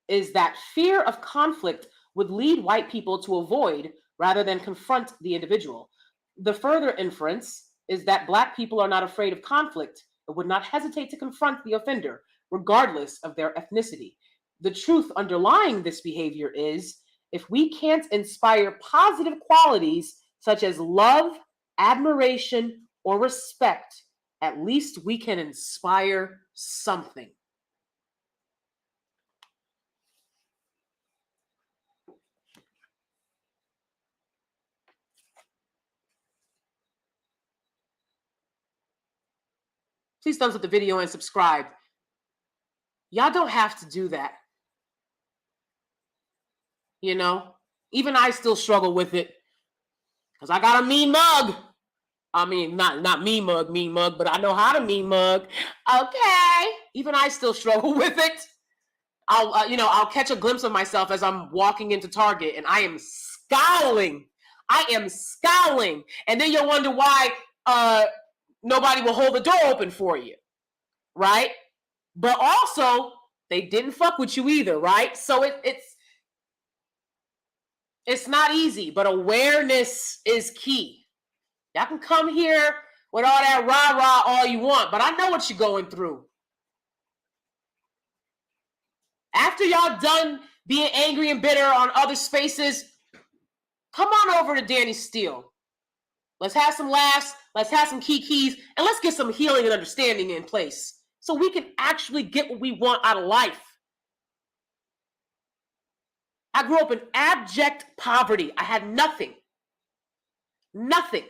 is that fear of conflict would lead white people to avoid rather than confront the individual. The further inference is that Black people are not afraid of conflict and would not hesitate to confront the offender, regardless of their ethnicity. the truth underlying this behavior is, if we can't inspire positive qualities such as love, admiration, or respect, at least we can inspire something. Please thumbs up the video and subscribe. Y'all don't have to do that. You know, even I still struggle with it because I got a mean mug. I mean, not mean mug, but I know how to mean mug. Okay. Even I still struggle with it. I'll catch a glimpse of myself as I'm walking into Target and I am scowling. And then you'll wonder why nobody will hold the door open for you, right? But also, they didn't fuck with you either, right? So it's not easy, but awareness is key. Y'all can come here with all that rah-rah all you want, but I know what you're going through. After y'all done being angry and bitter on other spaces, come on over to DanieSteel. Let's have some laughs, let's have some kikis, and let's get some healing and understanding in place so we can actually get what we want out of life. I grew up in abject poverty. I had nothing. Nothing.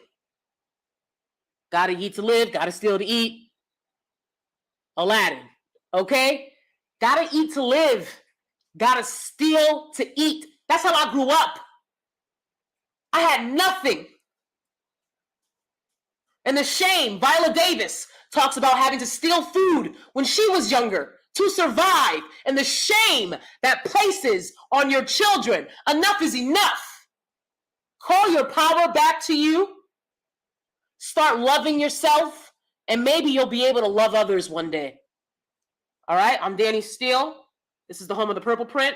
Gotta eat to live, gotta steal to eat. Aladdin, okay? Gotta eat to live, gotta steal to eat. That's how I grew up. I had nothing. And the shame, Viola Davis talks about having to steal food when she was younger to survive, and the shame that places on your children. Enough is enough. Call your power back to you. Start loving yourself, and maybe you'll be able to love others one day. All right, I'm DanieSteel. This is the home of the purple print.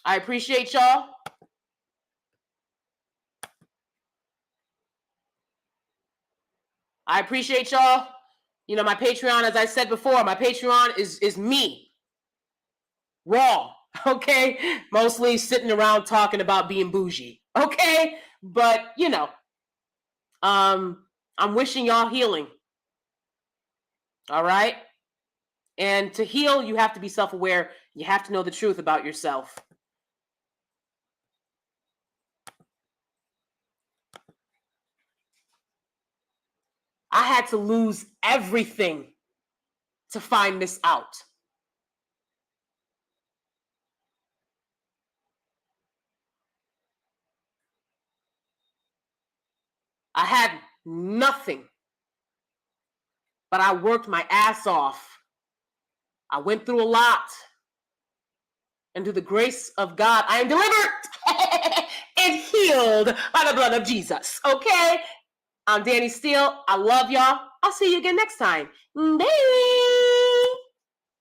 I appreciate y'all. I appreciate y'all. You know, my Patreon, as I said before, my Patreon is me. Raw, okay? Mostly sitting around talking about being bougie, okay? But, you know, I'm wishing y'all healing. All right? And to heal, you have to be self-aware. You have to know the truth about yourself. I had to lose everything to find this out. I had nothing, but I worked my ass off. I went through a lot. And through the grace of God, I am delivered and healed by the blood of Jesus. Okay? I'm DanieSteel. I love y'all. I'll see you again next time. Bye.